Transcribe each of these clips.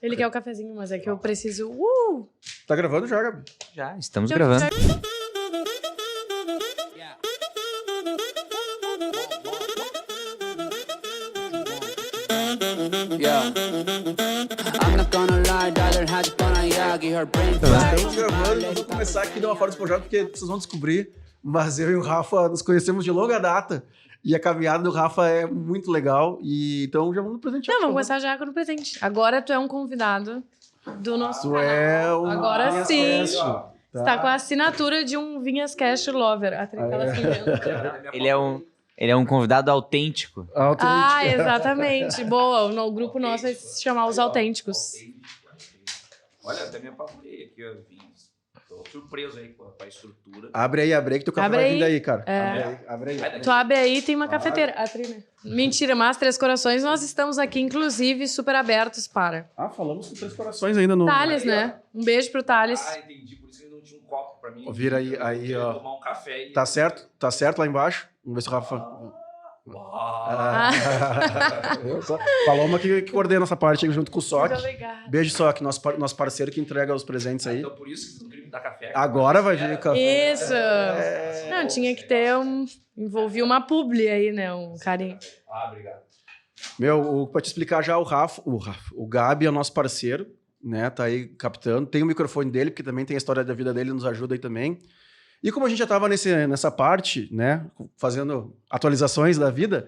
Ele quer o cafezinho, mas é que eu preciso... Tá gravando já, Gabi? Já, estamos gravando. Estamos gravando, vamos começar aqui de uma forma despojada, porque vocês vão descobrir, mas eu e o Rafa nos conhecemos de longa data, e a caminhada do Rafa é muito legal, e então já vamos presentear. Não, vamos começar já com o presente. Agora tu é um convidado do nosso Tu canal. é um Agora Vinhas sim. Cast, tá? Está com a assinatura de um Vinhas Cash Lover. Aquela Ele é um convidado autêntico. Ah, exatamente. Boa, o grupo nosso vai se chamar Os Autênticos. Olha, até me apavorei aqui, ó, Vinhas. Tô surpreso aí com a estrutura. Abre aí que teu café Abre vai aí. vir daí, cara. É. Abre aí. Tu abre aí, tem uma cafeteira. A Trina. Mentira, mas Três Corações, nós estamos aqui, inclusive, super abertos para Ah, falamos com Três Corações ainda no... Thales, né? Um beijo pro Thales. Ah, entendi. Por isso que ele não tinha um copo pra mim. Vira aí, Eu ó. tomar um café e... Tá certo lá embaixo? Vamos ver se o Rafa... Paloma que coordena essa parte aí junto com o Soc. Muito obrigada. Beijo, Soc, nosso parceiro que entrega os presentes aí. Então por isso que vocês não queriam me dar café. Agora vai vir café. Isso! Não, tinha que ter envolvia uma publi aí, né? Um carinho. Ah, obrigado. Pra te explicar já, o Gabi é o nosso parceiro, né? Tá aí captando. Tem o microfone dele, porque também tem a história da vida dele, nos ajuda aí também. E como a gente já tava nessa parte, né? Fazendo atualizações da vida,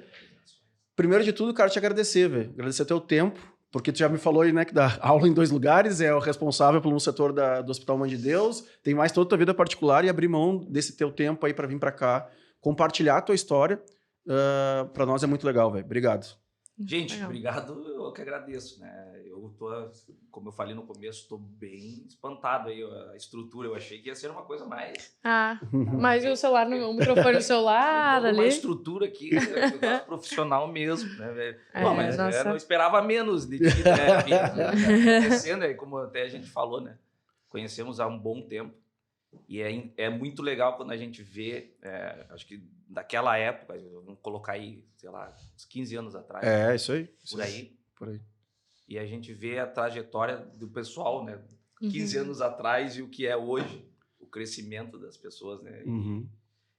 primeiro de tudo, quero te agradecer, velho. Agradecer teu tempo, porque tu já me falou aí, né, que dá aula em 2 lugares, é o responsável pelo setor do Hospital Mãe de Deus, tem mais toda a tua vida particular e abrir mão desse teu tempo aí para vir para cá, compartilhar a tua história. Para nós é muito legal, velho. Obrigado. Gente, Legal. obrigado, eu que agradeço, né? Eu tô, como eu falei no começo, tô bem espantado aí, a estrutura. Eu achei que ia ser uma coisa mais... Ah, mas e o celular, o microfone no celular Toda uma ali? estrutura aqui, né, profissional mesmo, né, velho? Não, mas nossa. eu não esperava menos de ti, né? Conhecendo, aí, como até a gente falou, né? Conhecemos há um bom tempo. E é muito legal quando a gente vê, acho que daquela época, vamos colocar aí, sei lá, uns 15 anos atrás. É, isso aí. Por aí. E a gente vê a trajetória do pessoal, né? 15 anos atrás e o que é hoje, o crescimento das pessoas, né? Uhum.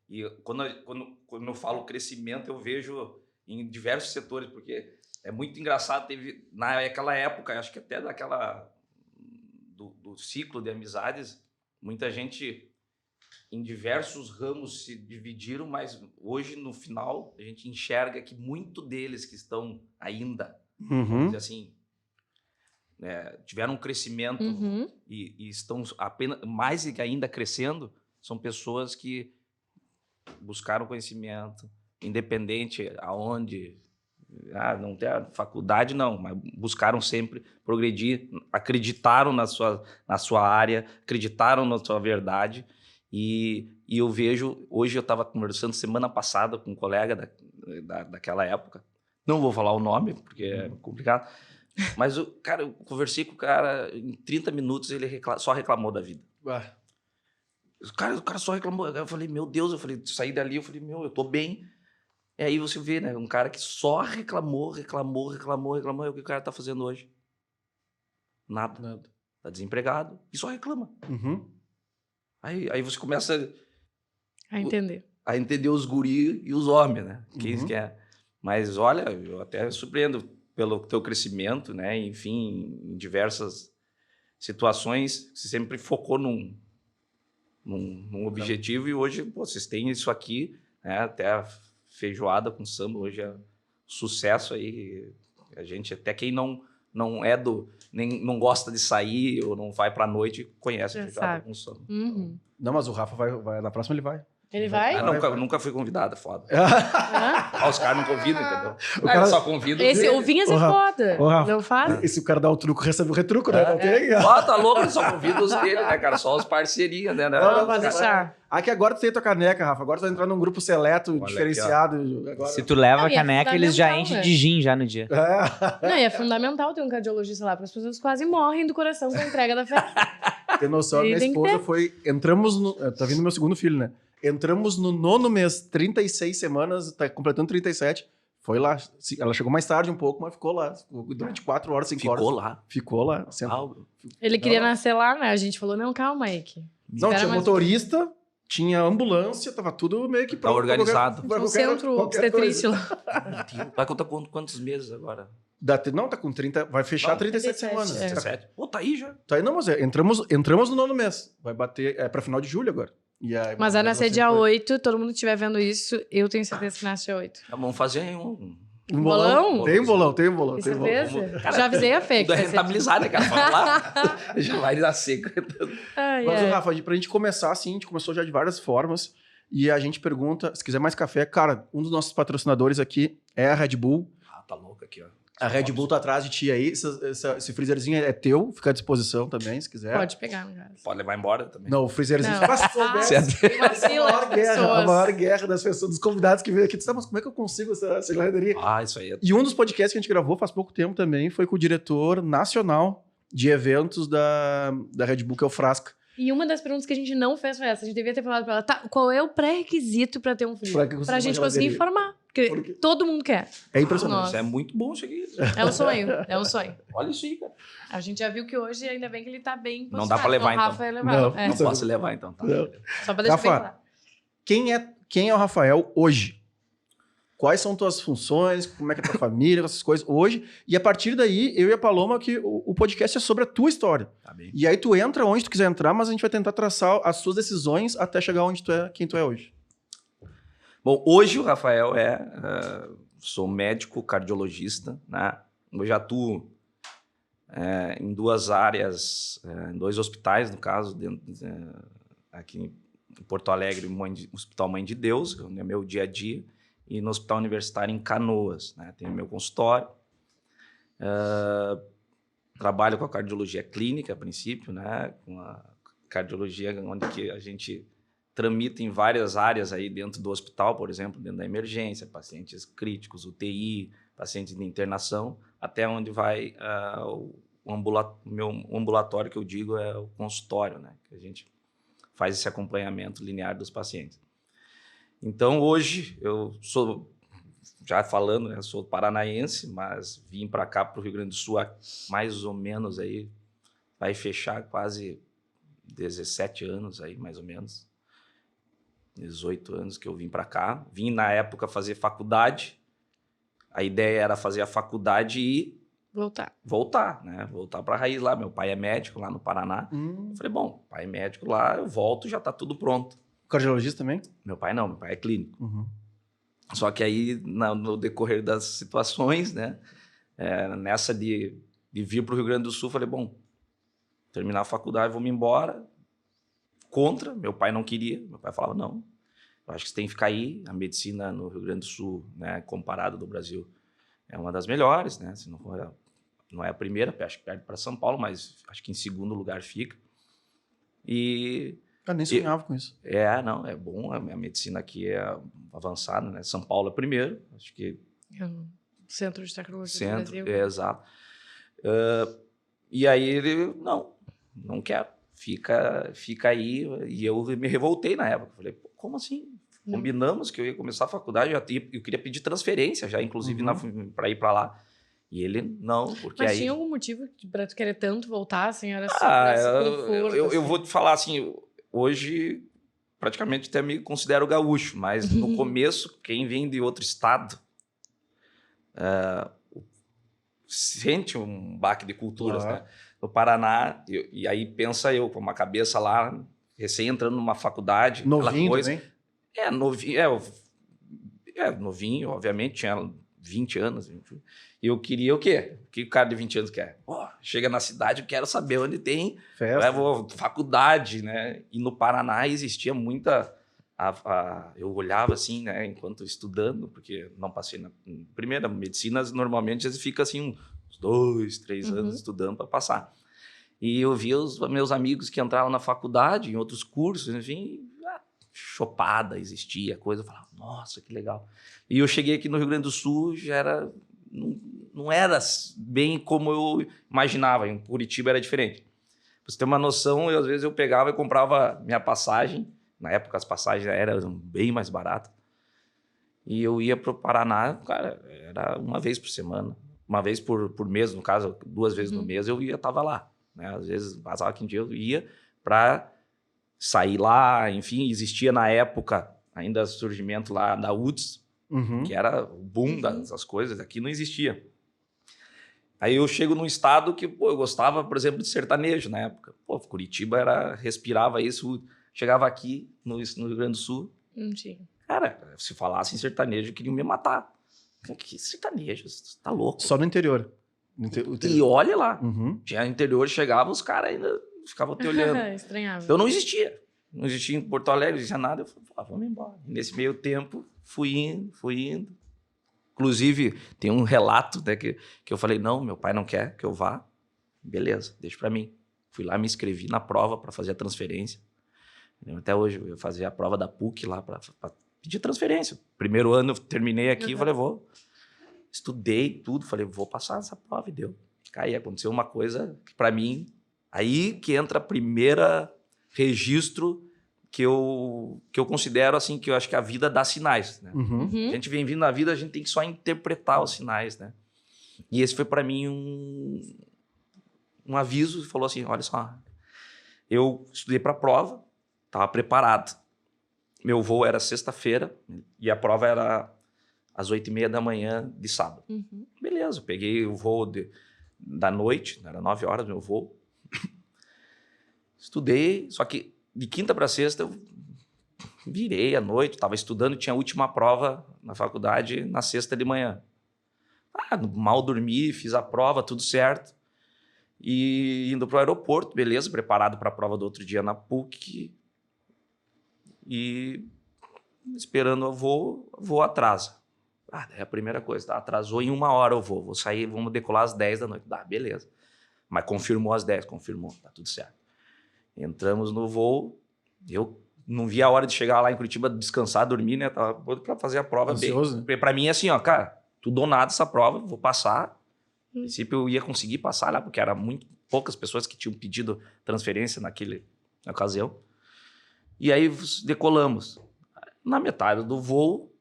E quando eu falo crescimento, eu vejo em diversos setores, porque é muito engraçado, teve naquela época, acho que até do ciclo de amizades, muita gente em diversos ramos se dividiram, mas hoje, no final, a gente enxerga que muito deles que estão ainda, vamos dizer assim, tiveram um crescimento e estão apenas mais e ainda crescendo, são pessoas que buscaram conhecimento, independente aonde, não tem a faculdade não, mas buscaram sempre progredir, acreditaram na sua área, acreditaram na sua verdade e eu vejo, hoje eu estava conversando semana passada com um colega daquela época, não vou falar o nome porque é complicado, mas eu conversei com o cara, em 30 minutos ele só reclamou da vida. O cara só reclamou, eu falei, meu Deus, saí dali, eu falei, eu tô bem. E aí você vê, né, um cara que só reclamou, e o que o cara tá fazendo hoje? Nada. Tá desempregado e só reclama. Aí você começa A entender. a entender os guri e os homens, né? Quem quer. Mas olha, eu até me surpreendo pelo teu crescimento, né? Enfim, em diversas situações, você sempre focou num objetivo e hoje vocês têm isso aqui, né? Até a feijoada com samba hoje é sucesso aí. A gente, até quem não não gosta de sair ou não vai pra noite, conhece a feijoada com samba. Não, mas o Rafa vai na próxima ele vai. Ele vai? Nunca fui convidado, é foda. Hã? Os caras não convidam, entendeu? cara- Só convidam. O Vinhas é foda. Ô, Rafa. Não faz? E se o cara dá o truco, recebe o retruco, né? Não tem? Tá louco, ele só convida os dele, né, cara? Só os parceirinhos, né? Não, pode deixar. Aqui agora tu tem tua caneca, Rafa. Agora tu vai entrar num grupo seleto, Olha diferenciado. Agora... Se tu leva Não, a e é caneca, eles já fundamental, enchem né? de gin já no dia. Não, e é fundamental ter um cardiologista lá, porque as pessoas quase morrem do coração com a entrega da festa. Tem noção, E minha tem que esposa ter. foi... Entramos no... Tá vindo meu segundo filho, né? Entramos no 9º mês, 36 semanas, tá completando 37. Foi lá. Ela chegou mais tarde um pouco, mas ficou lá. Ficou durante 4 horas, 5 horas. Ficou lá. Ficou lá. Ele queria nascer lá, né? A gente falou, não, calma aí. Não, tinha motorista, tinha ambulância, tava tudo meio que Tá organizado. Um centro obstetrício lá. Vai contar quantos meses agora? Não, tá com 30, vai fechar Não, 37 37, semanas. é. 17. Pô, tá aí já. Tá aí, não, mas entramos no 9º mês. Vai bater, pra final de julho agora. E aí, Mas vai nascer dia 8, todo mundo que estiver vendo isso, eu tenho certeza que nasce dia 8. Vamos fazer um... Um bolão? Tem um bolão. Tem Tem um bolão. certeza? Cara, Já avisei a Fê. Tudo é rentabilizado, né, cara? Vamos lá. Já vai nascer. Mas, Rafa, pra gente começar assim, a gente começou já de várias formas. E a gente pergunta, se quiser mais café, cara, um dos nossos patrocinadores aqui é a Red Bull. Ah, tá louco aqui, ó. A Red Bull tá atrás de ti aí. Esse freezerzinho é teu, fica à disposição também, se quiser. Pode pegar, no caso. Pode levar embora também. Não, o freezerzinho. Não. Mas se soubesse, Vacila, a maior guerra das pessoas, dos convidados que veio aqui. Mas como é que eu consigo essa geladeria? Ah, isso aí é... E um dos podcasts que a gente gravou faz pouco tempo também foi com o diretor nacional de eventos da Red Bull, que é o Frasca. E uma das perguntas que a gente não fez foi essa. A gente devia ter falado pra ela, tá, qual é o pré-requisito pra ter um freezer? Pra gente conseguir informar. Porque todo mundo quer. É impressionante. Nossa. Isso é muito bom isso aqui. É um sonho, é um sonho. Olha isso aí, cara. A gente já viu que hoje, ainda bem que ele tá bem Não dá pra levar, o Rafa ia levar. Não. É. Não posso levar, então. Tá. Não. Só pra deixar bem Rafa, claro. quem é o Rafael hoje? Quais são tuas funções? Como é que é a tua família? Essas coisas hoje. E a partir daí, eu e a Paloma, que o podcast é sobre a tua história. Tá bem. E aí tu entra onde tu quiser entrar, mas a gente vai tentar traçar as suas decisões até chegar onde tu é, quem tu é hoje. Bom, hoje o Rafael sou médico cardiologista, né? Eu já atuo em 2 áreas, em 2 hospitais, no caso, aqui em Porto Alegre, Hospital Mãe de Deus, onde é meu dia a dia, e no Hospital Universitário em Canoas, né? Tenho meu consultório. Trabalho com a cardiologia clínica, a princípio, né? Com a cardiologia, onde que a gente tramita em várias áreas aí dentro do hospital, por exemplo, dentro da emergência, pacientes críticos, UTI, pacientes de internação, até onde vai meu ambulatório, que eu digo, é o consultório, né? Que a gente faz esse acompanhamento linear dos pacientes. Então, hoje, eu sou, já falando, né, sou paranaense, mas vim para cá, para o Rio Grande do Sul, há mais ou menos aí, vai fechar quase 17 anos aí, mais ou menos. 18 anos que eu vim para cá. Vim, na época, fazer faculdade. A ideia era fazer a faculdade e voltar, né? Voltar para a raiz lá. Meu pai é médico lá no Paraná. Eu falei, bom, pai é médico lá, eu volto, já está tudo pronto. Cardiologista também? Meu pai não, meu pai é clínico. Uhum. Só que aí, no decorrer das situações, né? Nessa de vir para o Rio Grande do Sul, falei, bom, terminar a faculdade, vou me embora. Contra, meu pai não queria. Meu pai falava, não, eu acho que você tem que ficar aí. A medicina no Rio Grande do Sul, né, comparado do Brasil, é uma das melhores, né? Se não é a primeira, acho que perde para São Paulo, mas acho que em segundo lugar fica. E... Eu nem sonhava com isso. Não, é bom. A medicina aqui é avançada, né? São Paulo é primeiro, acho que... Centro de Tecnologia do Brasil. Exato. E aí ele, não quero. Fica aí. E eu me revoltei na época. Falei, como assim? Combinamos que eu ia começar a faculdade, eu queria pedir transferência já, inclusive, para ir para lá. E ele, não, porque Mas aí... tinha algum motivo para tu querer tanto voltar, assim? Era só esse conforto, eu vou te falar assim, hoje praticamente até me considero gaúcho, mas no começo, quem vem de outro estado sente um baque de culturas, né? No Paraná, e aí pensa eu, com uma cabeça lá, recém entrando numa faculdade. Novinho também? Novinho, obviamente, tinha 20 anos. E eu queria o quê? O que o cara de 20 anos quer? Chega na cidade, eu quero saber onde tem faculdade, né? E no Paraná existia muita... eu olhava assim, né, enquanto estudando, porque não passei na primeira medicina, normalmente eles ficam assim uns 2, 3 anos estudando para passar. E eu via os meus amigos que entravam na faculdade, em outros cursos, enfim, chopada existia, coisa, eu falava, nossa, que legal. E eu cheguei aqui no Rio Grande do Sul, já era, não era bem como eu imaginava, em Curitiba era diferente. Pra você ter uma noção, às vezes eu pegava e comprava minha passagem. Na época, as passagens eram bem mais baratas. E eu ia pro Paraná, cara, era uma vez por semana. Uma vez por mês, no caso, 2 vezes no mês, tava lá. Né? Às vezes, vazava 15 dias, eu ia para sair lá. Enfim, existia na época ainda surgimento lá da UTS, que era o boom das coisas. Aqui não existia. Aí eu chego num estado que, pô, eu gostava, por exemplo, de sertanejo na época. Pô, Curitiba respirava isso. Chegava aqui no Rio Grande do Sul. Cara, se falasse em sertanejo, queriam me matar. Que sertanejo? Você tá louco? Só no interior. E olha lá. Tinha interior, chegava, os caras ainda ficavam te olhando. Estranhava. Então não existia. Não existia em Porto Alegre, não existia nada. Eu falei, vamos embora. E nesse meio tempo, fui indo. Inclusive, tem um relato, né, que eu falei, não, meu pai não quer que eu vá. Beleza, deixa pra mim. Fui lá, me inscrevi na prova para fazer a transferência. Até hoje, eu fazia a prova da PUC lá para pedir transferência. Primeiro ano eu terminei aqui, falei, estudei tudo, falei, vou passar essa prova e deu. Aí aconteceu uma coisa que para mim, aí que entra a primeira registro que eu considero assim, que eu acho que a vida dá sinais, né? A gente vem vindo na vida, a gente tem que só interpretar os sinais, né? E esse foi para mim um aviso, falou assim, olha só, eu estudei para a prova, estava preparado. Meu voo era sexta-feira e a prova era às 8h30 da manhã de sábado. Beleza, eu peguei o voo da noite, era 9 horas meu voo. Estudei, só que de quinta para sexta eu virei à noite, estava estudando, tinha a última prova na faculdade na sexta de manhã. Mal dormi, fiz a prova, tudo certo. E indo para o aeroporto, beleza, preparado para a prova do outro dia na PUC. E esperando o voo atrasa. É a primeira coisa, tá? Atrasou em 1 hora o voo. Vou sair, vamos decolar às 10 da noite. Beleza. Mas confirmou às 10, confirmou, tá tudo certo. Entramos no voo, eu não vi a hora de chegar lá em Curitiba, descansar, dormir, né? Tava para fazer a prova. Ansioso? Para mim, assim, ó, cara, tudo ou nada essa prova, vou passar. No princípio, eu ia conseguir passar lá, porque eram muito poucas pessoas que tinham pedido transferência na ocasião. E aí decolamos. Na metade do voo,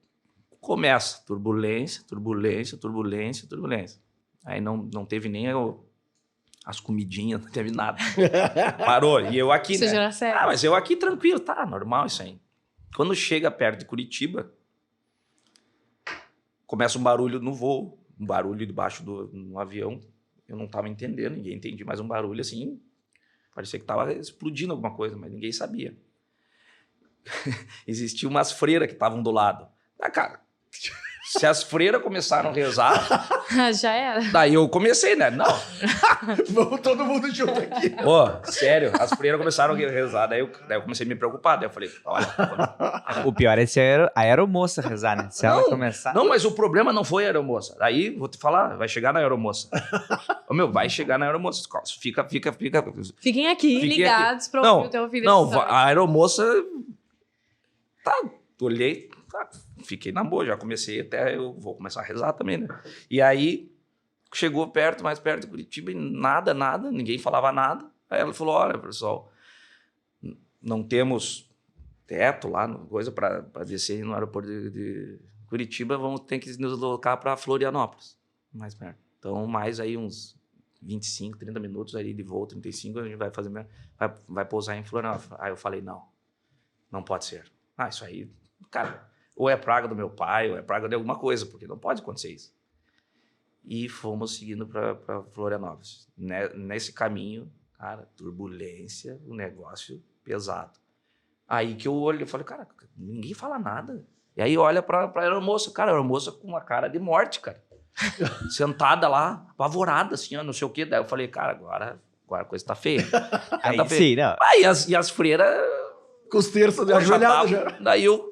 começa turbulência. Aí não teve nem as comidinhas, não teve nada. Parou. E eu aqui, Isso já era sério. mas eu aqui tranquilo, tá, normal isso aí. Quando chega perto de Curitiba, começa um barulho no voo, um barulho debaixo do avião. Eu não estava entendendo, ninguém entendia, mas um barulho assim, parecia que estava explodindo alguma coisa, mas ninguém sabia. Existiam umas freiras que estavam do lado. Cara, se as freiras começaram a rezar... Já era. Daí eu comecei, né? Não. Vamos todo mundo junto aqui. Sério, as freiras começaram a rezar. Daí eu comecei a me preocupar. Daí eu falei, olha... O pior é se a aeromoça rezar, né? Se ela começar... Não, mas o problema não foi a aeromoça. Daí, vou te falar, vai chegar na aeromoça. Vai chegar na aeromoça. Fiquem aqui ligados para ouvir o teu filho. Não, a aeromoça... Tá, olhei... Tá, fiquei na boa, já comecei, até eu vou começar a rezar também, né? E aí, chegou mais perto de Curitiba, e nada, ninguém falava nada. Aí ela falou, olha, pessoal, não temos teto lá, coisa para descer no aeroporto de Curitiba, vamos ter que nos deslocar para Florianópolis, mais perto. Então, mais aí uns 25, 30 minutos ali de voo, 35, a gente vai pousar em Florianópolis. Aí eu falei, não pode ser. Isso aí, cara... Ou é praga do meu pai, ou é praga de alguma coisa, porque não pode acontecer isso. E fomos seguindo para Florianópolis. Nesse caminho, cara, turbulência, um negócio pesado. Aí que eu olho e falei, cara, ninguém fala nada. E aí olha para a aeromoça, cara, a aeromoça com uma cara de morte, cara. Sentada lá, apavorada, assim, não sei o quê. Daí eu falei, cara, agora a coisa tá feia. Aí tá feia. sim, não. E as freiras... Com os terços de ajoelhada já. Daí eu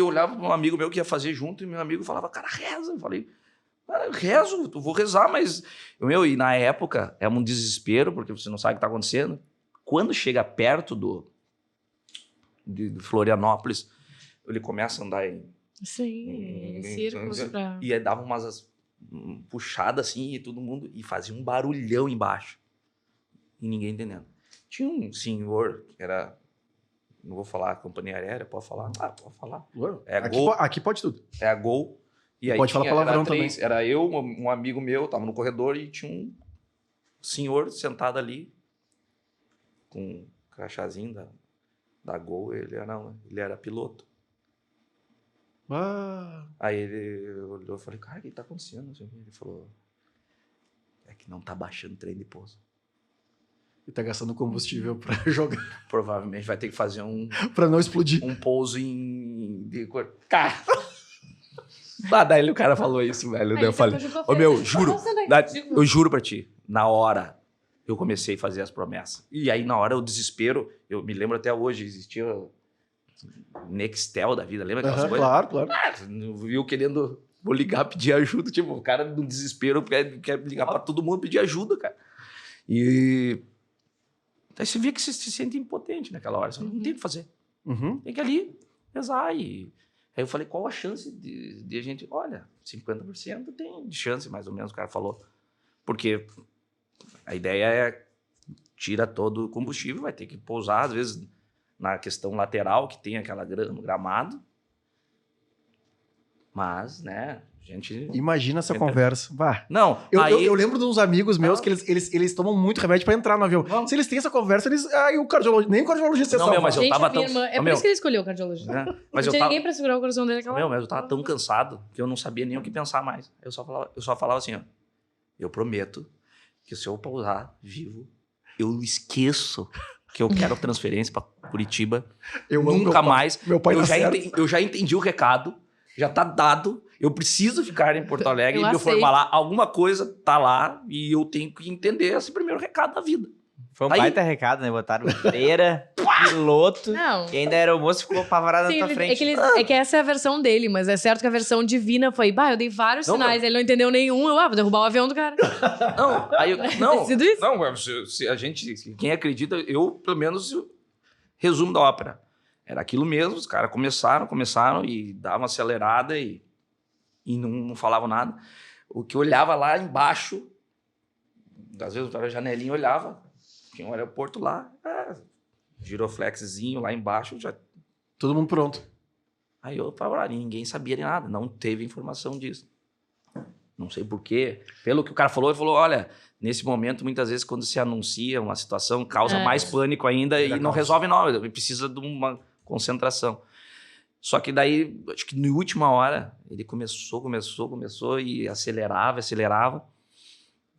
olhava para um amigo meu que ia fazer junto e meu amigo falava, cara, reza. Eu falei, rezo, eu vou rezar, mas... E na época é um desespero, porque você não sabe o que está acontecendo. Quando chega perto de Florianópolis, ele começa a andar em círculos pra... E aí dava umas puxadas assim, e todo mundo... E fazia um barulhão embaixo. E ninguém entendendo. Tinha um senhor que era não vou falar a companhia aérea, pode falar? Ah, pode falar. Aqui pode tudo. É a Gol. E aí pode falar palavrão também. Era eu, um amigo meu, tava no corredor e tinha um senhor sentado ali com um crachazinho da Gol. Ele era piloto. Aí ele olhou e falei, cara, o que tá acontecendo? Ele falou, é que não tá baixando o trem de pouso. E tá gastando combustível pra jogar. Provavelmente vai ter que fazer pra não explodir. Um pouso Cara... daí o cara falou isso, velho. Daí eu falei, eu juro pra ti, na hora eu comecei a fazer as promessas. E aí, na hora, o desespero, eu me lembro até hoje, existia Nextel da vida, lembra aquelas coisas? Claro. Eu querendo, vou ligar, pedir ajuda, tipo, o cara no desespero quer ligar pra todo mundo pedir ajuda, cara. E aí você via que você se sente impotente naquela hora, você não tem o que fazer. Tem que ali rezar. E aí eu falei, qual a chance de a gente... Olha, 50% tem de chance, mais ou menos, o cara falou. Porque a ideia é tira todo o combustível, vai ter que pousar, às vezes, na questão lateral, que tem aquela no gramado. Mas, né, a gente... Imagina essa conversa. Vá. Não, eu lembro de uns amigos meus que eles tomam muito remédio pra entrar no avião. Se eles têm essa conversa, nem o cardiologista não, mas eu tava tão... É por isso que ele escolheu o cardiologista. Mas não tinha ninguém pra segurar o coração dele naquela hora. Mas eu tava tão cansado que eu não sabia nem o que pensar mais. Eu só falava assim, ó, eu prometo que se eu pousar vivo, eu esqueço que eu quero transferência pra Curitiba. Nunca mais. Meu pai eu já entendi o recado, já tá dado. Eu preciso ficar em Porto Alegre e me formar lá. Alguma coisa tá lá e eu tenho que entender esse primeiro recado da vida. Foi um baita recado, né? Botaram freira, piloto, e ainda era o moço que ficou apavorado na tua frente. É que essa é a versão dele, mas é certo que a versão divina foi, eu dei vários sinais, ele não entendeu nenhum, vou derrubar o avião do cara. Se a gente, quem acredita, eu, pelo menos, resumo da ópera. Era aquilo mesmo, os caras começaram e davam uma acelerada e não falavam nada. O que olhava lá embaixo, às vezes eu era janelinha e olhava, tinha um aeroporto lá, giroflexzinho lá embaixo, já... Todo mundo pronto. Aí eu falava, ninguém sabia de nada, não teve informação disso. Não sei por quê. Pelo que o cara falou, ele falou, olha, nesse momento, muitas vezes, quando se anuncia uma situação, causa mais pânico ainda e não resolve nada, precisa de uma concentração. Só que daí, acho que na última hora, ele começou e acelerava,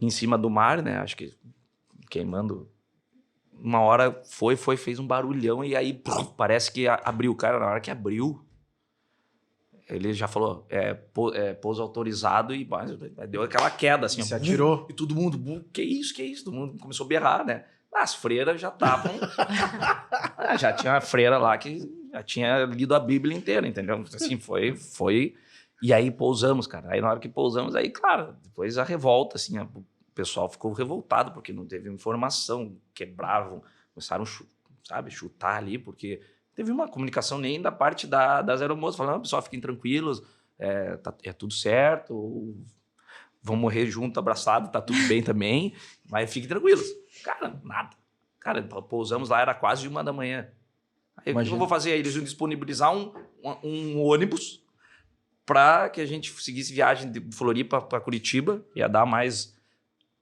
em cima do mar, né, acho que queimando. Uma hora fez um barulhão e aí parece que abriu. Cara, na hora que abriu, ele já falou, pouso autorizado e deu aquela queda, assim. Se atirou. E todo mundo, que isso? Todo mundo começou a berrar, né? As freiras já estavam... já tinha uma freira lá que já tinha lido a Bíblia inteira, entendeu? Assim, foi... E aí pousamos, cara. Aí na hora que pousamos, aí, claro, depois a revolta, assim, o pessoal ficou revoltado porque não teve informação, quebravam, começaram a chutar ali, porque teve uma comunicação nem da parte das aeromoças, falando, pessoal, fiquem tranquilos, é tudo certo, vão morrer junto, abraçado, tá tudo bem também, mas fiquem tranquilos. Cara, nada. Cara, pousamos lá, era quase 1 da manhã. Aí o que eu vou fazer? Eles iam disponibilizar um ônibus para que a gente seguisse viagem de Floripa para Curitiba, ia dar mais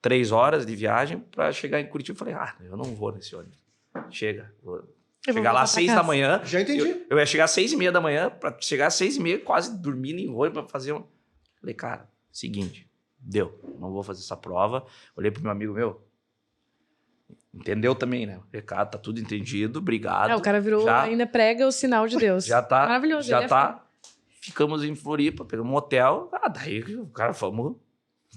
3 horas de viagem para chegar em Curitiba. Eu falei, eu não vou nesse ônibus. Chega. Chegar lá às 6 da manhã. Já entendi. Eu ia chegar às 6:30 da manhã, para chegar às 6:30, quase dormindo em ônibus para fazer Falei, cara, seguinte, deu. Não vou fazer essa prova. Olhei pro meu amigo meu. Entendeu também, né? O recado tá tudo entendido, obrigado. O cara virou, ainda prega o sinal de Deus. Já tá. Maravilhoso. Já tá. Ficamos em Floripa, pegamos um hotel. Daí o cara, vamos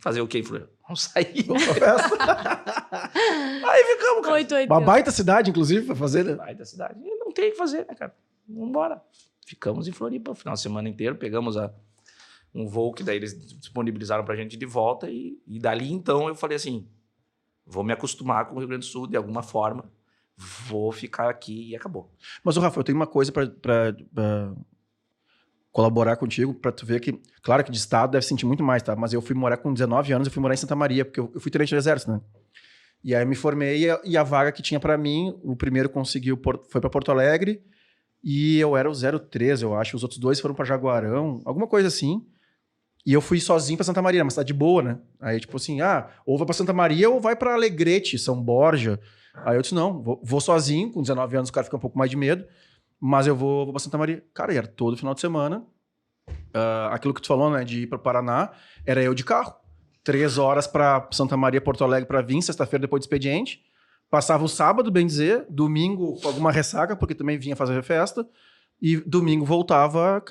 fazer o quê em Floripa? Vamos sair. Vamos pra festa. Aí ficamos, cara. 8, uma baita cidade, inclusive, pra fazer, né? Baita cidade. E não tem o que fazer, né, cara? Vamos embora. Ficamos em Floripa o final de semana inteiro, pegamos um voo que daí eles disponibilizaram pra gente de volta e dali então eu falei assim, vou me acostumar com o Rio Grande do Sul de alguma forma, vou ficar aqui e acabou. Mas, Rafa, eu tenho uma coisa pra colaborar contigo, pra tu ver que, claro que de estado deve sentir muito mais, tá? Mas eu fui morar com 19 anos, eu fui morar em Santa Maria, porque eu fui tenente do exército, né? E aí eu me formei e a vaga que tinha pra mim, o primeiro conseguiu, foi pra Porto Alegre, E eu era o 03, eu acho. Os outros 2 foram pra Jaguarão, alguma coisa assim. E eu fui sozinho pra Santa Maria, uma cidade boa, né? Aí, tipo assim, ou vai pra Santa Maria ou vai pra Alegrete, São Borja. Aí eu disse, não, vou sozinho. Com 19 anos o cara fica um pouco mais de medo. Mas eu vou pra Santa Maria. Cara, e era todo final de semana. Aquilo que tu falou, né, de ir pra Paraná, era eu de carro. 3 horas pra Santa Maria, Porto Alegre pra vir, sexta-feira depois do expediente. Passava o sábado, bem dizer, domingo com alguma ressaca, porque também vinha fazer festa. E domingo voltava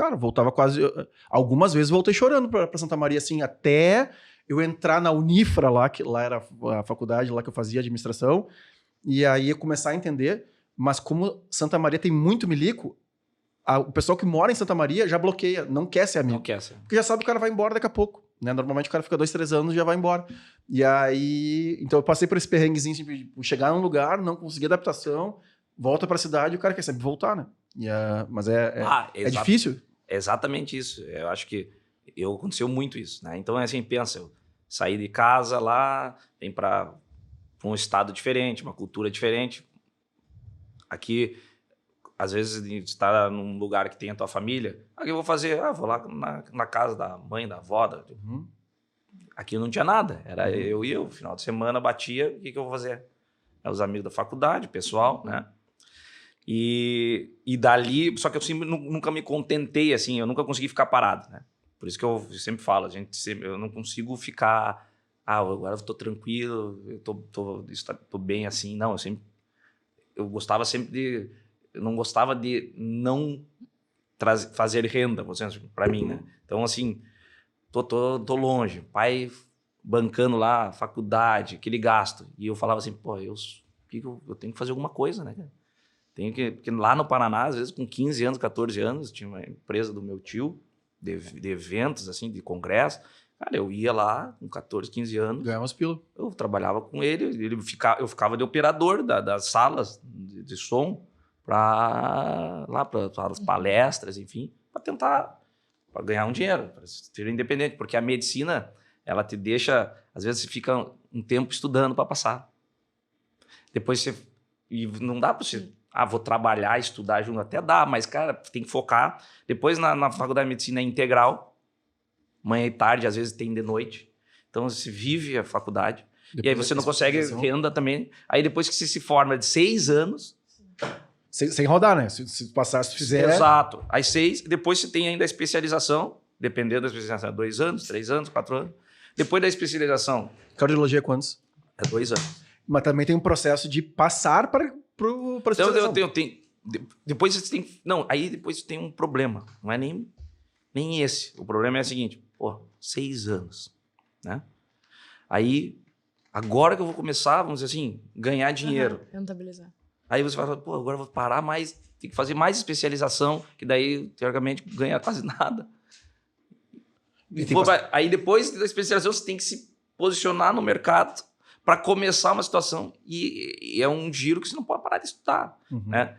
quase... Algumas vezes voltei chorando pra Santa Maria, assim, até eu entrar na Unifra lá, que lá era a faculdade lá que eu fazia administração, e aí eu começar a entender, mas como Santa Maria tem muito milico, o pessoal que mora em Santa Maria já bloqueia, não quer ser amigo. Não quer ser. Porque já sabe que o cara vai embora daqui a pouco, né? Normalmente o cara fica 2, 3 anos e já vai embora. E aí... Então eu passei por esse perrenguezinho, assim, chegar num lugar, não conseguir adaptação, volta pra cidade e o cara quer sempre voltar, né? Mas é difícil? É exatamente isso. Eu acho que aconteceu muito isso, né? Então, assim, pensa, eu saí de casa lá, vem para um estado diferente, uma cultura diferente. Aqui, às vezes, estar num lugar que tem a tua família, o que eu vou fazer? Vou lá na casa da mãe, da avó. Aqui não tinha nada. Era eu, final de semana, batia, o que eu vou fazer? Os amigos da faculdade, pessoal, né? E dali, só que eu nunca me contentei, assim, eu nunca consegui ficar parado, né? Por isso que eu sempre falo, eu não consigo ficar, agora eu tô tranquilo, eu tô bem assim. Não, eu gostava sempre eu não gostava de não fazer renda, para mim, né? Então, assim, tô longe, pai bancando lá, faculdade, aquele gasto. E eu falava assim, eu tenho que fazer alguma coisa, né, cara? Porque lá no Paraná, às vezes, com 15 anos, 14 anos, tinha uma empresa do meu tio, de eventos, assim, de congresso. Cara, eu ia lá com 14, 15 anos. Ganhava umas pílulas. Eu trabalhava com ele, eu ficava de operador das salas de som para as palestras, enfim, para tentar ganhar um dinheiro, para ser independente. Porque a medicina, ela te deixa, às vezes, você fica um tempo estudando para passar. Depois você... E não dá para você... vou trabalhar, estudar junto, até dá, mas, cara, tem que focar. Depois, na faculdade de medicina é integral, manhã e tarde, às vezes tem de noite. Então, você vive a faculdade. Depois e aí você não consegue renda também. Aí, depois que você se forma de 6 anos... Sem rodar, né? Se passar, se fizer... Exato. Aí 6, depois você tem ainda a especialização, dependendo da especialização, 2 anos, 3 anos, 4 anos. Depois da especialização... Cardiologia é quantos? É 2 anos. Mas também tem um processo de passar para então, depois você tem... Não, aí depois você tem um problema. Não é nem esse. O problema é o seguinte. 6 anos, né? Aí, agora que eu vou começar, vamos dizer assim, ganhar dinheiro. Rentabilizar. Aí você fala, agora eu vou parar mais, tem que fazer mais especialização, que daí, teoricamente, ganha quase nada. Aí depois da especialização, você tem que se posicionar no mercado para começar uma situação. E é um giro que você não pode parar de estudar, né?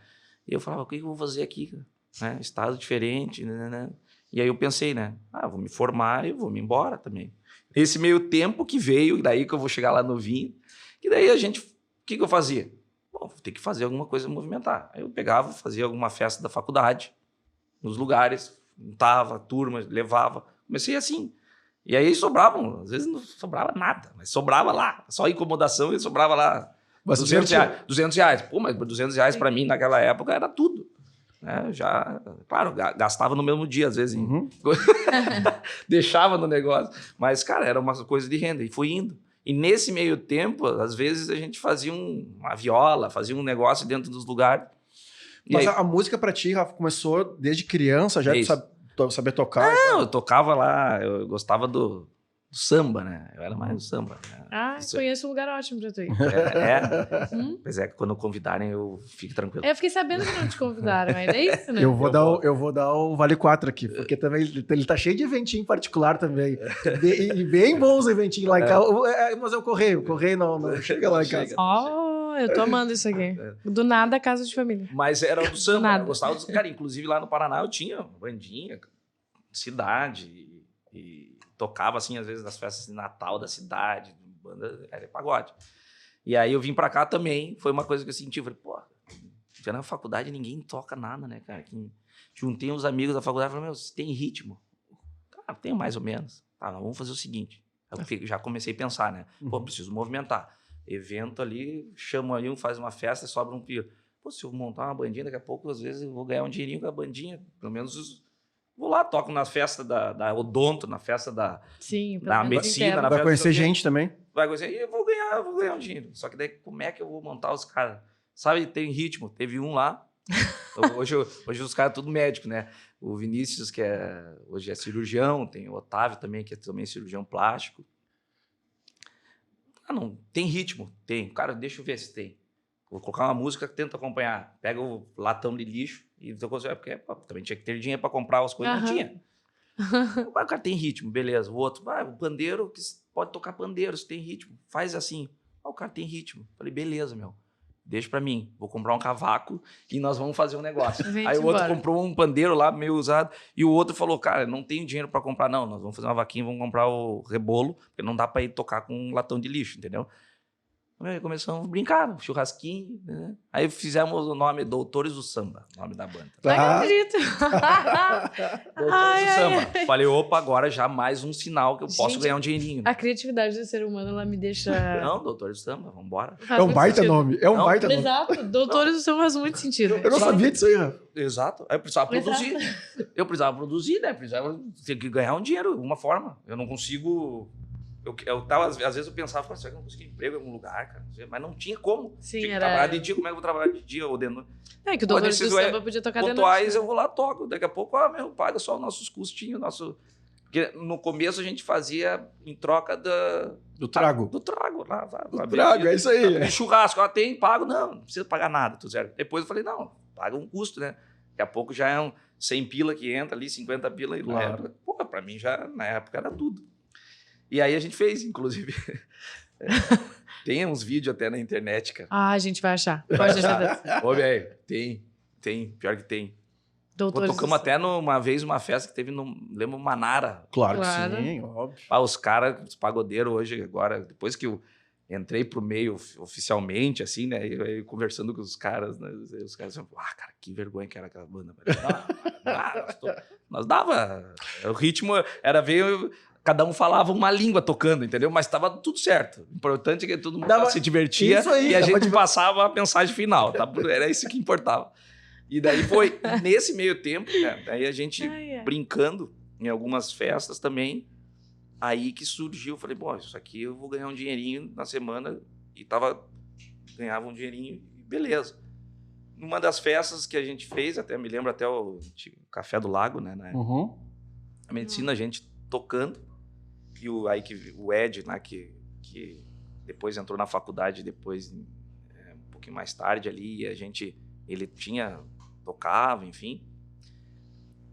E eu falava, o que eu vou fazer aqui? Né? Estado diferente, né? E aí eu pensei, né? Vou me formar e vou me embora também. Esse meio tempo que veio, daí que eu vou chegar lá no vinho, que daí o que eu fazia? Vou ter que fazer alguma coisa movimentar. Aí eu pegava, fazia alguma festa da faculdade, nos lugares, juntava turma, levava. Comecei assim. E aí sobravam, às vezes não sobrava nada, mas sobrava lá. Só incomodação e sobrava lá. Mas 200 reais. 200 reais. Mas 200 reais para mim naquela época era tudo. Né? Já, claro, gastava no mesmo dia, às vezes. Deixava no negócio. Mas, cara, era uma coisa de renda. E fui indo. E nesse meio tempo, às vezes a gente fazia uma viola, fazia um negócio dentro dos lugares. Mas a música pra ti, Rafa, começou desde criança, já sabia tocar? Não, eu tocava lá, eu gostava do samba, né? Eu era mais do samba. Né? Conheço um lugar ótimo pra tu ir. Pois é, quando convidarem, eu fico tranquilo. Eu fiquei sabendo que não te convidaram, mas é isso, né? Eu vou dar o Vale 4 aqui, porque também ele tá cheio de eventinho particular também. E bem bons eventinhos lá em casa. Mas o correio não chega lá em casa. Eu tô amando isso aqui. Do nada, casa de família. Mas era do samba, eu gostava dos... Cara, inclusive lá no Paraná eu tinha bandinha, cidade, e tocava, assim, às vezes, nas festas de Natal da cidade, banda, era pagode. E aí eu vim pra cá também, foi uma coisa que eu senti, falei, música. Na faculdade ninguém toca nada, né, cara? Juntei uns amigos da faculdade e falei, meu, você tem ritmo? Cara, tenho mais ou menos. Tá, vamos fazer o seguinte. Eu já comecei a pensar, né? Pô, preciso movimentar. Evento ali, chamo ali, faz uma festa e sobra um pio. Pô, se eu montar uma bandinha, daqui a pouco, às vezes, eu vou ganhar um dinheirinho com a bandinha. Pelo menos vou lá, toco na festa da Odonto, na festa da medicina. Vai conhecer gente também. Vai conhecer, e eu vou ganhar um dinheiro. Só que daí, como é que eu vou montar os caras? Sabe, tem ritmo. Teve um lá. Hoje os caras tudo médico, né? O Vinícius, que hoje é cirurgião, tem o Otávio também, que é também cirurgião plástico. Não, tem ritmo? Tem. Cara, deixa eu ver se tem. Vou colocar uma música que tenta acompanhar. Pega o latão de lixo e porque também tinha que ter dinheiro para comprar as coisas, não tinha. O cara tem ritmo, beleza. O outro, o pandeiro, que pode tocar pandeiro, se tem ritmo, faz assim. O cara tem ritmo. Falei, beleza, meu. Deixa pra mim, vou comprar um cavaco e nós vamos fazer um negócio. Aí o outro comprou um pandeiro lá, meio usado, e o outro falou, cara, não tenho dinheiro pra comprar, não, nós vamos fazer uma vaquinha, vamos comprar o rebolo, porque não dá pra ir tocar com um latão de lixo, entendeu? Aí começamos a brincar, churrasquinho, né? Aí fizemos o nome Doutores do Samba, o nome da banda. Não acredito. Doutores do Samba. Falei, opa, agora já mais um sinal que eu posso ganhar um dinheirinho. A criatividade do ser humano, ela me deixa... Não, Doutores do Samba, vambora. É um baita nome, é um baita nome. Exato, Doutores do Samba faz muito sentido. Eu não sabia disso aí, Rafa. Exato, aí eu precisava produzir. Eu precisava produzir, né? Precisava ter que ganhar um dinheiro, de alguma forma. Eu não consigo... Eu tava, às vezes eu pensava, será que eu não consegui emprego em algum lugar, cara? Mas não tinha como. Sim, tinha que trabalhar de dia, como é que eu vou trabalhar de dia ou de noite? É que o Doutores do Samba podia tocar de noite. Pontuais, eu vou lá, toco. Daqui a pouco, paga só os nossos custinhos, Porque no começo a gente fazia em troca do trago. Do trago. Do trago, é isso aí. De churrasco, tem, pago. Não precisa pagar nada, tudo certo. Depois eu falei, não, paga um custo, né? Daqui a pouco já é 100 pila que entra ali, 50 pila. E claro. Pra mim já, na época, era tudo. E aí a gente fez, inclusive. Tem uns vídeos até na internet, cara. A gente vai achar. Pode achar. Ô, velho, tem. Pior que tem. Tocamos até uma vez uma festa que teve lembro, Manara. Claro que sim, óbvio. Os caras, os pagodeiros hoje, agora, depois que eu entrei pro meio oficialmente, assim, né? Eu conversando com os caras, né? Os caras falaram, cara, que vergonha que era aquela banda. Nós dava. O ritmo era veio... Cada um falava uma língua tocando, entendeu? Mas estava tudo certo. O importante é que todo mundo se divertia aí, e a gente passava a mensagem final. Tá? Era isso que importava. E daí foi nesse meio tempo, né? Daí a gente brincando em algumas festas também, aí que surgiu. Falei, bom, isso aqui eu vou ganhar um dinheirinho na semana. E ganhava um dinheirinho e beleza. Numa das festas que a gente fez, até me lembro até o Café do Lago, né? A medicina, a gente tocando. E o Ed, né, que depois entrou na faculdade, depois, um pouquinho mais tarde ali, ele tocava, enfim.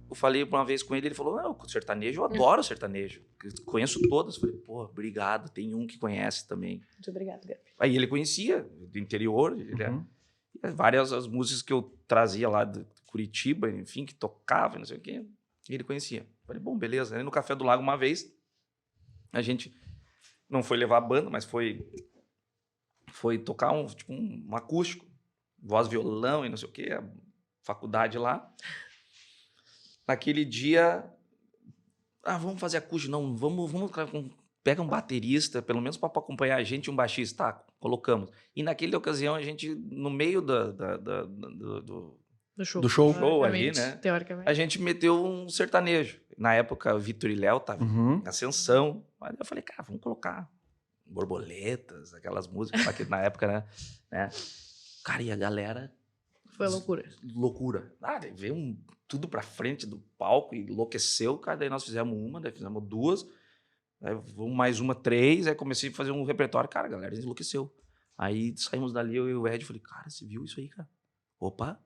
Eu falei uma vez com ele, ele falou, não, sertanejo, eu adoro sertanejo, conheço todas. Eu falei, pô, obrigado, tem um que conhece também. Muito obrigado, Gabi. Aí ele conhecia, do interior, várias as músicas que eu trazia lá de Curitiba, enfim, que tocava, não sei o quê, ele conhecia. Eu falei, bom, beleza. Aí no Café do Lago uma vez, a gente não foi levar a banda, mas foi tocar um acústico, voz, violão e não sei o quê, a faculdade lá. Naquele dia, vamos fazer acústico, não, vamos pega um baterista, pelo menos para acompanhar a gente, um baixista, tá, colocamos. E naquela ocasião, a gente, no meio do show ali, né? Teoricamente. A gente meteu um sertanejo. Na época, o Vitor e Léo estavam em ascensão. Aí eu falei, cara, vamos colocar borboletas, aquelas músicas que na época, né? Cara, e a galera... Foi loucura. Loucura. Daí veio tudo pra frente do palco e enlouqueceu, cara. Daí nós fizemos uma, daí fizemos duas. Aí mais uma, 3. Aí comecei a fazer um repertório. Cara, a galera enlouqueceu. Aí saímos dali, eu e o Ed, falei, cara, você viu isso aí, cara? Opa!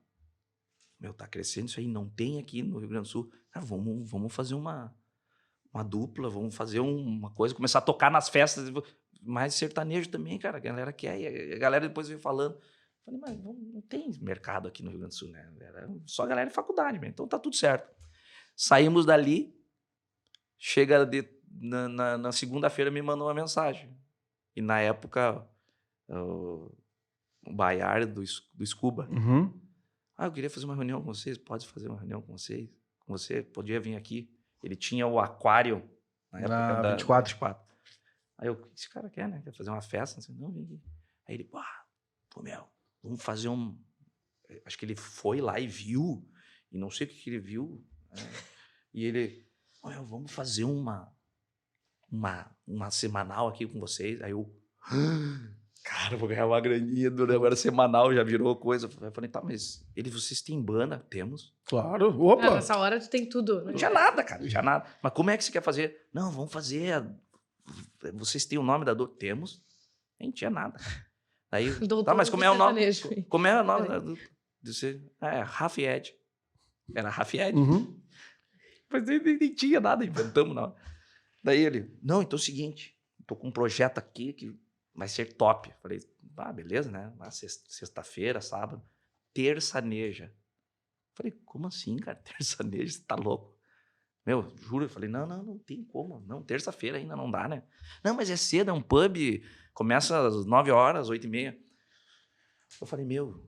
Meu, tá crescendo isso aí, não tem aqui no Rio Grande do Sul. Cara, vamos fazer uma dupla, vamos fazer uma coisa, começar a tocar nas festas, mais sertanejo também, cara, a galera quer. E a galera depois veio falando. Falei, mas não tem mercado aqui no Rio Grande do Sul, né? Era só a galera de faculdade mesmo, então tá tudo certo. Saímos dali, chega na segunda-feira me mandou uma mensagem. E na época, o Baiar do Scuba, eu queria fazer uma reunião com vocês. Pode fazer uma reunião com vocês? Com você? Podia vir aqui. Ele tinha o aquário na época da 24. Aí esse cara quer, né? Quer fazer uma festa? Não, vem aqui. Aí ele, pô, meu, vamos fazer Acho que ele foi lá e viu, e não sei o que ele viu. E ele, vamos fazer uma semanal aqui com vocês. Aí eu, cara, vou ganhar uma graninha, agora semanal já virou coisa. Eu falei, tá, mas vocês têm banda? Temos. Claro, opa! Nessa hora tu tem tudo. Não tinha nada, cara, não tinha nada. Mas como é que você quer fazer? Não, vamos fazer. Vocês têm o nome da dor? Temos. Nem tinha nada. Aí, tá, mas como é o nome? Como é o nome da dor? Rafa e Ed. Era Rafa e Ed. Uhum. Mas nem tinha nada, inventamos não. Daí ele, não, então é o seguinte, tô com um projeto aqui que vai ser top. Falei, beleza, né? Sexta-feira, sábado, terçaneja. Falei, como assim, cara? Terçaneja, você tá louco? Meu, juro, eu falei, não tem como. Não, terça-feira ainda não dá, né? Não, mas é cedo, é um pub, começa às 9 horas, 8h30. Eu falei, meu,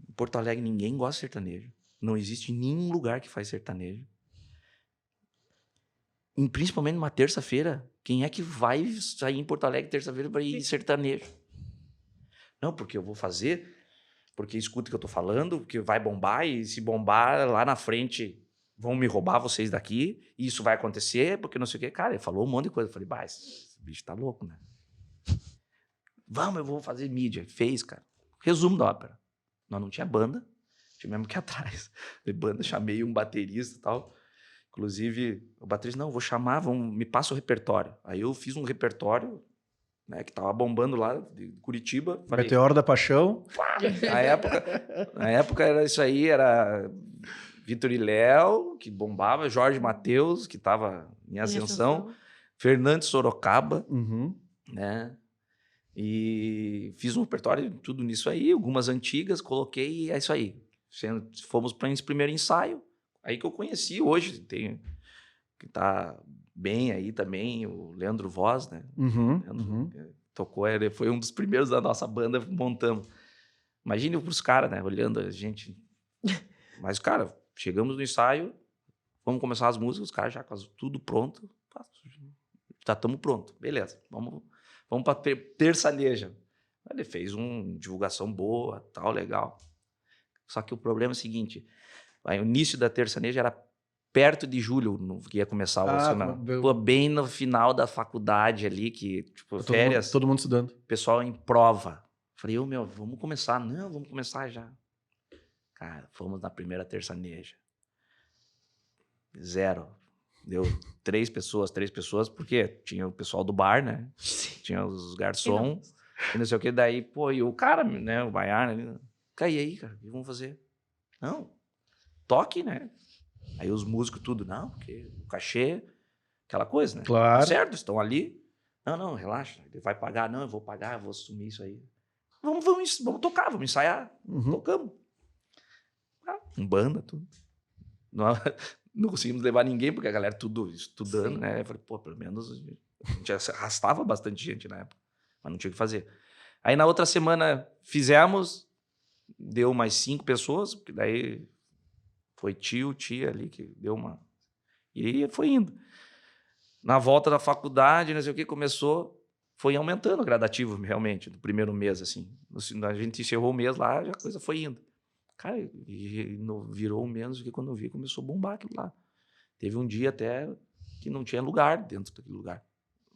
em Porto Alegre ninguém gosta de sertanejo. Não existe nenhum lugar que faz sertanejo. E principalmente numa terça-feira, quem é que vai sair em Porto Alegre terça-feira para ir sertanejo? Não, porque eu vou fazer, porque escuta o que eu tô falando, porque vai bombar, e se bombar lá na frente vão me roubar vocês daqui, e isso vai acontecer, porque não sei o quê. Cara, ele falou um monte de coisa. Eu falei, esse bicho tá louco, né? Vamos, eu vou fazer mídia. Fez, cara. Resumo da ópera. Nós não tinha banda, tinha mesmo que ir atrás. De banda, chamei um baterista e tal. Inclusive, o baterista, não, vou chamar, me passa o repertório. Aí eu fiz um repertório, né, que tava bombando lá de Curitiba. Falei, Meteoro da Paixão. Na época era isso aí, era Vitor e Léo, que bombava, Jorge Mateus, que tava em ascensão, Fernandes Sorocaba, né? E fiz um repertório, tudo nisso aí, algumas antigas, coloquei e é isso aí. Fomos para esse primeiro ensaio, aí que eu conheci hoje, que tá bem aí também, o Leandro Voz, né? Tocou, ele foi um dos primeiros da nossa banda, montamos. Imagine pros caras, né? Olhando a gente. Mas, cara, chegamos no ensaio, vamos começar as músicas, os caras já com tudo pronto. Já estamos prontos, beleza, vamos para terçaneja. Ele fez uma divulgação boa, tal, legal. Só que o problema é o seguinte, o início da terçaneja era perto de julho, que ia começar o nacional. Bem no final da faculdade ali, que, tipo, férias. Todo mundo estudando. Pessoal em prova. Falei, vamos começar. Não, vamos começar já. Cara, fomos na primeira terçaneja. 0. Deu 3 pessoas, porque tinha o pessoal do bar, né? Tinha os garçom, e não sei o que. Daí, pô, e o cara, né? O baiar, né? Cai aí, cara, o que vamos fazer? Não, toque, né? Aí os músicos tudo, não, porque o cachê, aquela coisa, né? Claro. Tá certo, estão ali. Não, relaxa, ele vai pagar. Não, eu vou pagar, eu vou assumir isso aí. Vamos tocar, vamos ensaiar. Tocamos. Com banda, tudo. Não conseguimos levar ninguém, porque a galera tudo estudando, né? Eu falei, pô, pelo menos a gente arrastava bastante gente na época, mas não tinha o que fazer. Aí na outra semana fizemos, deu mais 5 pessoas, porque daí foi tia ali que deu uma... E foi indo. Na volta da faculdade, não sei o que, foi aumentando o gradativo, realmente, no primeiro mês, assim. A gente encerrou o mês lá, já a coisa foi indo. Cara, virou menos do que quando eu vi, começou a bombar aquilo lá. Teve um dia até que não tinha lugar dentro daquele lugar.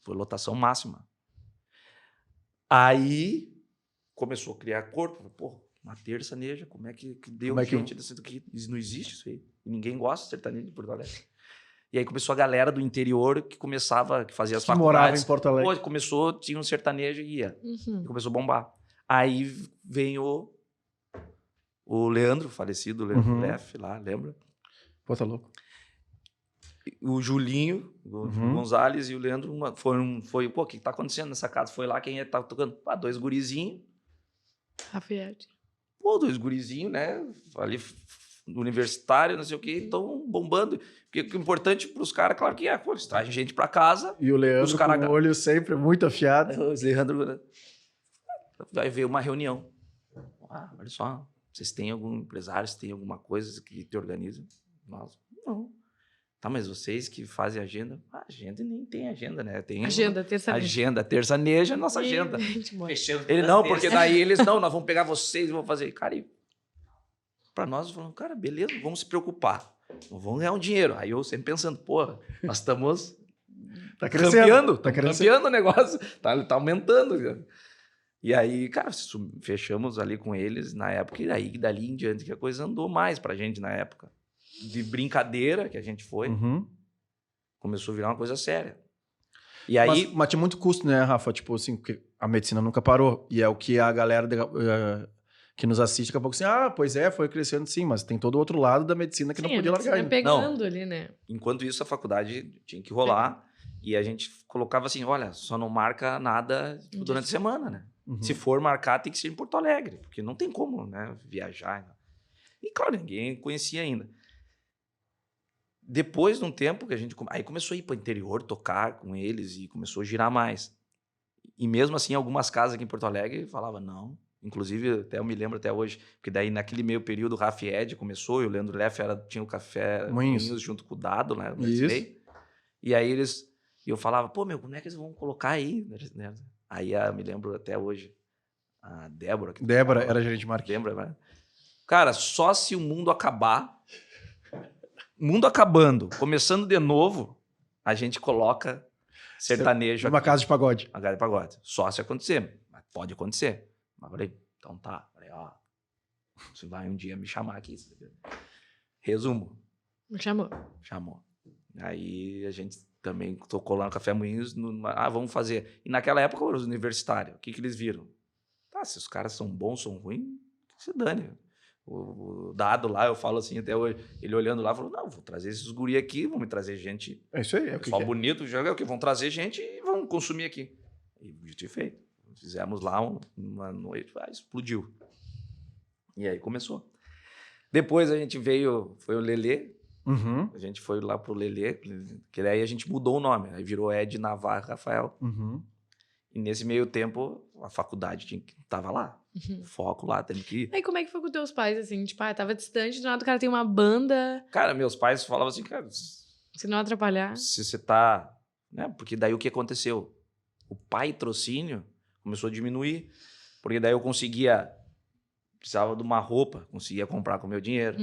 Foi lotação máxima. Aí começou a criar corpo. Pô, uma terçaneja, como é que deu gente desse aqui? Não existe isso aí. E ninguém gosta de sertanejo de Porto Alegre. E aí começou a galera do interior que fazia as faculdades. Morava em Porto Alegre. Pô, tinha um sertanejo e ia. E começou a bombar. Aí veio o Leandro, falecido, o Leandro Leff, lá, lembra? Pô, tá louco. O Julinho, o Gonzalez e o Leandro foi, pô, o que tá acontecendo nessa casa? Foi lá, quem tá tocando? 2 gurizinhos. Rafael. Pô, 2 gurizinhos, né? Ali, universitário, não sei o quê, estão bombando. Porque o importante pros caras, claro que pô, eles trazem gente pra casa. E o Leandro com o olho sempre muito afiado. O Leandro... Vai ver uma reunião. Olha só, Vocês têm algum empresário, vocês têm alguma coisa que te organiza? Nós, não. Tá, mas vocês que fazem agenda, a agenda nem tem agenda, né? Tem agenda, terçaneja. Agenda, terçaneja é nossa agenda. Ele não, porque daí eles, não, nós vamos pegar vocês e vamos fazer. Cara, e pra nós, falando, cara, beleza, vamos se preocupar. Não vamos ganhar um dinheiro. Aí eu sempre pensando, porra, nós estamos campeando o negócio, tá aumentando. Cara. E aí, cara, fechamos ali com eles na época, e aí dali em diante que a coisa andou mais pra gente na época. De brincadeira que a gente foi, começou a virar uma coisa séria. E aí... Mas tinha muito custo, né, Rafa? Tipo assim, porque a medicina nunca parou. E é o que a galera que nos assiste daqui a pouco assim, pois é, foi crescendo sim, mas tem todo o outro lado da medicina que não podia largar ainda. Pegando ali, né? Enquanto isso, a faculdade tinha que rolar e a gente colocava assim, olha, só não marca nada durante a semana, né? Se for marcar, tem que ser em Porto Alegre, porque não tem como, né, viajar. E claro, ninguém conhecia ainda. Depois de um tempo que a gente... Aí começou a ir para o interior, tocar com eles e começou a girar mais. E mesmo assim, algumas casas aqui em Porto Alegre falavam não. Inclusive, até eu me lembro até hoje, porque daí naquele meio período o Rafa Ed começou e o Leandro Leff tinha o Café Moinhos junto com o Dado, né? E aí eu falava, pô, como é que eles vão colocar aí? Aí eu me lembro até hoje, a Débora. Débora era gerente de marketing. Lembra? Cara, só se o mundo acabar... Mundo acabando, começando de novo, a gente coloca sertanejo aqui. Uma casa de pagode. Uma casa de pagode. Só se acontecer. Mas pode acontecer. Mas falei, então tá. Falei, você vai um dia me chamar aqui. Resumo. Me chamou. Chamou. Aí a gente também tocou lá no Café Moinhos. Vamos fazer. E naquela época, os universitários, o que eles viram? Tá, se os caras são bons, são ruins, se dane. O Dado lá, eu falo assim até hoje, ele olhando lá, falou, não, vou trazer esses guri aqui, vão me trazer gente. É isso aí. Pessoal bonito, é o que vão trazer gente e vão consumir aqui. E dito e feito. Fizemos lá uma noite, explodiu. E aí começou. Depois a gente veio, foi o Lelê, a gente foi lá pro Lelê, que daí a gente mudou o nome, aí virou Ed Navarro Rafael. E nesse meio tempo, a faculdade tava lá. Foco lá, tendo que ir. Aí como é que foi com teus pais, assim? Tipo, tava distante, do nada o cara tem uma banda. Cara, meus pais falavam assim, cara... Se não atrapalhar. Se você tá... Né? Porque daí o que aconteceu? O patrocínio começou a diminuir. Porque daí eu precisava de uma roupa, conseguia comprar com o meu dinheiro.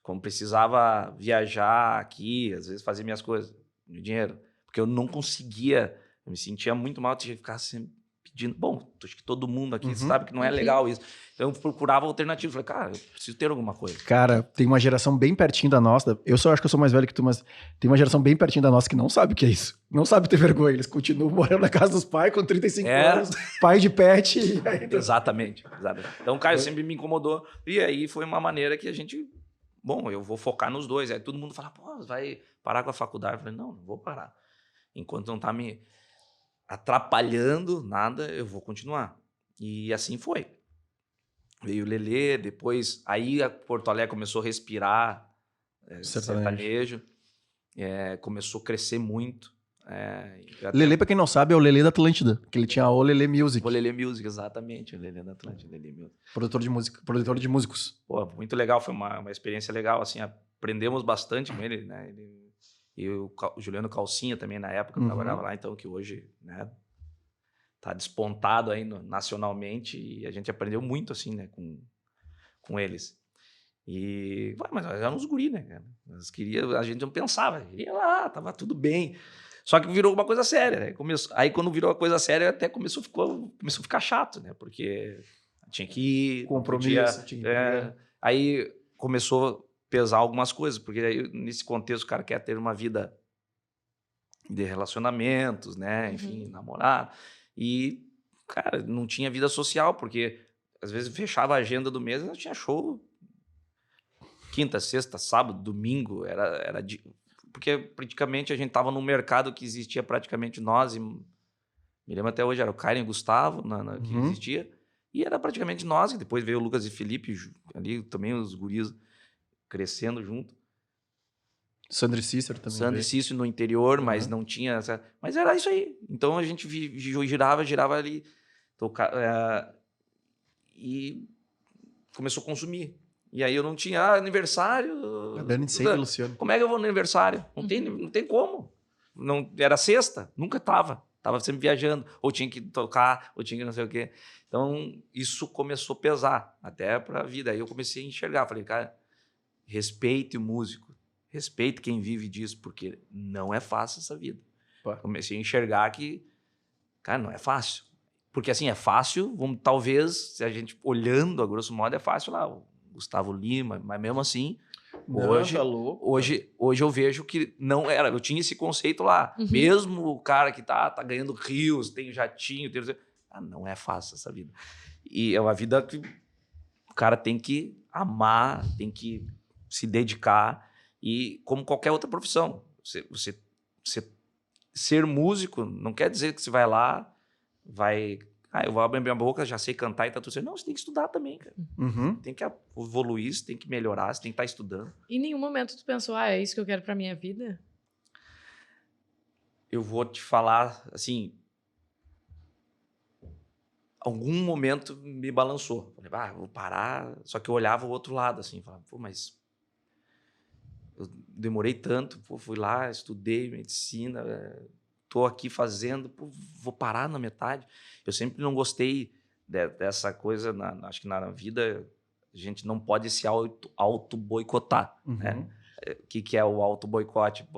Como precisava viajar aqui, às vezes fazer minhas coisas, meu dinheiro. Porque eu não conseguia... Eu me sentia muito mal, tinha que ficar sempre pedindo. Bom, acho que todo mundo aqui sabe que não é legal isso. Então eu procurava alternativa. Falei, cara, eu preciso ter alguma coisa. Cara, tem uma geração bem pertinho da nossa. Eu só acho que eu sou mais velho que tu, mas tem uma geração bem pertinho da nossa que não sabe o que é isso. Não sabe ter vergonha. Eles continuam morando na casa dos pais com 35 anos, pai de pet. E aí... Exatamente. Então, cara, sempre me incomodou. E aí foi uma maneira que a gente... Bom, eu vou focar nos dois. Aí todo mundo fala, pô, vai parar com a faculdade. Eu falei, não vou parar. Enquanto não tá me atrapalhando nada, eu vou continuar. E assim foi. Veio o Lelê, depois... Aí a Porto Alegre começou a respirar sertanejo. Começou a crescer muito. Lelê, pra quem não sabe, é o Lelê da Atlântida. Que ele tinha o Lelê Music. O Lelê Music, exatamente. O Lelê da Atlântida. Lelê Music. Produtor de música, produtor de músicos. Pô, muito legal. Foi uma experiência legal. Assim, aprendemos bastante com ele, né? E o Juliano Calcinha também, na época, trabalhava lá, então, que hoje, né, tá despontado aí nacionalmente, e a gente aprendeu muito, assim, né, com eles. Mas eram uns guri, né, cara? A gente não pensava, ia lá, tava tudo bem. Só que virou uma coisa séria, né? Aí, quando virou uma coisa séria, até começou a ficar chato, né? Porque tinha que ir... Compromisso. Aí começou... pesar algumas coisas, porque aí, nesse contexto o cara quer ter uma vida de relacionamentos, né, enfim, namorar, e, cara, não tinha vida social, porque às vezes fechava a agenda do mês e não tinha show quinta, sexta, sábado, domingo, porque praticamente a gente tava num mercado que existia praticamente nós, e me lembro até hoje, era o Karen e o Gustavo que existia, e era praticamente nós, e depois veio o Lucas e Felipe, ali também os guris crescendo junto. Sandro e Cícero também. Sandro e Cícero no interior, mas não tinha... Mas era isso aí. Então a gente girava ali. E começou a consumir. E aí eu não tinha aniversário. Dando de sempre, Luciano. Como é que eu vou no aniversário? Não tem como. Não, era sexta, nunca tava. Tava sempre viajando. Ou tinha que tocar, ou tinha que não sei o quê. Então, isso começou a pesar, até pra vida. Aí eu comecei a enxergar. Falei, cara, respeite o músico. Respeite quem vive disso, porque não é fácil essa vida. Pô. Comecei a enxergar que, cara, não é fácil. Porque assim, é fácil, talvez, se a gente olhando a grosso modo, é fácil lá, o Gustavo Lima, mas mesmo assim, hoje eu vejo que não era. Eu tinha esse conceito lá. Mesmo o cara que tá ganhando rios, tem jatinho, não é fácil essa vida. E é uma vida que o cara tem que amar, tem que se dedicar. E como qualquer outra profissão, você ser músico não quer dizer que você vai lá, eu vou abrir minha boca, já sei cantar e tá tudo certo. Não, você tem que estudar também, cara. Tem que evoluir, você tem que melhorar, você tem que estar estudando. Em nenhum momento tu pensou, é isso que eu quero pra minha vida? Eu vou te falar, assim, algum momento me balançou. Falei, vou parar. Só que eu olhava o outro lado, assim, falava, mas eu demorei tanto, fui lá, estudei medicina, tô aqui fazendo, vou parar na metade. Eu sempre não gostei dessa coisa, acho que na vida a gente não pode se auto-boicotar, né? O que é o auto-boicote?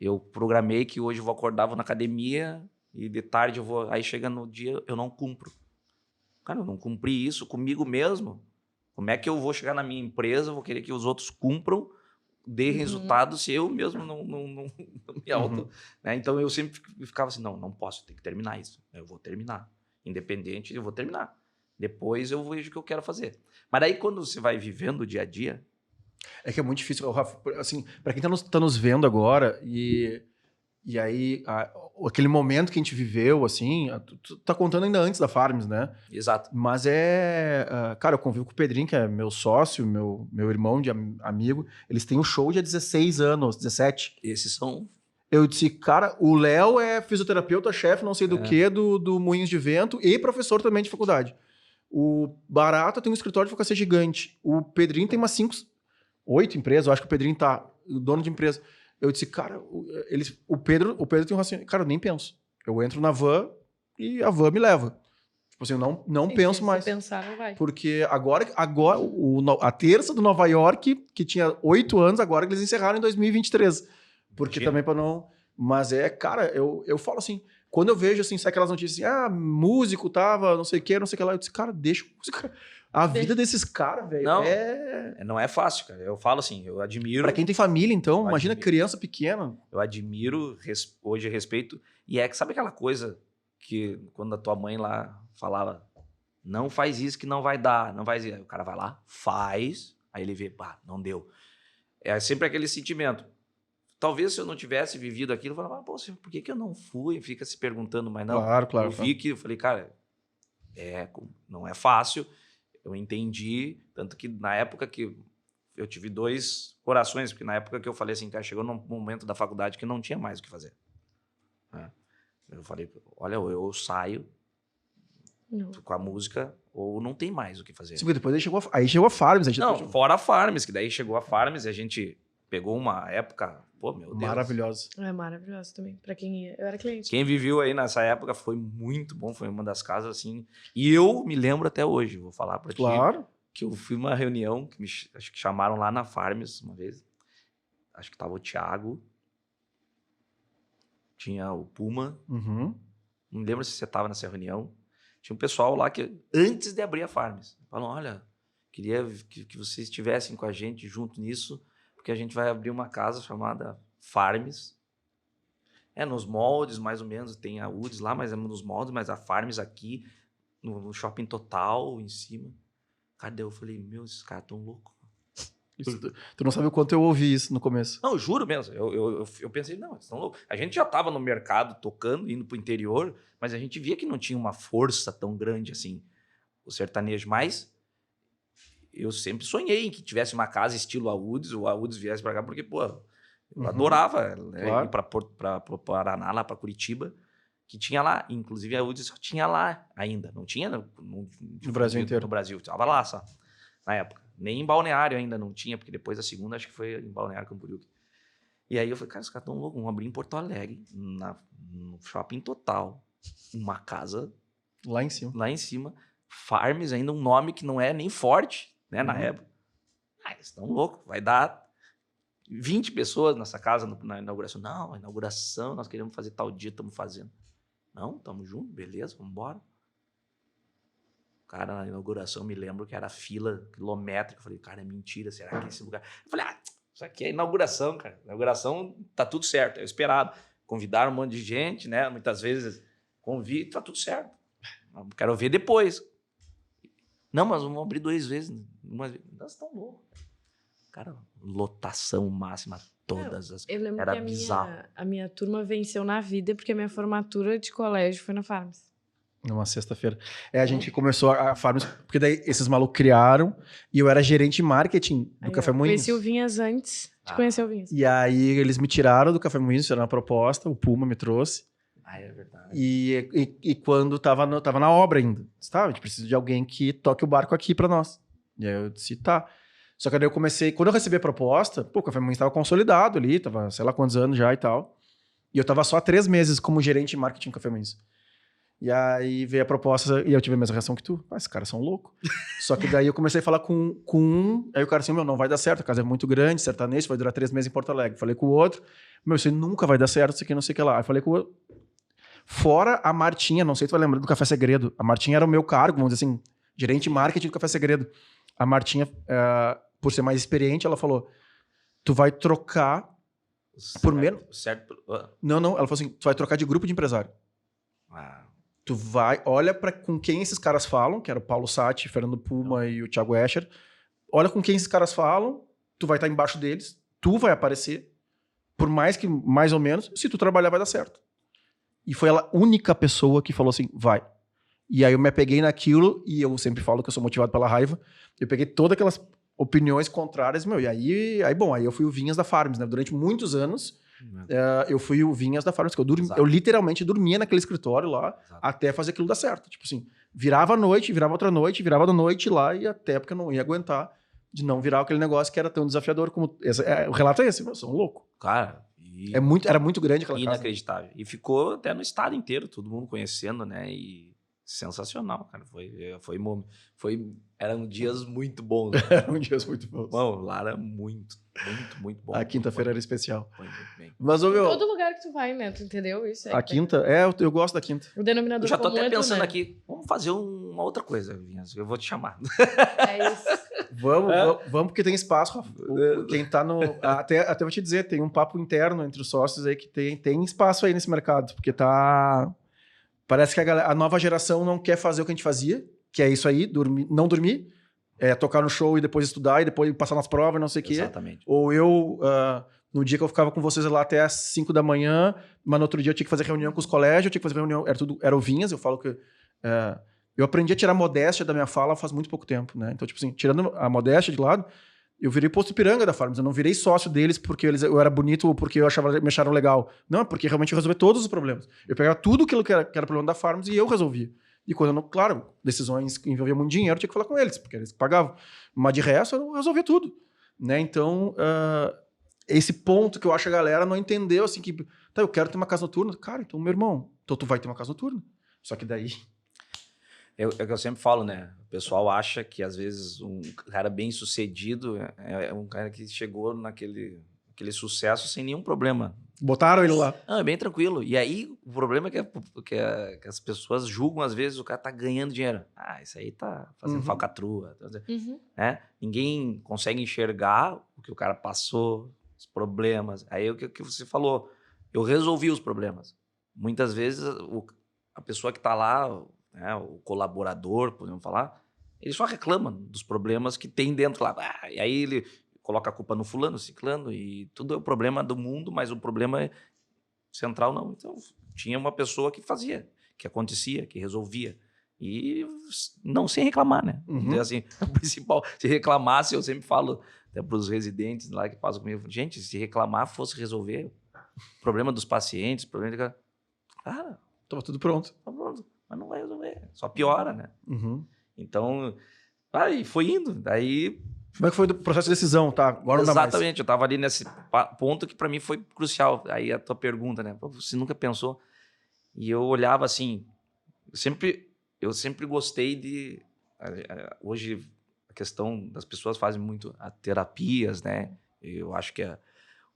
Eu programei que hoje eu vou acordar, vou na academia e de tarde eu vou... Aí chega no dia, eu não cumpro. Cara, eu não cumpri isso comigo mesmo. Como é que eu vou chegar na minha empresa, vou querer que os outros cumpram, dê resultado se eu mesmo não me auto... Né? Então, eu sempre ficava assim, não posso, tem que terminar isso. Eu vou terminar. Independente, eu vou terminar. Depois eu vejo o que eu quero fazer. Mas daí, quando você vai vivendo o dia a dia... É que é muito difícil, Rafa, assim, para quem tá nos vendo agora e aí, aquele momento que a gente viveu, assim, tu tá contando ainda antes da Farms, né? Exato. Mas cara, eu convivo com o Pedrinho, que é meu sócio, meu irmão de amigo. Eles têm um show de 16 anos, 17. Esses são... Eu disse, cara, o Léo é fisioterapeuta, chefe, não sei do que, do Moinhos de Vento e professor também de faculdade. O Barata tem um escritório de advocacia gigante. O Pedrinho tem umas 8 empresas, eu acho que o Pedrinho tá, o dono de empresa. Eu disse, cara, o Pedro tem um raciocínio. Cara, eu nem penso. Eu entro na van e a van me leva. Tipo assim, eu não penso mais. Se pensar, não vai. Porque agora a terça do Nova York, que tinha 8 anos, agora que eles encerraram em 2023. Porque também para não... Mas cara, eu falo assim, quando eu vejo assim, sai aquelas notícias assim, músico tava, não sei o que lá, eu disse, cara, deixa o músico... A vida desses caras, velho, não é fácil, cara. Eu falo assim, eu admiro... Pra quem tem família, então, imagina criança pequena. Eu admiro, hoje respeito. E sabe aquela coisa que quando a tua mãe lá falava, não faz isso que não vai dar, não faz isso. Aí o cara vai lá, faz, aí ele vê, não deu. É sempre aquele sentimento. Talvez se eu não tivesse vivido aquilo, eu falava, por que eu não fui? Fica se perguntando, mas não. Claro. Eu vi que, eu falei, cara, não é fácil. Eu entendi, tanto que na época que eu tive 2 corações, porque na época que eu falei assim, cara, chegou num momento da faculdade que não tinha mais o que fazer. Eu falei, olha, eu saio com a música ou não tem mais o que fazer. Sim, depois aí chegou a Farms. Fora a Farms, que daí chegou a Farms e a gente pegou uma época, meu Deus. Maravilhosa. É maravilhosa também, pra quem ia. Eu era cliente. Quem viveu aí nessa época foi muito bom, foi uma das casas assim. E eu me lembro até hoje, vou falar pra ti. Claro. Que eu fui numa reunião, acho que chamaram lá na Farms uma vez. Acho que tava o Thiago, tinha o Puma. Não lembro se você tava nessa reunião. Tinha um pessoal lá que, antes de abrir a Farms, falaram, olha, queria que vocês estivessem com a gente junto nisso, porque a gente vai abrir uma casa chamada Farms. Nos moldes, mais ou menos, tem a UDS lá, mas é nos moldes, mas a Farms aqui, no Shopping Total, em cima. Cadê? Eu falei, esses caras tão loucos. Tu não sabe o quanto eu ouvi isso no começo. Não, eu juro mesmo. Eu pensei, não, eles estão loucos. A gente já estava no mercado tocando, indo pro interior, mas a gente via que não tinha uma força tão grande assim, o sertanejo. Mas eu sempre sonhei em que tivesse uma casa estilo Aúdes, ou a Aúdes viesse para cá, porque, eu adorava ir para o Paraná, lá para Curitiba. que tinha lá. Inclusive, a UD só tinha lá ainda. Não tinha no Brasil inteiro. No Brasil. Tava lá só, na época. Nem em Balneário ainda não tinha, porque depois da segunda, acho que foi em Balneário Camboriú. E aí eu falei, cara, os caras estão loucos. Vamos abrir em Porto Alegre, no Shopping Total. Uma casa... Lá em cima. Farms, ainda um nome que não é nem forte, né, na época. Eles estão loucos. Vai dar 20 pessoas nessa casa na inauguração. Não, a inauguração, nós queremos fazer tal dia, estamos fazendo. Não, estamos juntos, beleza, vamos embora. Cara, na inauguração, me lembro que era fila quilométrica. Eu falei, cara, é mentira, será que é esse lugar? Eu falei, isso aqui é inauguração, cara. Inauguração, tá tudo certo, é esperado. Convidaram um monte de gente, né? Muitas vezes convite, tá tudo certo. Quero ver depois. Não, mas vamos abrir 2 vezes. Nós estamos loucos. Cara, lotação máxima, todas as... Eu lembro era que bizarro. A minha turma venceu na vida porque a minha formatura de colégio foi na Farms. Numa sexta-feira. A gente começou a Farms, porque daí esses malucos criaram e eu era gerente de marketing do Café Moinhos. Conheci o Vinhas antes de conhecer o Vinhas. E aí eles me tiraram do Café Moinhos, era uma proposta, o Puma me trouxe. É verdade. E quando tava na obra ainda, a gente precisa de alguém que toque o barco aqui pra nós. E aí eu disse, tá. Só que daí eu comecei, quando eu recebi a proposta, o Café Moinhos estava consolidado ali, tava sei lá quantos anos já e tal. E eu tava só há 3 meses como gerente de marketing do Café Moinhos. E aí veio a proposta e eu tive a mesma reação que tu. Esses caras são loucos. Só que daí eu comecei a falar com um, aí o cara assim, não vai dar certo, a casa é muito grande, sertanejo, vai durar 3 meses em Porto Alegre. Falei com o outro, isso nunca vai dar certo, isso aqui, não sei o que lá. Aí falei com o outro. Fora a Martinha, não sei se tu vai lembrar do Café Segredo. A Martinha era o meu cargo, vamos dizer assim, gerente de marketing do Café Segredo. A Martinha, por ser mais experiente, ela falou, tu vai trocar por menos... Certo. Não, ela falou assim, tu vai trocar de grupo de empresário. Tu vai, olha com quem esses caras falam, que era o Paulo Satti, Fernando Puma e o Thiago Escher. Olha com quem esses caras falam, tu vai estar embaixo deles, tu vai aparecer, por mais que, mais ou menos, se tu trabalhar vai dar certo. E foi a única pessoa que falou assim, vai. E aí eu me apeguei naquilo, e eu sempre falo que eu sou motivado pela raiva, eu peguei todas aquelas opiniões contrárias, e aí eu fui o Vinhas da Farms, né? Durante muitos anos, eu fui o Vinhas da Farms, que eu literalmente dormia naquele escritório lá, até fazer aquilo dar certo. Tipo assim, virava à noite, virava outra noite, virava da noite lá, e até porque eu não ia aguentar de não virar aquele negócio que era tão desafiador como... o relato é esse, eu sou um louco. Cara... Era muito grande aquela casa. Inacreditável. E ficou até no estado inteiro, todo mundo conhecendo, né? E sensacional, cara. Eram dias muito bons. Né? Eram dias muito bons. Bom, lá era muito bom. A quinta-feira era especial. Foi muito bem. Mas, todo lugar que tu vai, né? Tu entendeu isso? A quinta? Eu gosto da quinta. O denominador eu já tô até pensando né? aqui, vamos fazer uma outra coisa, Vinhas. Eu vou te chamar. É isso. Vamos porque tem espaço, Rafa. Quem tá no... Até vou te dizer, tem um papo interno entre os sócios aí que tem espaço aí nesse mercado, porque tá... Parece que a nova geração não quer fazer o que a gente fazia, que é isso aí, não dormir, tocar no show e depois estudar e depois passar nas provas, não sei o quê. Exatamente. Ou eu, no dia que eu ficava com vocês lá até às 5 da manhã, mas no outro dia eu tinha que fazer reunião com os colégios, eu tinha que fazer reunião, era o Vinhas, eu falo que... eu aprendi a tirar a modéstia da minha fala faz muito pouco tempo, né? Então, tipo assim, tirando a modéstia de lado, eu virei posto piranga da Farms. Eu não virei sócio deles porque eu era bonito ou porque me acharam legal. Não, é porque realmente eu resolvi todos os problemas. Eu pegava tudo aquilo que era problema da Farms e eu resolvia. E quando eu não... Claro, decisões que envolviam muito dinheiro, eu tinha que falar com eles, porque eles pagavam. Mas de resto, eu resolvia tudo. Né? Então, esse ponto que eu acho que a galera não entendeu, assim, que... Tá, eu quero ter uma casa noturna. Cara, então, meu irmão, então tu vai ter uma casa noturna. Só que daí... É o que eu sempre falo, né? O pessoal acha que, às vezes, um cara bem sucedido é um cara que chegou naquele sucesso sem nenhum problema. Botaram ele lá. É bem tranquilo. E aí, o problema é que as pessoas julgam, às vezes, o cara tá ganhando dinheiro. Isso aí tá fazendo falcatrua. Né? Ninguém consegue enxergar o que o cara passou, os problemas. Aí, o que você falou, eu resolvi os problemas. Muitas vezes, a pessoa que tá lá... o colaborador, podemos falar, ele só reclama dos problemas que tem dentro lá. E aí ele coloca a culpa no fulano, ciclano, e tudo é o problema do mundo, mas o problema central não. Então, tinha uma pessoa que fazia, que acontecia, que resolvia. E não sem reclamar, né? Então, assim, o principal, se reclamasse, eu sempre falo até para os residentes lá que passam comigo, gente, se reclamar fosse resolver o problema dos pacientes, problema de... Cara, Tava tudo pronto. Tava pronto. Mas não vai resolver. Só piora, né? Uhum. Então, aí foi indo. Daí... Como é que foi o processo de decisão, tá? Agora não dá mais. Exatamente. Eu tava ali nesse ponto que para mim foi crucial. Aí a tua pergunta, né? Você nunca pensou? E eu olhava assim... Eu sempre gostei de... Hoje, a questão das pessoas fazem muito terapias, né? Eu acho que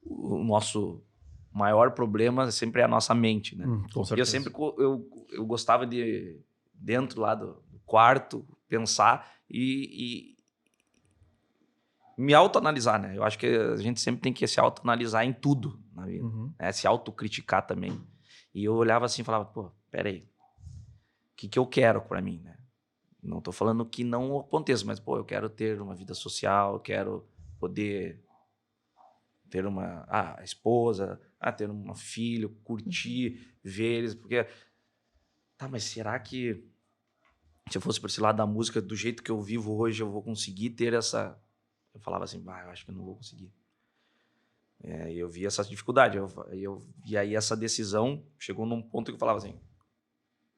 o nosso maior problema sempre é a nossa mente, né? Com certeza. Eu gostava de, dentro lá do quarto, pensar e me autoanalisar, né? Eu acho que a gente sempre tem que se autoanalisar em tudo na vida, né? Se autocriticar também. E eu olhava assim e falava, pô, peraí, o que eu quero para mim, né? Não estou falando que não aconteça, mas, pô, eu quero ter uma vida social, eu quero poder ter uma esposa, ter um filho, curtir, ver eles, porque... Tá, mas será que se eu fosse para esse lado da música, do jeito que eu vivo hoje, eu vou conseguir ter essa... Eu falava assim, eu acho que eu não vou conseguir. E eu vi essa dificuldade, e aí essa decisão chegou num ponto que eu falava assim,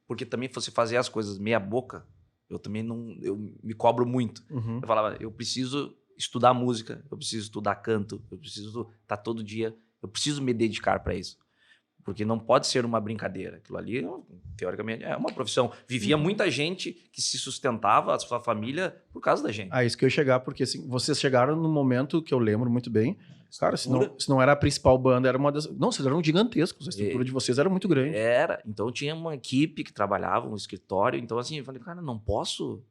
porque também se você fazer as coisas meia boca, eu também não... Eu me cobro muito. Eu falava, eu preciso estudar música, eu preciso estudar canto, eu preciso estar todo dia, eu preciso me dedicar para isso. Porque não pode ser uma brincadeira. Aquilo ali, teoricamente, é uma profissão. Vivia muita gente que se sustentava, a sua família, por causa da gente. Isso que eu ia chegar, porque assim, vocês chegaram num momento que eu lembro muito bem. Cara, se não era a principal banda, era uma das... Não, vocês eram gigantescos, a estrutura de vocês era muito grande. Era. Então tinha uma equipe que trabalhava, um escritório. Então assim, eu falei, cara, não posso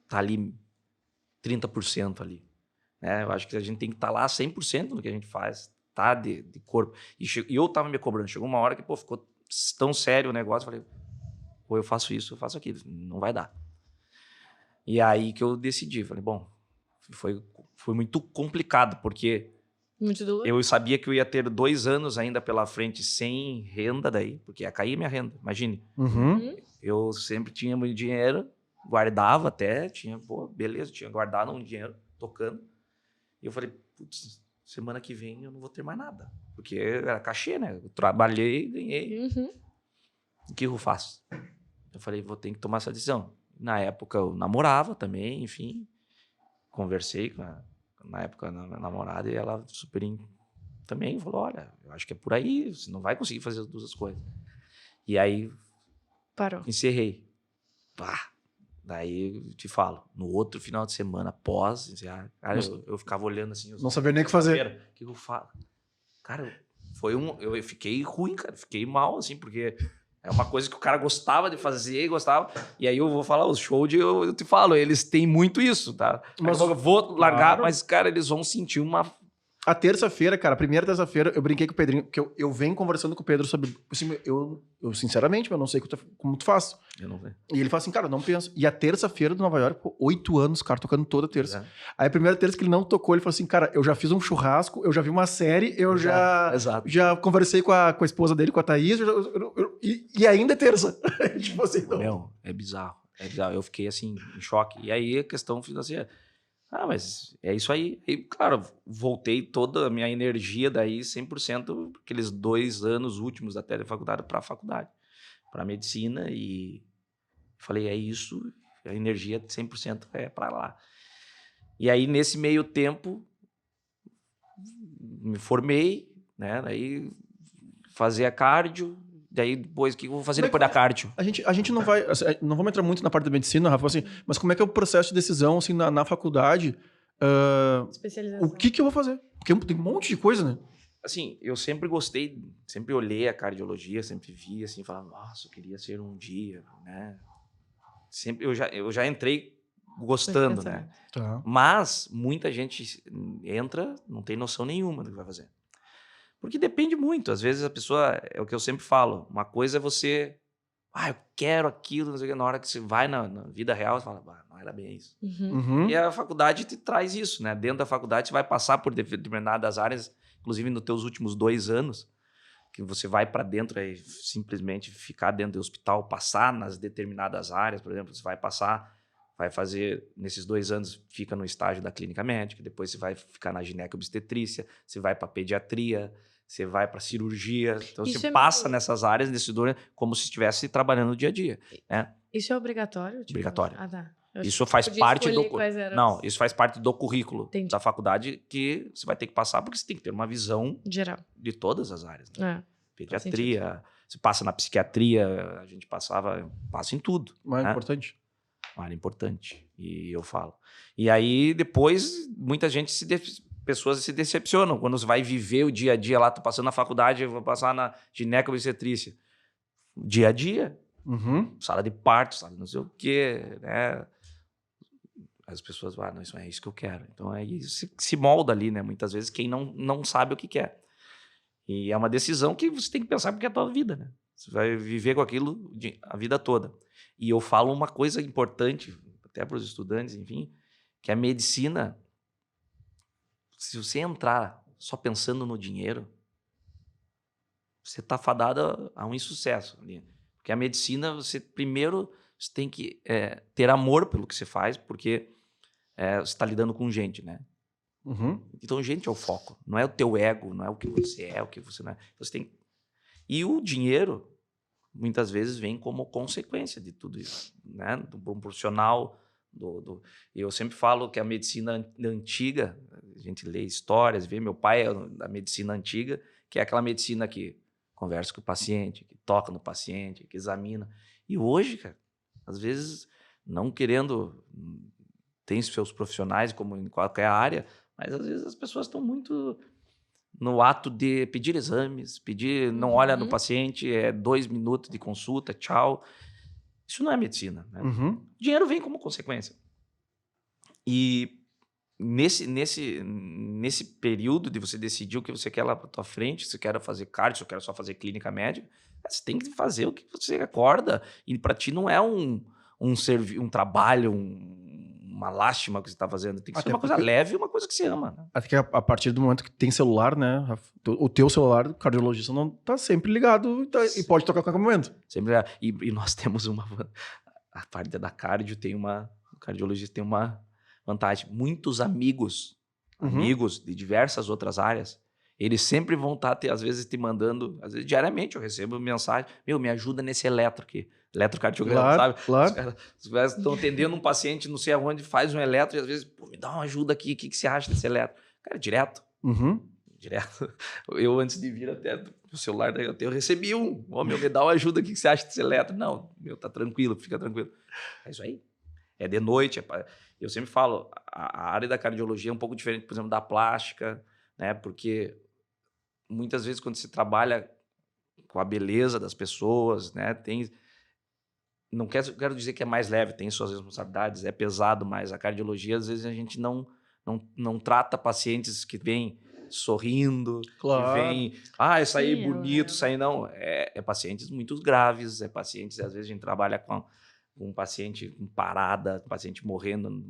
estar ali 30% ali. Né? Eu acho que a gente tem que estar lá 100% no que a gente faz. Tá de corpo. E eu tava me cobrando. Chegou uma hora que, pô, ficou tão sério o negócio. Eu falei, pô, eu faço isso, eu faço aquilo. Não vai dar. E aí que eu decidi. Falei, bom, foi muito complicado, porque muito duro. Eu sabia que eu ia ter 2 anos ainda pela frente sem renda daí, porque ia cair minha renda, imagine. Eu sempre tinha muito dinheiro, guardava até, tinha guardado um dinheiro, tocando. E eu falei, putz, semana que vem eu não vou ter mais nada. Porque era cachê, né? Eu trabalhei, ganhei. O que eu faço? Eu falei, vou ter que tomar essa decisão. Na época eu namorava também, enfim. Conversei com na época, a namorada, e ela também falou, olha, eu acho que é por aí, você não vai conseguir fazer as duas coisas. E aí, parou. Encerrei. Daí, eu te falo, no outro final de semana, após encerrar, cara, eu ficava olhando assim... Não sabia nem o que fazer. O que eu falo? Cara, eu fiquei ruim, cara, fiquei mal, assim, porque... É uma coisa que o cara gostava de fazer, e aí eu vou falar, os shows, eu te falo, eles têm muito isso, tá? Mas eu vou largar, mas, cara, eles vão sentir uma... A terça-feira, cara, a primeira terça-feira, eu brinquei com o Pedrinho, porque eu venho conversando com o Pedro sobre... Assim, eu sinceramente, eu não sei como tu faz. Eu não sei. E ele fala assim, cara, não penso. E a terça-feira do Nova York, 8 anos, cara, tocando toda terça. Aí a primeira terça que ele não tocou, ele falou assim, cara, eu já fiz um churrasco, eu já vi uma série, eu já conversei com a esposa dele, com a Thaís, e ainda é terça. Tipo assim, não. Meu, é bizarro. Eu fiquei assim, em choque. E aí a questão financeira... mas é isso aí. E, claro, voltei toda a minha energia daí, 100%, aqueles 2 anos últimos da telefaculdade para a faculdade, para medicina, e falei, é isso, a energia 100% é para lá. E aí, nesse meio tempo, me formei, né? Daí, fazia cardio. Daí, depois, o que eu vou fazer depois da cardio? A gente não vai... Não vamos entrar muito na parte da medicina, Rafa, assim, mas como é que é o processo de decisão, assim, na faculdade? Especialização. O que eu vou fazer? Porque tem um monte de coisa, né? Assim, eu sempre gostei, sempre olhei a cardiologia, sempre vi, assim, falava, nossa, eu queria ser um dia, né? Sempre, eu já entrei gostando, né? Tá. Mas muita gente entra, não tem noção nenhuma do que vai fazer. Porque depende muito. Às vezes a pessoa... É o que eu sempre falo. Uma coisa é você... eu quero aquilo, não sei o que. Na hora que você vai na vida real, você fala, não era bem isso. E a faculdade te traz isso, né? Dentro da faculdade, você vai passar por determinadas áreas, inclusive nos teus últimos 2 anos, que você vai para dentro e simplesmente ficar dentro do hospital, passar nas determinadas áreas. Por exemplo, você vai fazer, nesses 2 anos, fica no estágio da clínica médica, depois você vai ficar na gineco-obstetrícia, você vai para pediatria, você vai para cirurgia, então você passa nessas áreas, nesse dor, como se estivesse trabalhando no dia a dia, né? Isso é obrigatório? Tipo? Obrigatório. Tá. Isso faz parte do... Não, isso faz parte do currículo da faculdade que você vai ter que passar, porque você tem que ter uma visão geral de todas as áreas. Né? Pediatria, você passa na psiquiatria, a gente passa em tudo. Uma área importante. Uma área importante, e eu falo. E aí, depois, muita gente pessoas se decepcionam quando você vai viver o dia a dia lá, tô passando na faculdade, eu vou passar na gineco-obstetrícia. Dia a dia. Sala de parto, sala de não sei o quê, né? As pessoas falam, não, isso é isso que eu quero. Então, aí se molda ali, né? Muitas vezes, quem não sabe o que quer. E é uma decisão que você tem que pensar porque é a tua vida, né? Você vai viver com aquilo a vida toda. E eu falo uma coisa importante, até para os estudantes, enfim, que a medicina, se você entrar só pensando no dinheiro, você está fadado a um insucesso ali. Porque a medicina, você tem que ter amor pelo que você faz, porque você está lidando com gente, né? Então, gente é o foco. Não é o teu ego, não é o que você é, o que você não é. Você tem... E o dinheiro, muitas vezes, vem como consequência de tudo isso, né? Do bom profissional. Eu sempre falo que a medicina antiga, a gente lê histórias, vê meu pai é da medicina antiga, que é aquela medicina que conversa com o paciente, que toca no paciente, que examina. E hoje, cara, às vezes, não querendo... Tem seus profissionais, como em qualquer área, mas às vezes as pessoas estão muito no ato de pedir exames, não olha no paciente, 2 minutos de consulta, tchau. Isso não é medicina, né? Dinheiro vem como consequência. E nesse período de você decidir o que você quer lá para tua frente, se quer fazer cardio, se quer só fazer clínica médica, você tem que fazer o que você acorda. E para ti não é um trabalho, uma lástima que você está fazendo. Tem que ser uma coisa leve e uma coisa que você ama. Né? Até que a partir do momento que tem celular, né? O teu celular, o cardiologista não tá sempre ligado e pode tocar a qualquer momento. Sempre. E nós temos a parte da cardio o cardiologista tem uma vantagem. Muitos amigos de diversas outras áreas, eles sempre vão estar, às vezes, te mandando, às vezes diariamente eu recebo mensagem, me ajuda nesse eletrocardiograma, sabe? Claro. Os caras estão atendendo um paciente, não sei aonde, faz um eletro, e às vezes, me dá uma ajuda aqui, o que você acha desse eletro? Cara, direto. Direto. Eu, antes de vir até o celular, eu recebi me dá uma ajuda, o que você acha desse eletro? Não, tá tranquilo, fica tranquilo. É isso aí. É de noite. Eu sempre falo, a área da cardiologia é um pouco diferente, por exemplo, da plástica, né? Porque muitas vezes quando você trabalha com a beleza das pessoas, né? Não quero dizer que é mais leve, tem suas responsabilidades, é pesado, mas a cardiologia, às vezes, a gente não trata pacientes que vêm sorrindo, claro. Que vêm, isso aí é bonito, isso aí não. É pacientes muito graves, pacientes, às vezes, a gente trabalha com um paciente com parada, um paciente morrendo,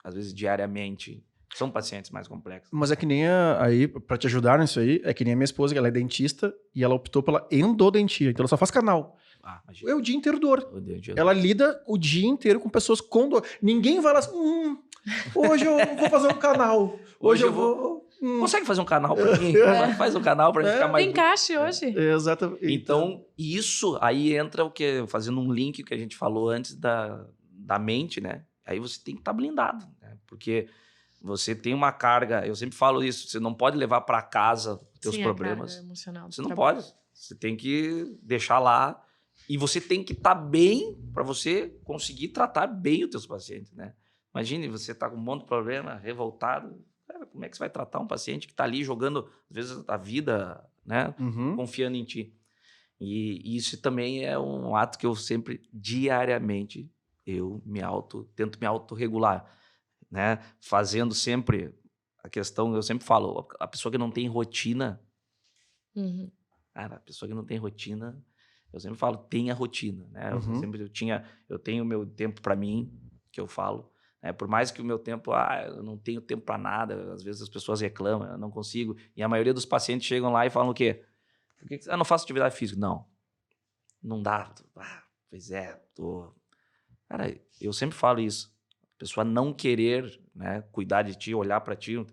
às vezes, diariamente. São pacientes mais complexos. Mas é que nem aí, pra te ajudar nisso aí, é que nem a minha esposa, que ela é dentista e ela optou pela endodontia, então ela só faz canal. É o dia inteiro dor. Ela lida o dia inteiro com pessoas com dor. Ninguém vai lá assim, hoje eu vou fazer um canal. Hoje eu vou... Consegue fazer um canal pra mim? Faz um canal pra gente ficar mais... Tem encaixe hoje. Exatamente. Então, isso aí entra o que... Fazendo um link que a gente falou antes da mente, né? Aí você tem que estar blindado, né? Porque você tem uma carga... Eu sempre falo isso. Você não pode levar pra casa teus problemas. A carga emocional você não pode. Você tem que deixar lá. E você tem que estar bem para você conseguir tratar bem os teus pacientes, né? Imagine, você tá com um monte de problema, revoltado. Cara, como é que você vai tratar um paciente que está ali jogando, às vezes, a vida, né? Confiando em ti. E isso também é um ato que eu sempre, diariamente, tento me autorregular, né? Fazendo sempre a questão, eu sempre falo, a pessoa que não tem rotina, cara, a pessoa que não tem rotina, eu sempre falo, tenha rotina, né? Eu tenho o meu tempo para mim, que eu falo, né? Por mais que o meu tempo, eu não tenho tempo para nada, às vezes as pessoas reclamam, eu não consigo, e a maioria dos pacientes chegam lá e falam o quê? Por que eu não faço atividade física? Não dá. Pois é, Cara, eu sempre falo isso, a pessoa não querer, né, cuidar de ti, olhar para ti,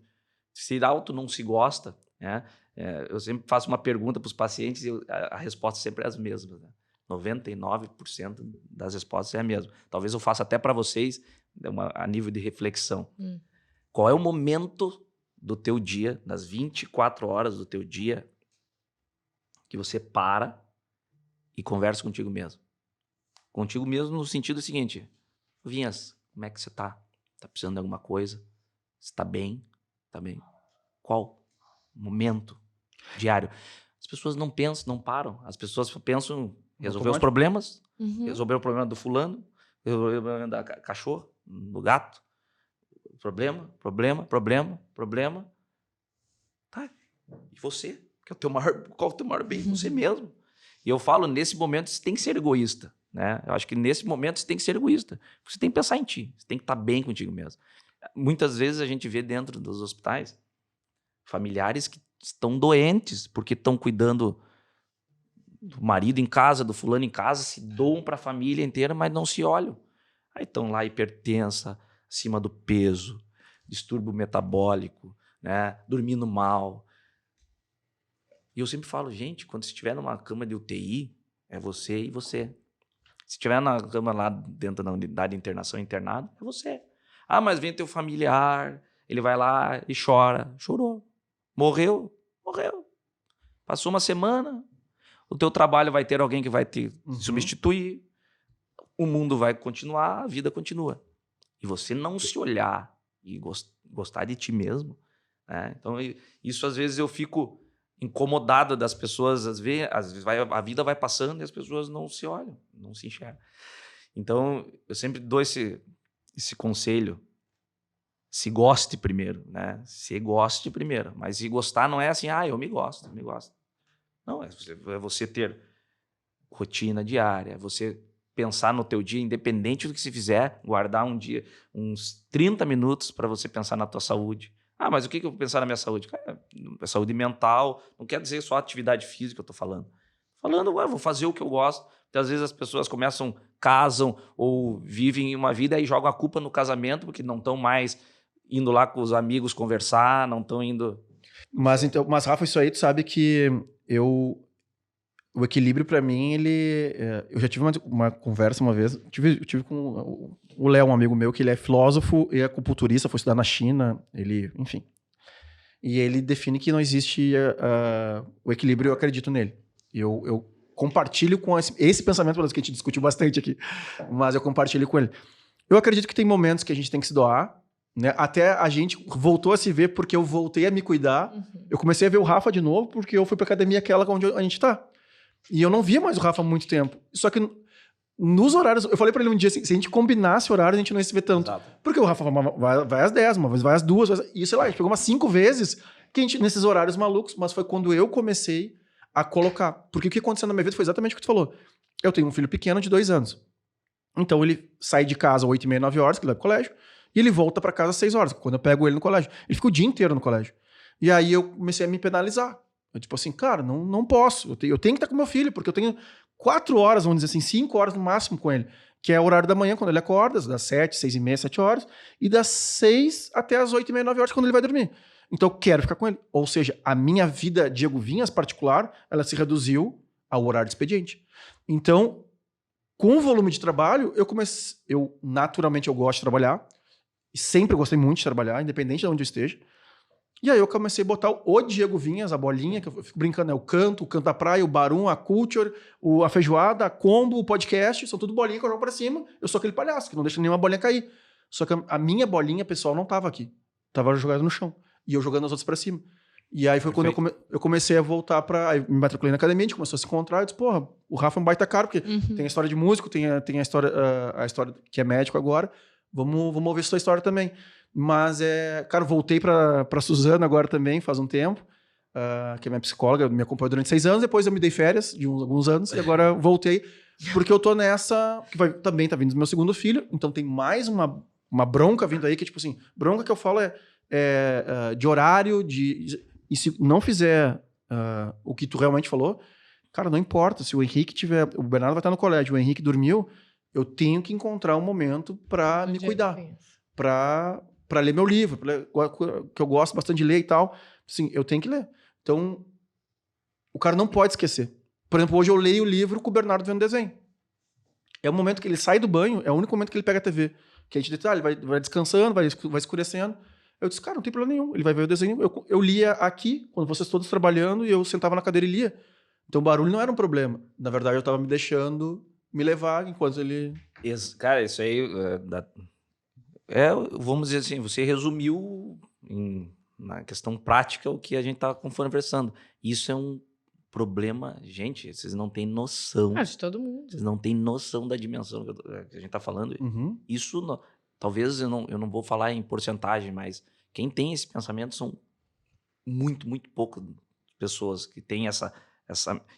se não se gosta, né? Eu sempre faço uma pergunta para os pacientes e a resposta sempre é as mesmas. Né? 99% das respostas é a mesma. Talvez eu faça até para vocês a nível de reflexão. Qual é o momento do teu dia, das 24 horas do teu dia, que você para e conversa contigo mesmo? Contigo mesmo no sentido seguinte: Vinhas, como é que você tá? Tá precisando de alguma coisa? Você tá bem? Tá bem? Qual momento diário? As pessoas não pensam, não param. As pessoas pensam em resolver os problemas, resolver o problema do fulano, resolver o problema da cachorro, do gato. Problema. Tá, e você? Qual é o teu maior bem? Você mesmo. E eu falo, nesse momento, você tem que ser egoísta. Né? Eu acho que nesse momento você tem que ser egoísta. Você tem que pensar em ti. Você tem que estar bem contigo mesmo. Muitas vezes a gente vê dentro dos hospitais familiares que estão doentes porque estão cuidando do marido em casa, do fulano em casa, se doam para a família inteira, mas não se olham. Aí estão lá hipertensa, acima do peso, distúrbio metabólico, né? Dormindo mal. E eu sempre falo, gente, quando você estiver numa cama de UTI, é você e você. Se estiver na cama lá dentro da unidade de internação internado, é você. Ah, mas vem teu familiar, ele vai lá e chora. Chorou. Morreu. Passou uma semana, o teu trabalho vai ter alguém que vai te substituir, o mundo vai continuar, a vida continua. E você não se olhar e gostar de ti mesmo, né? Então, isso às vezes eu fico incomodado das pessoas, às vezes a vida vai passando e as pessoas não se olham, não se enxergam. Então, eu sempre dou esse conselho: se goste primeiro, né? Se goste primeiro. Mas se gostar não é assim, eu me gosto. Não, é você ter rotina diária, você pensar no teu dia, independente do que se fizer, guardar um dia, uns 30 minutos para você pensar na tua saúde. Mas o que eu vou pensar na minha saúde? A saúde mental, não quer dizer só atividade física que eu estou falando. Vou fazer o que eu gosto. Porque às vezes as pessoas casam ou vivem uma vida e jogam a culpa no casamento porque não estão mais indo lá com os amigos conversar, não estão indo... Mas, Rafa, isso aí tu sabe que o equilíbrio para mim, eu já tive uma conversa uma vez, eu tive com o Léo, um amigo meu, que ele é filósofo e acupunturista, foi estudar na China, enfim. E ele define que não existe o equilíbrio, eu acredito nele. Eu compartilho com esse pensamento, que a gente discutiu bastante aqui, mas eu compartilho com ele. Eu acredito que tem momentos que a gente tem que se doar, né? Até a gente voltou a se ver porque eu voltei a me cuidar. Eu comecei a ver o Rafa de novo porque eu fui pra academia, aquela onde a gente tá. E eu não via mais o Rafa há muito tempo. Só que nos horários... Eu falei pra ele um dia assim, se a gente combinasse horário, a gente não ia se ver tanto. Exato. Porque o Rafa vai às 10, uma vez vai às 2, e sei lá, a gente pegou umas 5 vezes que a gente, nesses horários malucos, mas foi quando eu comecei a colocar. Porque o que aconteceu na minha vida foi exatamente o que tu falou. Eu tenho um filho pequeno de 2 anos. Então ele sai de casa às 8h30, 9 horas, que ele vai pro colégio, e ele volta pra casa às 6 horas, quando eu pego ele no colégio. Ele fica o dia inteiro no colégio. E aí eu comecei a me penalizar. Eu tipo assim, cara, não posso. Eu tenho que estar com meu filho, porque eu tenho 4 horas, vamos dizer assim, 5 horas no máximo com ele. Que é o horário da manhã, quando ele acorda, das 7, 6h30, 7 horas, e das 6 até as 8h30, 9 horas, quando ele vai dormir. Então eu quero ficar com ele. Ou seja, a minha vida Diego Vinhas particular, ela se reduziu ao horário de expediente. Então, com o volume de trabalho, naturalmente eu gosto de trabalhar, e sempre gostei muito de trabalhar, independente de onde eu esteja. E aí eu comecei a botar o Diego Vinhas, a bolinha, que eu fico brincando, o canto da praia, o barum, a culture, a feijoada, a combo, o podcast, são tudo bolinha que eu jogo pra cima. Eu sou aquele palhaço que não deixa nenhuma bolinha cair. Só que a minha bolinha, pessoal, não tava aqui. Tava jogada no chão. E eu jogando as outras pra cima. E aí foi quando eu comecei a voltar aí me matriculei na academia, a gente começou a se encontrar, eu disse, porra, o Rafa é um baita cara, porque tem a história de músico, tem a história que é médico agora, vamos ouvir sua história também. Mas, cara, voltei pra Suzana agora também, faz um tempo, que é minha psicóloga, me acompanhou durante 6 anos, depois eu me dei férias de alguns anos, e agora voltei, porque eu tô nessa, que também tá vindo do meu segundo filho, então tem mais uma bronca vindo aí, que tipo assim, bronca que eu falo de horário, e se não fizer o que tu realmente falou, cara, não importa, se o Bernardo vai estar no colégio, o Henrique dormiu, eu tenho que encontrar um momento pra me cuidar, pra ler meu livro, que eu gosto bastante de ler e tal, assim, eu tenho que ler. Então, o cara não pode esquecer. Por exemplo, hoje eu leio o livro com o Bernardo vendo desenho. É o momento que ele sai do banho, é o único momento que ele pega a TV. Que a gente diz, ele vai descansando, vai escurecendo. Eu disse, cara, não tem problema nenhum. Ele vai ver o desenho. Eu lia aqui, quando vocês todos trabalhando, e eu sentava na cadeira e lia. Então o barulho não era um problema. Na verdade, eu estava me deixando me levar enquanto ele... Cara, isso aí... vamos dizer assim, você resumiu na questão prática o que a gente está conversando. Isso é um problema, gente, vocês não têm noção. De todo mundo. Vocês não têm noção da dimensão que a gente está falando. Isso, talvez eu não vou falar em porcentagem, mas quem tem esse pensamento são muito, muito poucas pessoas que têm essa...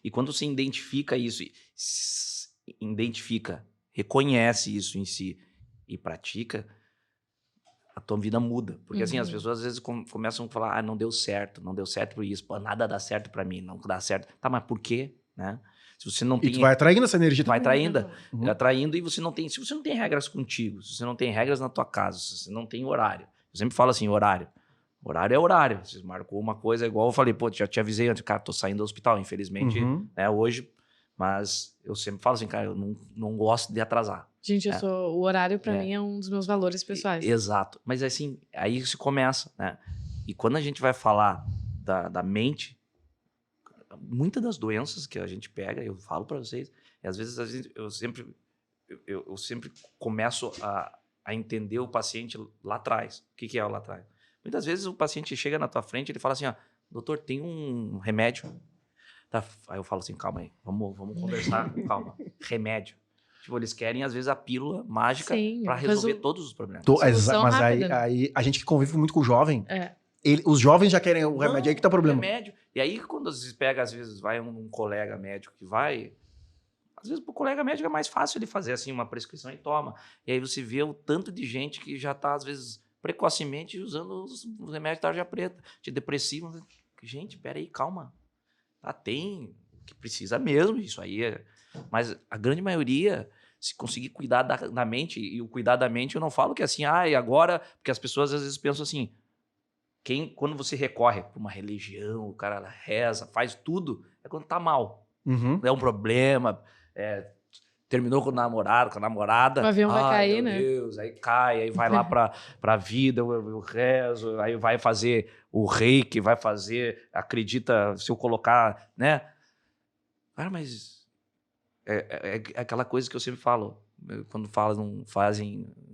E quando você identifica isso, reconhece isso em si e pratica, a tua vida muda. Porque assim, as pessoas às vezes começam a falar, não deu certo por isso, nada dá certo pra mim, não dá certo. Tá, mas por quê? Né? Se você não tem... E tu vai atraindo essa energia. Tu vai atraindo e você não tem... Se você não tem regras contigo, se você não tem regras na tua casa, se você não tem horário. Eu sempre falo assim, horário. Horário é horário. Você marcou uma coisa, igual eu falei, já te avisei antes, cara, tô saindo do hospital, infelizmente, né, hoje. Mas eu sempre falo assim, cara, eu não gosto de atrasar. Gente, o horário pra mim é um dos meus valores pessoais. Exato. Mas assim, aí se começa, né? E quando a gente vai falar da mente, muitas das doenças que a gente pega, eu falo pra vocês, e às vezes eu sempre começo a entender o paciente lá atrás. O que é o lá atrás? Muitas vezes o paciente chega na tua frente e ele fala assim, doutor, tem um remédio? Tá. Aí eu falo assim, calma aí, vamos conversar, calma. Remédio. Tipo, eles querem, às vezes, a pílula mágica para resolver todos os problemas. Mas aí a gente que convive muito com o jovem, os jovens já querem o remédio, aí que tá o problema. Remédio. E aí, quando às vezes vai um colega médico que vai... Às vezes, pro colega médico é mais fácil ele fazer, assim, uma prescrição e toma. E aí você vê o tanto de gente que já tá, às vezes, precocemente usando os remédios de tarja preta, antidepressivo. Gente, peraí, calma. Tem o que precisa mesmo, isso aí Mas a grande maioria, se conseguir cuidar da mente, e o cuidar da mente eu não falo que é assim, e agora... Porque as pessoas às vezes pensam assim, quando você recorre para uma religião, o cara reza, faz tudo, é quando tá mal. É um problema, terminou com o namorado, com a namorada. O avião vai cair, né? Meu Deus, aí cai, aí vai lá pra vida, eu rezo, aí vai fazer o reiki, vai fazer, acredita, se eu colocar, né? Cara, mas é aquela coisa que eu sempre falo, quando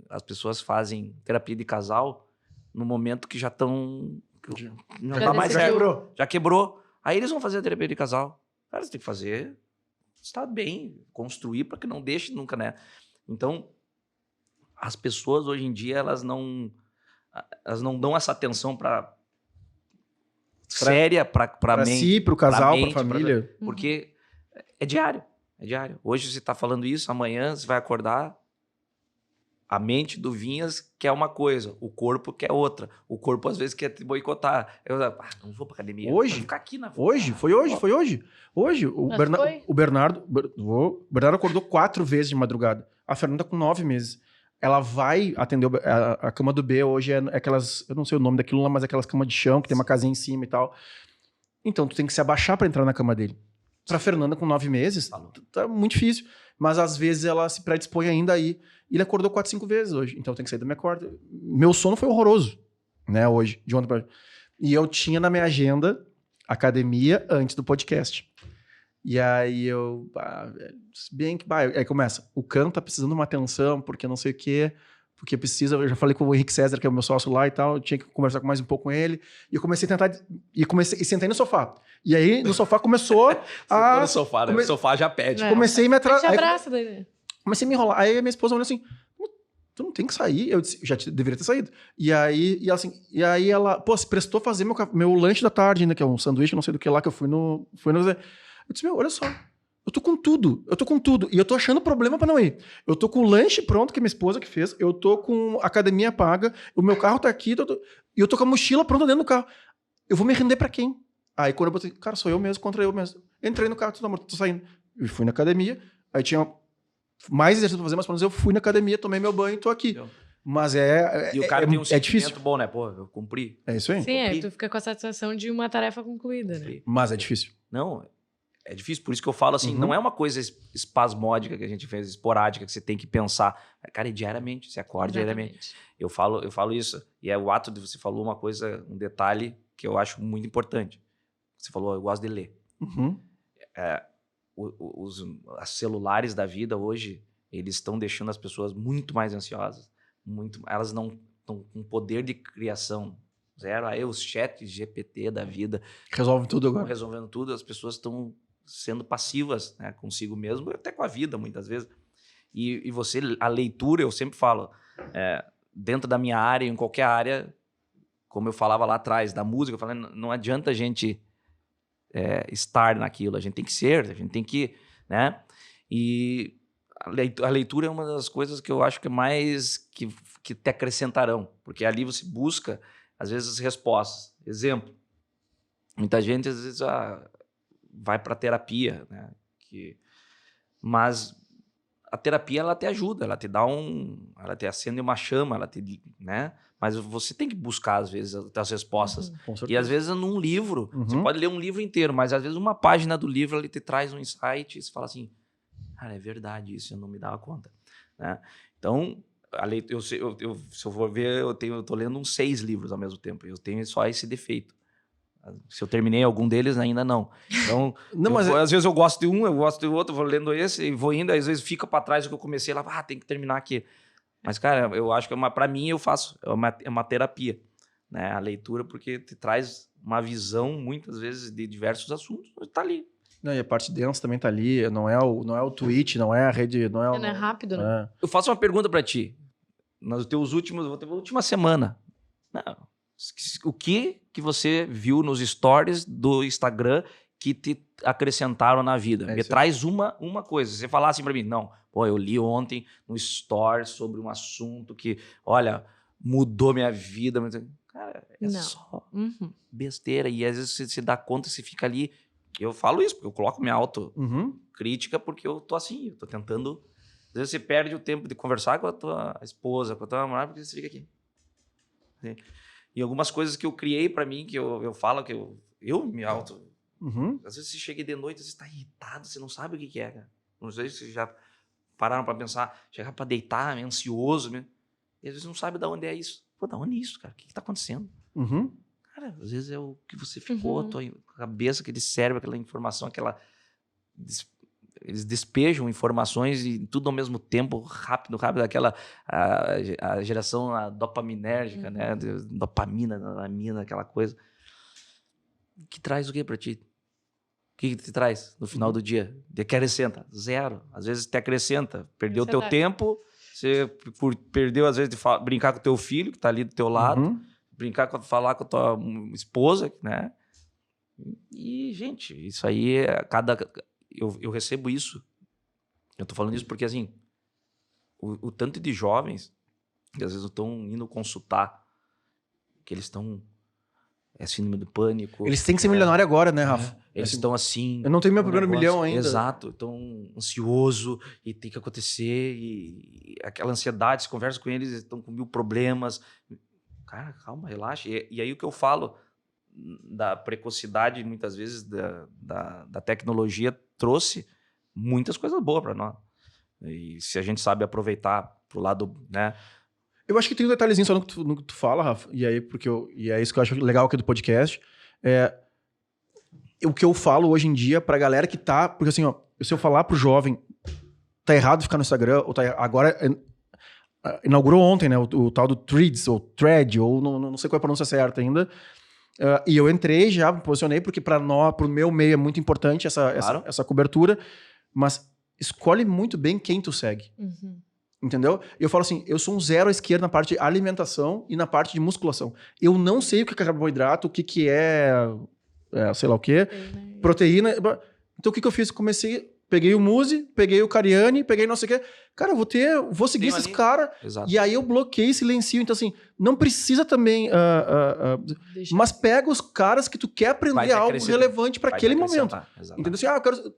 as pessoas fazem terapia de casal no momento que já estão... Não tá mais certo. Já quebrou. Aí eles vão fazer a terapia de casal. Cara, você tem que fazer... Está bem, construir para que não deixe nunca, né? Então, as pessoas hoje em dia, elas não dão essa atenção séria para si, para o casal, para a família. Porque é diário. Hoje você está falando isso, amanhã você vai acordar, a mente do Vinhas quer uma coisa, o corpo quer outra. O corpo, às vezes, quer te boicotar. Eu não vou pra academia. Hoje? Vou ficar aqui na... Foi hoje. Hoje, o Bernardo acordou 4 vezes de madrugada. A Fernanda com 9 meses. Ela vai atender a cama do B hoje, é aquelas... Eu não sei o nome daquilo lá, mas é aquelas camas de chão, que tem uma casinha em cima e tal. Então, tu tem que se abaixar pra entrar na cama dele. Pra Fernanda com 9 meses, tá muito difícil. Mas, às vezes, ela se predispõe ainda aí. E ele acordou 4, 5 vezes hoje. Então, eu tenho que sair da minha corda. Meu sono foi horroroso, né, hoje, de ontem pra hoje. E eu tinha na minha agenda academia antes do podcast. E aí eu... aí começa. O Cano tá precisando de uma atenção, porque não sei o quê. Porque precisa... Eu já falei com o Henrique César, que é o meu sócio lá e tal. Eu tinha que conversar mais um pouco com ele. E eu comecei a tentar... E sentei no sofá. E aí, no sofá, começou a... no sofá, né? O sofá já pede. Comecei a me atrasar. Te abraça daí. Comecei a me enrolar. Aí a minha esposa olhou assim, tu não tem que sair? Eu disse, já deveria ter saído. E aí ela, pô, se prestou a fazer meu lanche da tarde ainda, que é um sanduíche, não sei do que lá, que eu fui no... Eu disse, olha só, eu tô com tudo. E eu tô achando problema pra não ir. Eu tô com o lanche pronto, que minha esposa que fez. Eu tô com a academia paga. O meu carro tá aqui. E eu tô com a mochila pronta dentro do carro. Eu vou me render pra quem? Aí quando eu botei, cara, sou eu mesmo contra eu mesmo. Entrei no carro, tô saindo. Eu fui na academia, aí tinha... mais exercício pra fazer, mas pelo menos eu fui na academia, tomei meu banho e tô aqui. Mas E o cara tem um sentimento difícil. bom, né? Pô, eu cumpri. É isso aí. Sim, tu fica com a satisfação de uma tarefa concluída, né? Mas é difícil. Não, é difícil. Por isso que eu falo assim, não é uma coisa espasmódica que a gente fez, esporádica, que você tem que pensar. Cara, é diariamente, você acorda diariamente. Eu falo isso. E é o ato de você falou uma coisa, um detalhe que eu acho muito importante. Você falou, eu gosto de ler. Os celulares da vida hoje, eles estão deixando as pessoas muito mais ansiosas. Elas não estão com poder de criação zero. Aí os chats GPT da vida resolvem tudo agora. Resolvendo tudo, as pessoas estão sendo passivas, né, consigo mesmo, até com a vida, muitas vezes. E você, a leitura, eu sempre falo, dentro da minha área, em qualquer área, como eu falava lá atrás, da música, eu falei, não adianta a gente estar naquilo, a gente tem que ser, a gente tem que, né? E a leitura é uma das coisas que eu acho que mais que te acrescentarão, porque ali você busca, às vezes, respostas. Exemplo, muita gente, às vezes, vai para terapia, né? Mas a terapia, ela te ajuda, ela te dá ela te acende uma chama, né? Mas você tem que buscar, às vezes, as respostas. E, às vezes, num livro, você pode ler um livro inteiro, mas, às vezes, uma página do livro, ele te traz um insight e você fala assim, cara, é verdade isso, eu não me dava conta, né? Então, se eu for ver, eu tô lendo uns 6 livros ao mesmo tempo. Eu tenho só esse defeito. Se eu terminei algum deles, ainda não. Então, às vezes eu gosto de um, eu gosto do outro, vou lendo esse e vou indo, às vezes fica para trás o que eu comecei lá, tem que terminar aqui. Mas, cara, eu acho que para mim eu faço, é uma terapia, né? A leitura, porque te traz uma visão, muitas vezes, de diversos assuntos, tá ali. Não, e a parte densa também tá ali, não é o tweet, não é a rede... Não é rápido, né? Eu faço uma pergunta para ti. Nos teus última semana. Não. O que você viu nos stories do Instagram que te acrescentaram na vida? Me traz uma coisa. Você falar assim para mim, não, eu li ontem no stories sobre um assunto que, olha, mudou minha vida. Cara, só besteira. E às vezes você se dá conta, você fica ali. Eu falo isso, porque eu coloco minha autocrítica, porque eu tô assim, eu tô tentando. Às vezes você perde o tempo de conversar com a tua esposa, com a tua namorada, porque você fica aqui. Sim. E algumas coisas que eu criei para mim, que eu falo, que eu me auto... Às vezes você chega de noite, você está irritado, você não sabe o que é, cara. Não sei se vocês já pararam para pensar, chegar para deitar, ansioso, mesmo. E às vezes não sabe de onde é isso. Da onde é isso, cara? O que está acontecendo? Cara, às vezes é o que você ficou, a tua cabeça, aquele cérebro, aquela informação, eles despejam informações e tudo ao mesmo tempo, rápido, aquela a geração dopaminérgica, né? Dopamina, melamina, aquela coisa. Que traz o que para ti? O que te traz no final do dia? Te acrescenta? Zero. Às vezes te acrescenta. Perdeu o teu tempo, você perdeu, às vezes, de brincar com o teu filho, que está ali do teu lado, falar com a tua esposa, né? E, gente, isso aí eu recebo isso. Eu tô falando isso porque, assim, o tanto de jovens que às vezes estão indo consultar, que eles estão... síndrome do pânico. Eles têm que ser milionários agora, né, Rafa? Eles estão assim... Eu não tenho meu primeiro milhão ainda. Exato. Estão ansioso e tem que acontecer. E aquela ansiedade, se conversa com eles, estão com 1000 problemas. Cara, calma, relaxa. E aí o que eu falo da precocidade, muitas vezes, da tecnologia, trouxe muitas coisas boas para nós. E se a gente sabe aproveitar pro lado, né? Eu acho que tem um detalhezinho só no que tu fala, Rafa, e aí e é isso que eu acho legal aqui do podcast, o que eu falo hoje em dia pra galera que tá... Porque assim, ó, se eu falar pro jovem, tá errado ficar no Instagram, ou agora... Inaugurou ontem, né, o tal do Threads, ou Thread, ou não sei qual é a pronúncia certa ainda, e eu entrei já, me posicionei, porque pro meu meio é muito importante essa cobertura, mas escolhe muito bem quem tu segue. Entendeu? Eu falo assim, eu sou um zero à esquerda na parte de alimentação e na parte de musculação. Eu não sei o que é carboidrato, o que é sei lá o quê, proteína. Então o que eu fiz? Peguei o Muzi, peguei o Cariani, peguei não sei o quê. Cara, vou seguir esses caras. E aí eu bloqueei e silencio. Então assim, não precisa também... mas pega os caras que tu quer aprender algo relevante para aquele momento. Entendeu? Assim,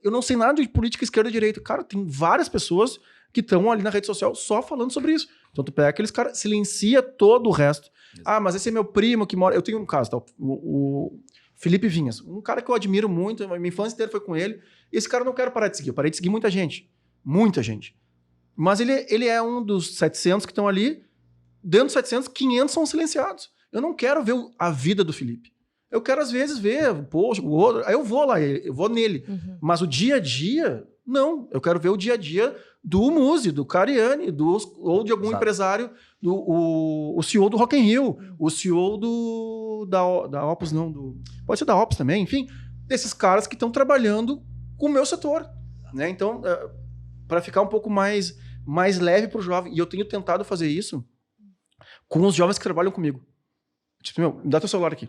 eu não sei nada de política esquerda e direita. Cara, tem várias pessoas que estão ali na rede social só falando sobre isso. Então tu pega aqueles caras, silencia todo o resto. Ah, mas esse é meu primo que mora... Eu tenho um caso, tá? O Felipe Vinhas, um cara que eu admiro muito, a minha infância inteira foi com ele. Esse cara eu não quero parar de seguir. Eu parei de seguir muita gente. Muita gente. Mas ele é um dos 700 que estão ali. Dentro dos 700, 500 são silenciados. Eu não quero ver a vida do Felipe. Eu quero, às vezes, ver, poxa, o outro. Aí eu vou lá, eu vou nele. Uhum. Mas o dia a dia, não. Eu quero ver o dia a dia do Muzi, do Cariani, ou de algum empresário, o CEO do Rock in Rio, o CEO da Opus, não, pode ser da Opus também, enfim, desses caras que estão trabalhando com o meu setor. Né? Então, para ficar um pouco mais leve para o jovem, e eu tenho tentado fazer isso com os jovens que trabalham comigo. Tipo, me dá teu celular aqui.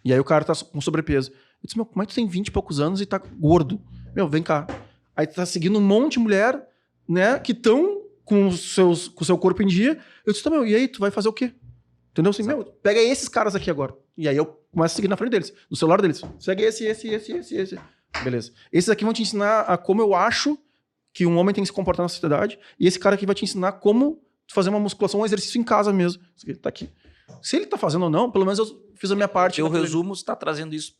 E aí o cara tá com sobrepeso. Eu disse, como é que tu tem 20 e poucos anos e tá gordo? Vem cá. Aí tu tá seguindo um monte de mulher, né, que estão com o seu corpo em dia. Eu disse, e aí, tu vai fazer o quê? Entendeu? Assim, pega esses caras aqui agora. E aí eu começo a seguir na frente deles, no celular deles. Segue esse. Beleza. Esses aqui vão te ensinar a como eu acho que um homem tem que se comportar na sociedade. E esse cara aqui vai te ensinar como fazer uma musculação, um exercício em casa mesmo. Tá aqui. Se ele tá fazendo ou não, pelo menos eu fiz a minha parte. O teu resumo está trazendo isso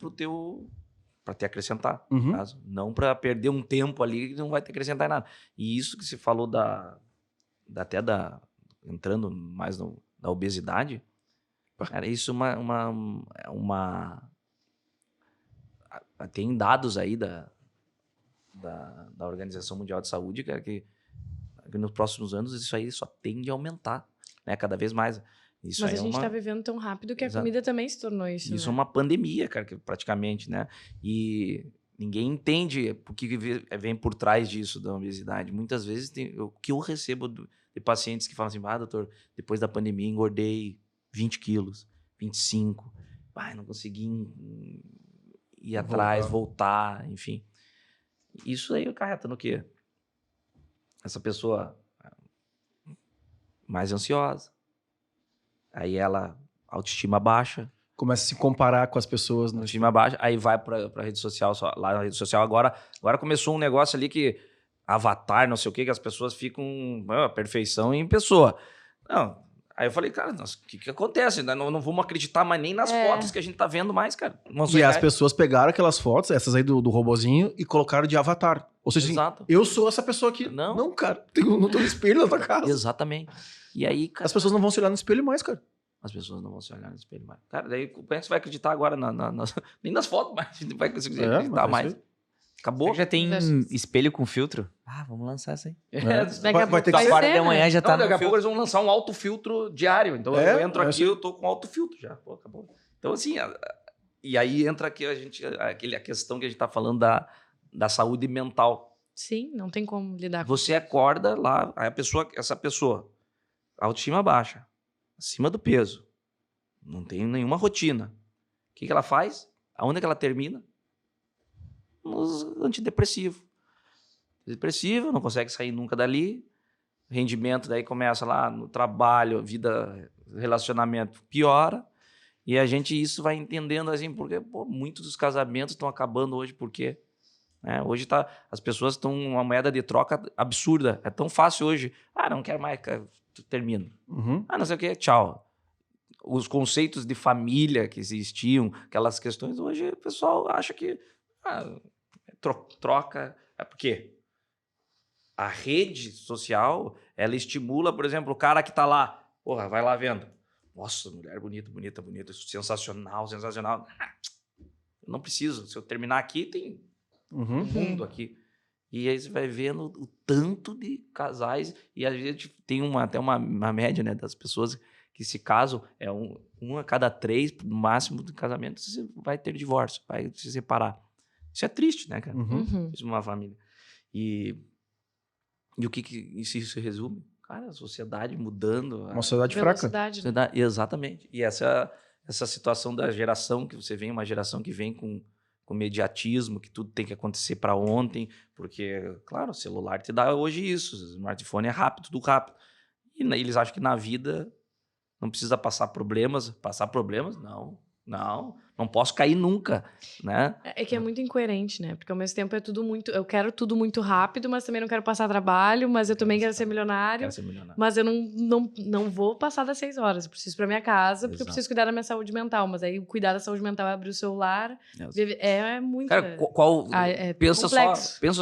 para te acrescentar. Uhum. Caso. Não para perder um tempo ali que não vai te acrescentar em nada. E isso que você falou entrando mais da obesidade, cara, isso tem dados aí da Organização Mundial de Saúde, cara, que nos próximos anos isso aí só tende a aumentar, né? Cada vez mais. Isso. Mas a gente está vivendo tão rápido que a comida também se tornou isso. Isso né? é uma pandemia, cara, praticamente, né? E ninguém entende o que vem por trás disso da obesidade. Muitas vezes o que eu recebo de pacientes que falam assim, doutor, depois da pandemia engordei 20 quilos, 25, não consegui ir atrás, voltar, enfim. Isso aí acarreta no quê? Essa pessoa mais ansiosa. Aí autoestima baixa. Começa a se comparar com as pessoas. Né? Autoestima baixa. Aí vai pra rede social. Lá na rede social agora começou um negócio ali que... Avatar, não sei o que as pessoas ficam... perfeição em pessoa. Não. Aí eu falei, cara, o que acontece? Não vamos acreditar mais nem nas fotos que a gente tá vendo mais, cara. E as pessoas pegaram aquelas fotos, essas aí do robozinho, e colocaram de avatar. Ou seja, assim, eu sou essa pessoa aqui. Não, cara. Não tô no espelho na tua casa. Exatamente. E aí, cara... As pessoas não vão se olhar no espelho mais, cara. As pessoas não vão se olhar no espelho mais. Cara, daí como é que você vai acreditar agora? Nem nas fotos mais. A gente não vai conseguir acreditar mais. Acabou. Já tem espelho com filtro? Vamos lançar isso aí. Vai ter que ser. 4 da manhã já tá daqui a pouco eles vão lançar um autofiltro diário. Então eu entro aqui, eu tô com autofiltro já. Pô, acabou. Então assim, e aí entra aqui a questão que a gente tá falando da saúde mental. Sim, não tem como lidar com Você acorda lá, aí essa pessoa, autoestima baixa, acima do peso, não tem nenhuma rotina. O que ela faz? Aonde que ela termina? Nos antidepressivos. Depressivo, não consegue sair nunca dali. Rendimento daí começa lá no trabalho, vida, relacionamento piora. E isso vai entendendo assim, porque muitos dos casamentos estão acabando hoje, por quê? Hoje as pessoas estão uma moeda de troca absurda. É tão fácil hoje. Não quero mais, termino. Uhum. Não sei o quê, tchau. Os conceitos de família que existiam, aquelas questões, hoje o pessoal acha que troca. Por quê? A rede social, ela estimula, por exemplo, o cara que tá lá, vai lá vendo. Nossa, mulher bonita, sensacional. Eu não preciso. Se eu terminar aqui, tem um mundo aqui. E aí você vai vendo o tanto de casais, e a gente tem até uma média, né, das pessoas que se casam, um a cada 3, no máximo, do casamento, você vai ter divórcio, vai se separar. Isso é triste, né, cara? Isso é uma família. E o que isso se resume? Cara, a sociedade mudando. Uma sociedade fraca. Né? Exatamente. E essa situação da geração que você vem, uma geração que vem com mediatismo, que tudo tem que acontecer para ontem, porque, claro, o celular te dá hoje isso, o smartphone é rápido, tudo rápido. E eles acham que na vida não precisa passar problemas. Passar problemas? Não. Não posso cair nunca, né? É que é muito incoerente, né? Porque ao mesmo tempo é tudo muito... Eu quero tudo muito rápido, mas também não quero passar trabalho, mas eu também quero ser milionário. Quero ser milionário. Mas eu não vou passar das 6 horas. Eu preciso ir pra minha casa, porque eu preciso cuidar da minha saúde mental. Mas aí cuidar da saúde mental é abrir o celular. É muito... Cara, pensa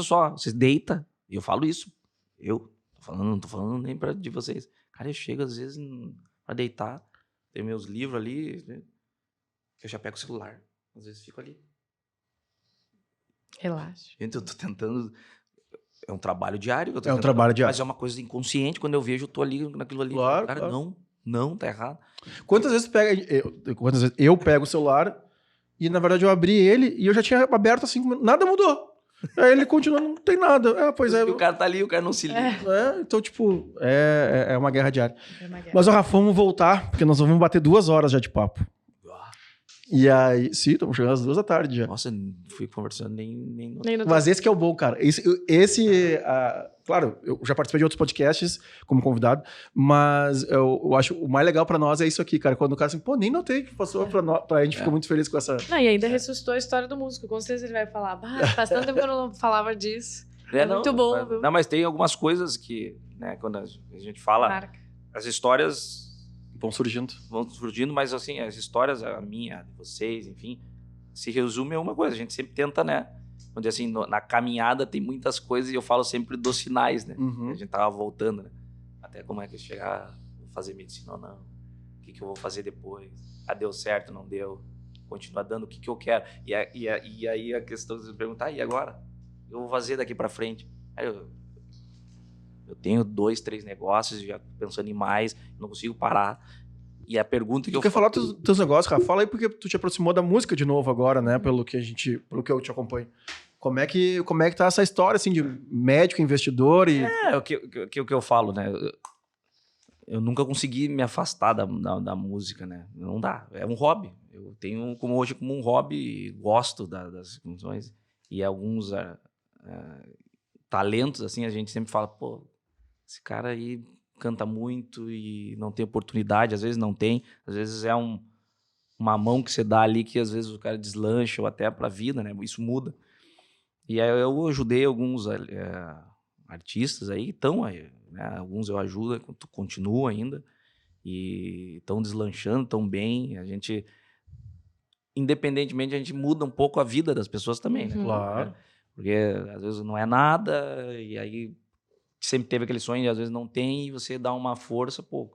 só, você deita, e eu falo isso. Não tô falando nem de vocês. Cara, eu chego às vezes pra deitar, tem meus livros ali, né? Eu já pego o celular, às vezes fico ali. Relaxa. Gente, eu tô tentando... É um trabalho diário. Trabalho diário. Mas é uma coisa inconsciente, quando eu vejo, eu tô ali, naquilo ali. Claro, cara, claro. Não, tá errado. Quantas vezes eu pego o celular e, na verdade, eu abri ele e eu já tinha aberto há 5 minutos, nada mudou. Aí ele continua, não tem nada. Pois é. O cara tá ali, o cara não se liga. Então, tipo, é uma guerra diária. Mas, Rafa, vamos voltar, porque nós vamos bater 2 horas já de papo. E aí, sim, estamos chegando às 2 da tarde já. Nossa, fui conversando nem Mas esse que é o bom, cara. Claro, eu já participei de outros podcasts como convidado, mas eu acho o mais legal pra nós é isso aqui, cara. Quando o cara assim, nem notei que passou pra gente, ficou muito feliz com essa... E ainda ressuscitou a história do músico. Com certeza ele vai falar, faz tanto tempo que eu não falava disso. Muito bom, viu? Não, mas tem algumas coisas que, né, quando a gente fala, as histórias... Vão surgindo, mas assim, as histórias, a minha, a de vocês, enfim, se resume a uma coisa. A gente sempre tenta, né? Onde assim, na caminhada tem muitas coisas e eu falo sempre dos sinais, né? Uhum. A gente tava voltando, né? Até como é que eu chegar, vou fazer medicina ou não? O que eu vou fazer depois? Deu certo, não deu? Continuar dando o que eu quero. E aí a questão de perguntar, e agora? Eu vou fazer daqui pra frente? Aí eu tenho 2, 3 negócios, já pensando em mais, não consigo parar. E a pergunta que tu quer falar dos teus negócios, Rafa? Fala aí, porque tu te aproximou da música de novo agora, né? Pelo que eu te acompanho. Como é que tá essa história, assim, de médico, investidor e... o que eu falo, né? Eu nunca consegui me afastar da música, né? Não dá. É um hobby. Eu tenho hoje como um hobby, gosto das funções. E alguns talentos, assim, a gente sempre fala, esse cara aí canta muito e não tem oportunidade, às vezes não tem, às vezes é uma mão que você dá ali que às vezes o cara deslancha ou até pra vida, né? Isso muda. E aí eu ajudei alguns artistas aí, né? Alguns eu ajudo, continuo ainda, e estão deslanchando, estão bem. A gente, independentemente, a gente muda um pouco a vida das pessoas também, né? Claro. Porque às vezes não é nada, e aí sempre teve aquele sonho e às vezes não tem, e você dá uma força, o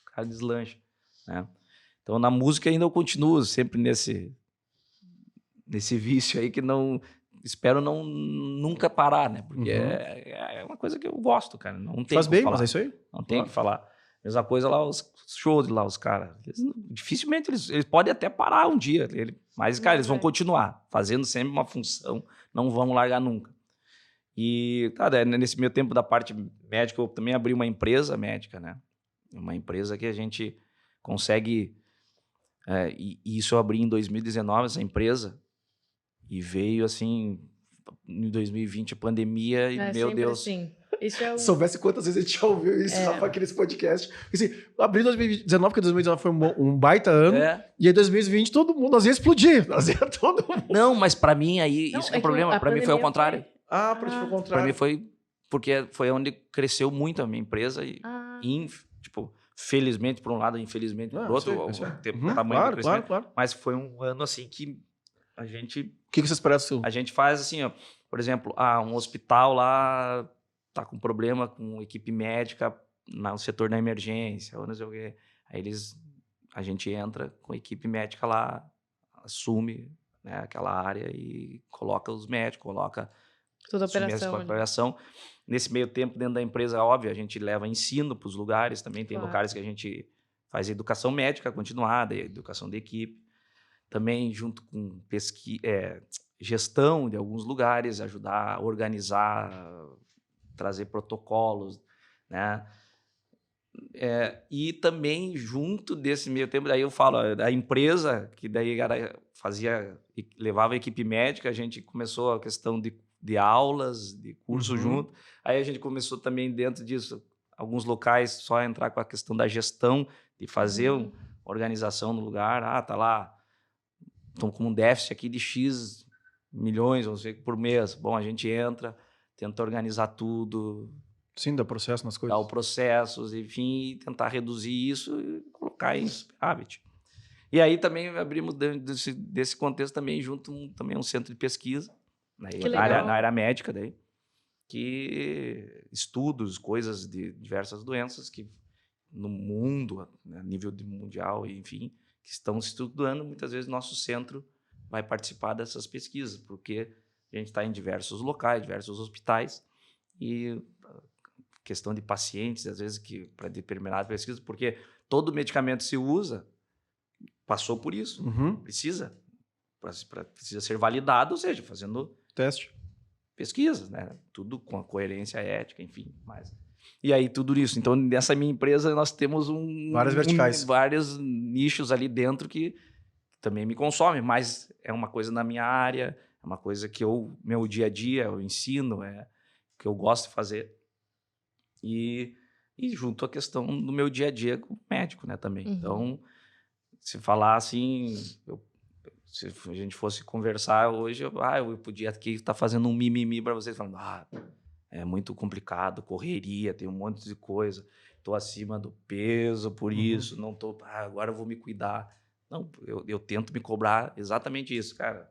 cara deslancha, né? Então, na música ainda eu continuo sempre nesse vício aí que não... Espero nunca parar, né? Porque é uma coisa que eu gosto, cara. Não tem Faz bem, mas falar. é isso aí. Não tem o que falar. Mesma coisa lá, os shows lá, os caras. Dificilmente eles podem até parar um dia. Mas, cara, eles vão continuar fazendo sempre uma função. Não vão largar nunca. E, cara, nesse meu tempo da parte médica, eu também abri uma empresa médica, né? Uma empresa que a gente consegue... e isso eu abri em 2019, essa empresa. E veio, assim, em 2020, a pandemia, e, meu Deus... Assim. Isso é soubesse quantas vezes a gente já ouviu isso, Rafa, aqui nesse podcast. Assim, abri em 2019, porque 2019 foi um baita ano. E aí, 2020, todo mundo, nós ia explodir. Nós ia todo mundo. Não, mas pra mim, aí, isso é o problema. Pra mim foi ao contrário. Pra ti foi o contrário. Pra mim foi... Porque foi onde cresceu muito a minha empresa. E, felizmente por um lado, infelizmente por outro. O tamanho do crescimento. Claro. Mas foi um ano, assim, que a gente... O que você espera do seu? A gente faz, assim, ó, por exemplo, um hospital lá tá com problema com equipe médica no setor da emergência, ou não sei o quê. Aí a gente entra com a equipe médica lá, assume, né, aquela área e coloca os médicos, coloca toda a operação. Nesse meio tempo, dentro da empresa, óbvio, a gente leva ensino para os lugares, também tem lugares que a gente faz educação médica continuada, educação de equipe, também junto com gestão de alguns lugares, ajudar a organizar, trazer protocolos, né? E também, junto desse meio tempo, daí eu falo, a empresa, que daí levava a equipe médica, a gente começou a questão de aulas, de curso junto, aí a gente começou também dentro disso, alguns locais só entrar com a questão da gestão, de fazer uma organização no lugar, tá lá estamos com um déficit aqui de X milhões, não sei, por mês. Bom, a gente entra, tenta organizar tudo. Sim, dá processo nas coisas. Dar o processos, enfim, tentar reduzir isso e colocar em superávit. E aí também abrimos desse contexto também junto também um centro de pesquisa, né, na área médica daí, que estudos, coisas de diversas doenças que no mundo, né, a nível mundial, enfim, que estão se estudando. Muitas vezes nosso centro vai participar dessas pesquisas, porque a gente está em diversos locais, diversos hospitais, e questão de pacientes, às vezes, que para determinada pesquisa, porque todo medicamento se usa, passou por isso, precisa ser validado, ou seja, fazendo teste, pesquisas, né? Tudo com a coerência ética, enfim, mais. E aí tudo isso. Então, nessa minha empresa, nós temos várias verticais, vários nichos ali dentro que também me consomem, mas é uma coisa na minha área, é uma coisa que meu dia a dia, eu ensino, que eu gosto de fazer. E junto à questão do meu dia a dia como médico, né, também. Então, se falar assim, se a gente fosse conversar hoje, eu podia aqui estar fazendo um mimimi para vocês, falando, é muito complicado, correria, tem um monte de coisa, estou acima do peso, por isso, não estou, agora eu vou me cuidar. Não, eu tento me cobrar exatamente isso, cara.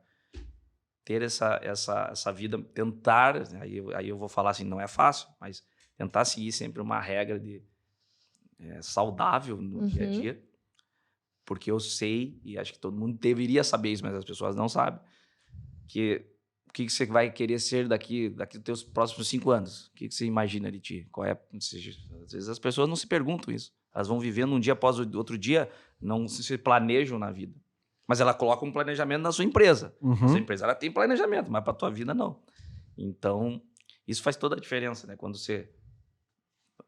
Ter essa vida, tentar, aí eu vou falar assim, não é fácil, mas tentar seguir sempre uma regra saudável no dia a dia, porque eu sei, e acho que todo mundo deveria saber isso, mas as pessoas não sabem, que o que você vai querer ser daqui dos teus próximos 5 anos? O que você imagina de ti? Às vezes as pessoas não se perguntam isso. Elas vão vivendo um dia após o outro dia, não se planejam na vida. Mas ela coloca um planejamento na sua empresa. A sua empresa ela tem planejamento, mas para a tua vida não. Então, isso faz toda a diferença, né? Quando você...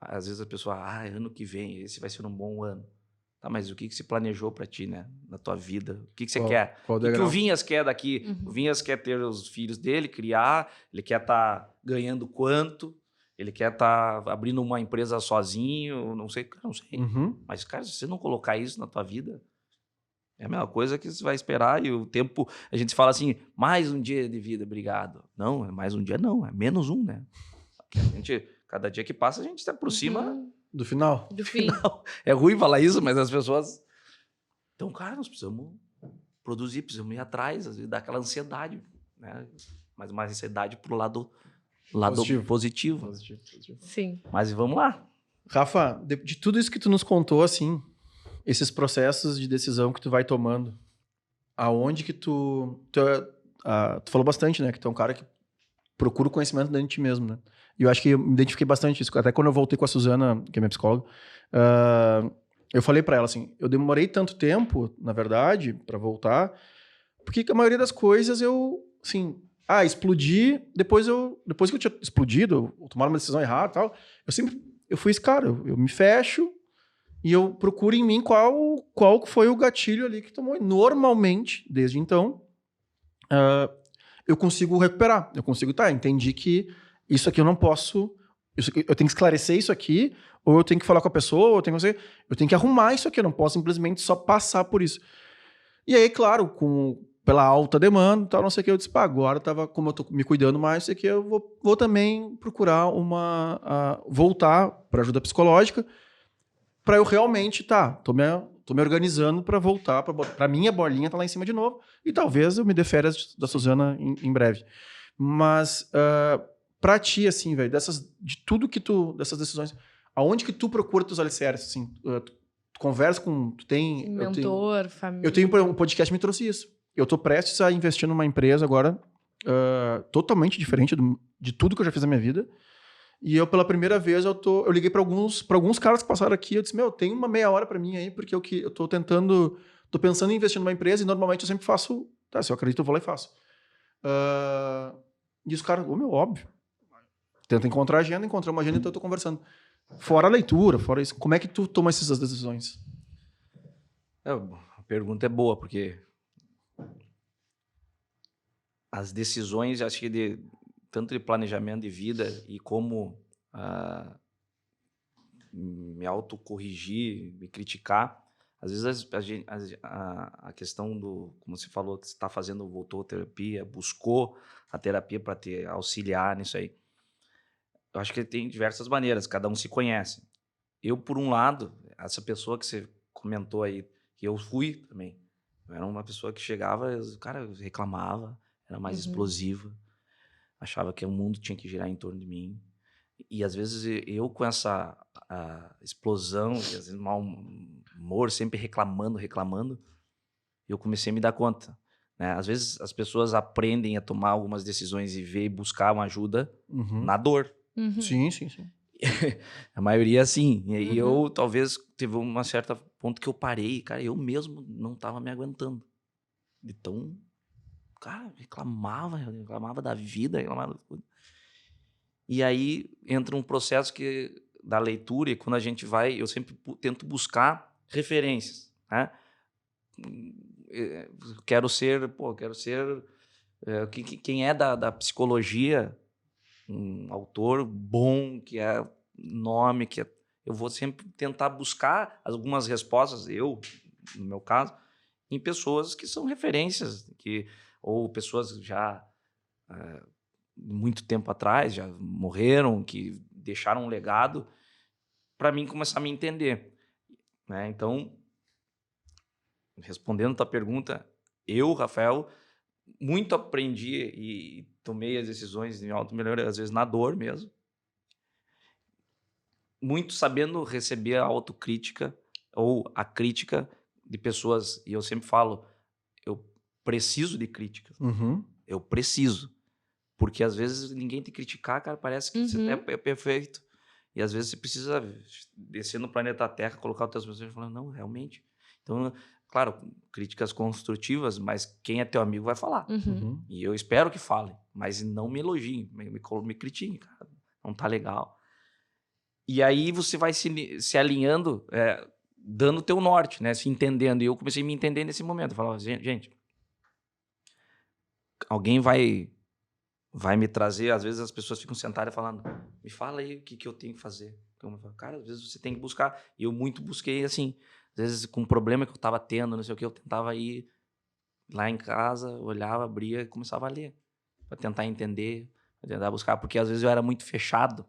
Às vezes a pessoa, ano que vem, esse vai ser um bom ano. Tá, mas o que você planejou para ti, né? Na tua vida? O que você quer? O que o Vinhas quer daqui? O Vinhas quer ter os filhos dele, criar, ele quer estar ganhando quanto, ele quer estar abrindo uma empresa sozinho, não sei. Mas, cara, se você não colocar isso na tua vida, é a mesma coisa que você vai esperar e o tempo... A gente fala assim, mais um dia de vida, obrigado. Não, é mais um dia não, é menos um, né? Cada dia que passa, a gente se aproxima... Do final. Do fim. É ruim falar isso, mas as pessoas... Então, cara, nós precisamos produzir, precisamos ir atrás, às vezes dá aquela ansiedade, né? Mas uma ansiedade pro lado positivo. Sim. Mas vamos lá. Rafa, de tudo isso que tu nos contou, assim, esses processos de decisão que tu vai tomando, aonde que tu falou bastante, né? Que tu é um cara que procura o conhecimento dentro de ti mesmo, né? E eu acho que eu me identifiquei bastante isso. Até quando eu voltei com a Suzana, que é minha psicóloga, eu falei pra ela assim, eu demorei tanto tempo, na verdade, pra voltar, porque a maioria das coisas eu, assim, explodi, depois que eu tinha explodido, eu tomar uma decisão errada e tal, eu fui esse cara, eu me fecho e eu procuro em mim qual foi o gatilho ali que tomou. E normalmente, desde então, eu consigo recuperar, entendi que isso aqui eu não posso... eu tenho que esclarecer isso aqui, ou eu tenho que falar com a pessoa, ou eu tenho que arrumar isso aqui, eu não posso simplesmente só passar por isso. E aí, claro, pela alta demanda, tal, não sei o que, eu disse, agora como eu tô me cuidando mais, isso aqui, eu vou também procurar voltar para ajuda psicológica, para eu realmente, tô me organizando para voltar, para minha bolinha tá lá em cima de novo, e talvez eu me dê férias da Suzana em breve. Mas... pra ti, assim, velho, dessas decisões, aonde que tu procura teus alicerces, assim? Tu conversa com... Tu tem... Mentor, família... Eu tenho um podcast que me trouxe isso. Eu tô prestes a investir numa empresa agora, totalmente diferente de tudo que eu já fiz na minha vida. E eu, pela primeira vez, eu liguei pra alguns caras que passaram aqui, eu disse, tem uma meia hora pra mim aí, porque eu tô pensando em investir numa empresa e normalmente eu sempre faço... se eu acredito, eu vou lá e faço. E os caras, óbvio. Tenta encontrar agenda, encontrei uma agenda, então eu tô conversando. Fora a leitura, fora isso, como é que tu toma essas decisões? A pergunta é boa, porque as decisões, acho que tanto de planejamento de vida e como me autocorrigir, me criticar, Às vezes a questão do, como você falou, que você está fazendo, voltou à terapia, buscou a terapia para te auxiliar nisso aí. Eu acho que tem diversas maneiras, cada um se conhece. Eu, por um lado, essa pessoa que você comentou aí, que eu fui também. Eu era uma pessoa que chegava, cara, reclamava, era mais explosiva, achava que o mundo tinha que girar em torno de mim. E às vezes eu com essa explosão, e às vezes mau humor, sempre reclamando, eu comecei a me dar conta. Né? Às vezes as pessoas aprendem a tomar algumas decisões e ver e buscar uma ajuda na dor. Sim. A maioria sim. E aí eu talvez teve uma certa ponto que eu parei, cara, eu mesmo não estava me aguentando. Então, cara, reclamava da vida, reclamava de tudo. E aí entra um processo da leitura, e quando a gente vai, eu sempre tento buscar referências, né? Quero ser quem é da psicologia, um autor bom, que é nome, eu vou sempre tentar buscar algumas respostas, no meu caso, em pessoas que são referências, ou pessoas já muito tempo atrás, já morreram, que deixaram um legado, para mim começar a me entender. Né? Então, respondendo a tua pergunta, eu, Rafael, muito aprendi e tomei as decisões em auto-melhoria, às vezes na dor mesmo. Muito sabendo receber a autocrítica ou a crítica de pessoas. E eu sempre falo, eu preciso de críticas. Eu preciso. Porque às vezes ninguém te criticar, cara, parece que você é perfeito. E às vezes você precisa descer no planeta Terra, colocar os teus pensamentos e falar, não, realmente. Então, claro, críticas construtivas, mas quem é teu amigo vai falar. E eu espero que falem, mas não me elogiem, me critiquem, cara. Não tá legal. E aí você vai se alinhando, dando o teu norte, né? Se entendendo. E eu comecei a me entender nesse momento. Eu falava, gente, alguém vai me trazer, às vezes as pessoas ficam sentadas falando, me fala aí o que eu tenho que fazer. Então, eu falo, cara, às vezes você tem que buscar. E eu muito busquei, assim, às vezes com um problema que eu estava tendo, não sei o que, eu tentava ir lá em casa, olhava, abria e começava a ler. Para tentar entender, para tentar buscar. Porque às vezes eu era muito fechado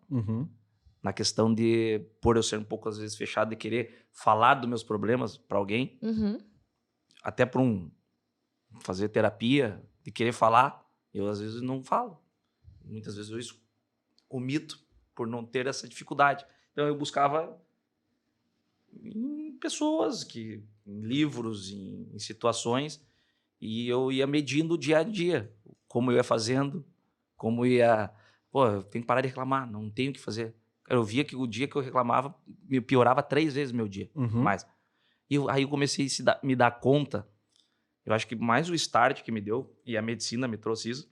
na questão de, por eu ser um pouco, às vezes, fechado, de querer falar dos meus problemas para alguém. Até para fazer terapia, de querer falar. Eu, às vezes, não falo. Muitas vezes eu omito por não ter essa dificuldade. Então, eu buscava em pessoas, em livros, em situações, e eu ia medindo dia a dia, como eu ia fazendo, como ia... eu tenho que parar de reclamar, não tenho o que fazer. Eu via que o dia que eu reclamava, me piorava 3 vezes meu dia, mais. E aí eu comecei a me dar conta. Eu acho que mais o start que me deu, e a medicina me trouxe isso.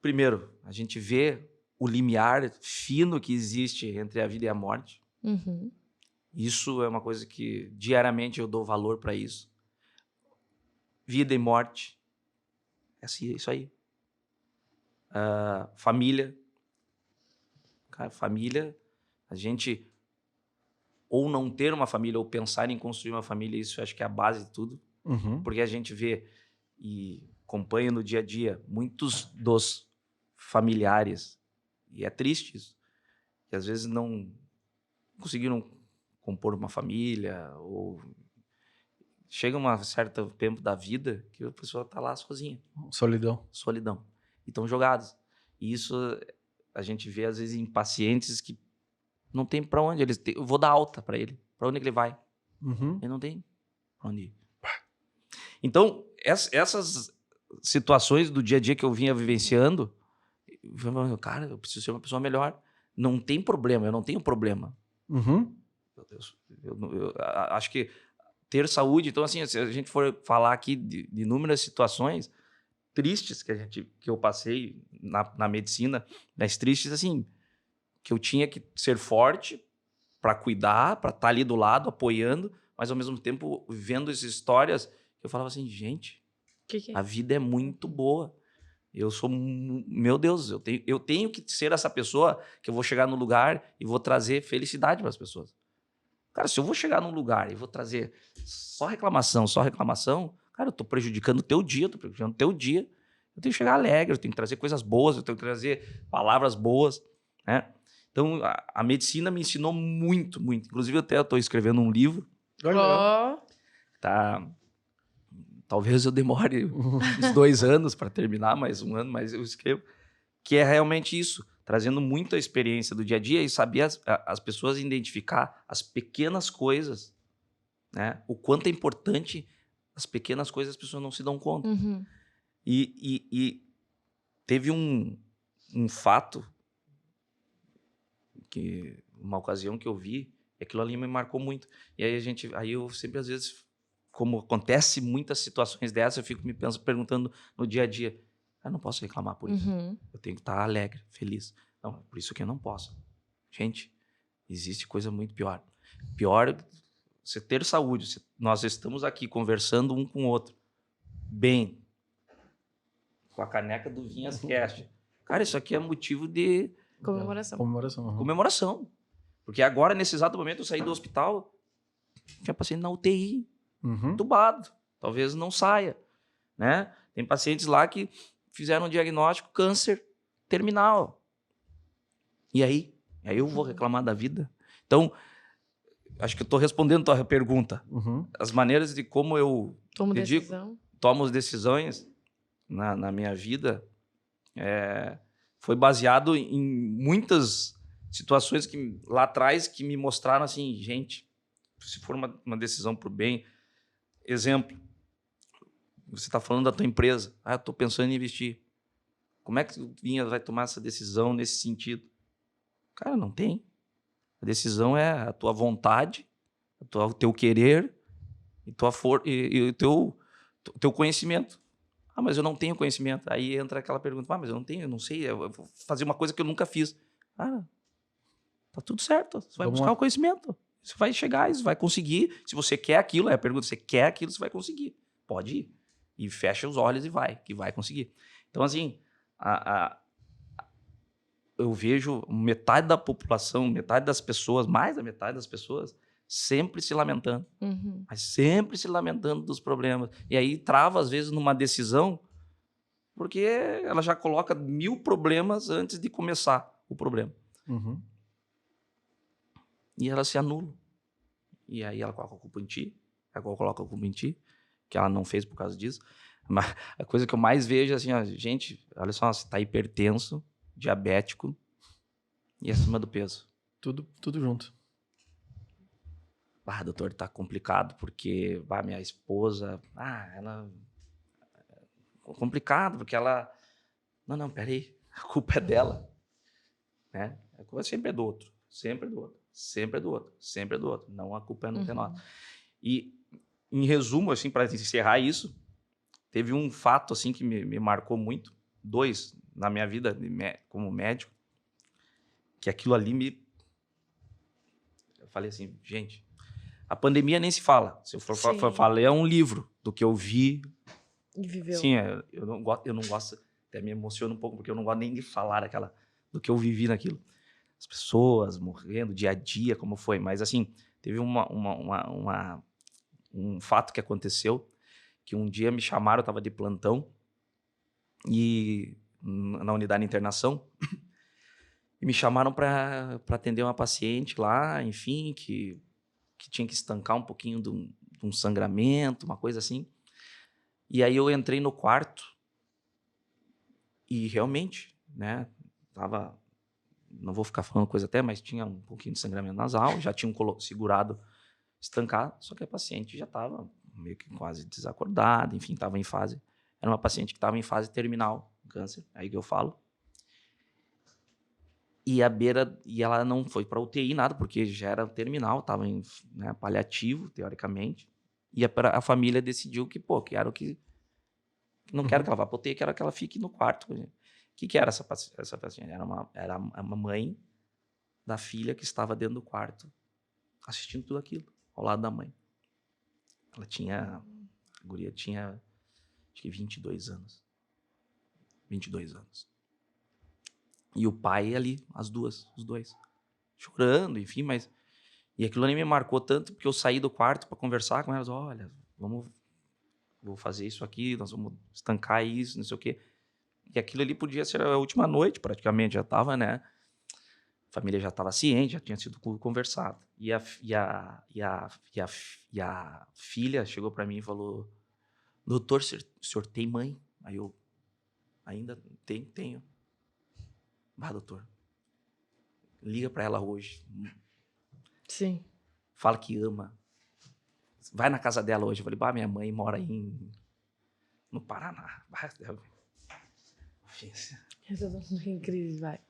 Primeiro, a gente vê o limiar fino que existe entre a vida e a morte. Isso é uma coisa que diariamente eu dou valor para isso. Vida e morte. É isso aí. Família. Cara, família, a gente... ou não ter uma família, ou pensar em construir uma família, isso eu acho que é a base de tudo. Porque a gente vê e acompanha no dia a dia muitos dos familiares, e é triste isso, que às vezes não conseguiram compor uma família, ou chega um certo tempo da vida que a pessoa está lá sozinha. Solidão. E estão jogados. E isso a gente vê às vezes em pacientes que não tem para onde. Eu vou dar alta para ele. Para onde que ele vai? Ele não tem para onde ir. Então, essas situações do dia a dia que eu vinha vivenciando, cara, eu preciso ser uma pessoa melhor. Não tem problema, eu não tenho problema. Meu Deus, eu acho que ter saúde... Então, assim, se a gente for falar aqui de inúmeras situações tristes que eu passei na medicina, mas tristes, assim... que eu tinha que ser forte para cuidar, para estar ali do lado, apoiando, mas ao mesmo tempo vendo essas histórias, eu falava assim, gente, a vida é muito boa. Eu sou, meu Deus, eu tenho que ser essa pessoa que eu vou chegar no lugar e vou trazer felicidade para as pessoas. Cara, se eu vou chegar num lugar e vou trazer só reclamação, cara, eu tô prejudicando o teu dia, eu tenho que chegar alegre, eu tenho que trazer coisas boas, eu tenho que trazer palavras boas, né? Então, a medicina me ensinou muito, muito. Inclusive, eu estou escrevendo um livro. Tá... Talvez eu demore uns 2 anos para terminar, mais 1 ano, mas eu escrevo. Que é realmente isso, trazendo muita experiência do dia a dia e saber as pessoas identificar as pequenas coisas, né? O quanto é importante as pequenas coisas, as pessoas não se dão conta. Uhum. E teve um fato, uma ocasião que eu vi, e aquilo ali me marcou muito. E aí eu sempre, às vezes, como acontece muitas situações dessas, eu fico me perguntando no dia a dia, eu não posso reclamar por isso. Uhum. Eu tenho que estar alegre, feliz. Não, por isso que eu não posso. Gente, existe coisa muito pior. Pior você ter saúde. Nós estamos aqui conversando um com o outro. Bem. Com a caneca do Vinhas Cast. Cara, isso aqui é motivo de... Comemoração. Comemoração. Porque agora, nesse exato momento, eu saí do hospital, tinha paciente na UTI, entubado. Talvez não saia, né? Tem pacientes lá que fizeram um diagnóstico câncer terminal. E aí? Aí eu vou reclamar da vida? Então, acho que eu estou respondendo a tua pergunta. As maneiras de como eu tomo as decisões na minha vida foi baseado em muitas situações que lá atrás que me mostraram assim, gente, se for uma decisão para o bem. Exemplo, você está falando da tua empresa. Eu estou pensando em investir. Como é que o Vinhas vai tomar essa decisão nesse sentido? Cara, não tem. A decisão é a tua vontade, o teu querer e o teu conhecimento. Mas eu não tenho conhecimento. Aí entra aquela pergunta, mas eu não sei, eu vou fazer uma coisa que eu nunca fiz. Tá tudo certo, você vai buscar o conhecimento. Você vai chegar, você vai conseguir. Se você quer aquilo, a pergunta, você quer aquilo, você vai conseguir. Pode ir. E fecha os olhos e vai, que vai conseguir. Então, assim, eu vejo metade da população, metade das pessoas, mais da metade das pessoas, sempre se lamentando. Mas sempre se lamentando dos problemas. E aí trava, às vezes, numa decisão, porque ela já coloca 1000 problemas antes de começar o problema. E ela se anula. E aí ela coloca a culpa em ti, que ela não fez por causa disso. Mas a coisa que eu mais vejo é assim, gente, olha só, você tá hipertenso, diabético e acima do peso. Tudo junto. Doutor, tá complicado, porque minha esposa, ela... Complicado, porque ela... Não, peraí, a culpa é dela. Né? A culpa sempre é do outro, sempre é do outro. Não, a culpa não é nossa. E, em resumo, assim, para encerrar isso, teve um fato assim, que me marcou muito, 2 na minha vida como médico, que aquilo ali eu falei assim, gente, a pandemia nem se fala. Se eu for falar, é um livro do que eu vi. E viveu. Sim, eu não gosto, até me emociona um pouco, porque eu não gosto nem de falar do que eu vivi naquilo. As pessoas morrendo, dia a dia, como foi. Mas, assim, teve um fato que aconteceu, que um dia me chamaram, eu estava de plantão, e na unidade de internação, e me chamaram para atender uma paciente lá, enfim, que tinha que estancar um pouquinho de um sangramento, uma coisa assim. E aí eu entrei no quarto e realmente, né, tava... Não vou ficar falando coisa até, mas tinha um pouquinho de sangramento nasal, já tinham segurado, estancado, só que a paciente já estava meio que quase desacordada, enfim, estava em fase... Era uma paciente que estava em fase terminal, câncer, aí que eu falo. E ela não foi para UTI, nada, porque já era terminal, estava em paliativo, teoricamente. E a família decidiu que, quero que... Não quero que ela vá para UTI, quero que ela fique no quarto. O que era essa paciente? Era uma mãe da filha que estava dentro do quarto, assistindo tudo aquilo, ao lado da mãe. A guria tinha, acho que 22 anos. 22 anos. E o pai ali, os dois, chorando, enfim, mas E aquilo ali me marcou tanto, porque eu saí do quarto para conversar com elas. Olha, vou fazer isso aqui, nós vamos estancar isso, não sei o quê. E aquilo ali podia ser a última noite, praticamente, já estava, né? A família já estava ciente, já tinha sido conversado. E a filha chegou para mim e falou, doutor, o senhor tem mãe? Aí eu, ainda tenho. Doutor, liga para ela hoje. Sim. Fala que ama. Vai na casa dela hoje. Eu falei, minha mãe mora aí no Paraná. Eu tô em crise, vai.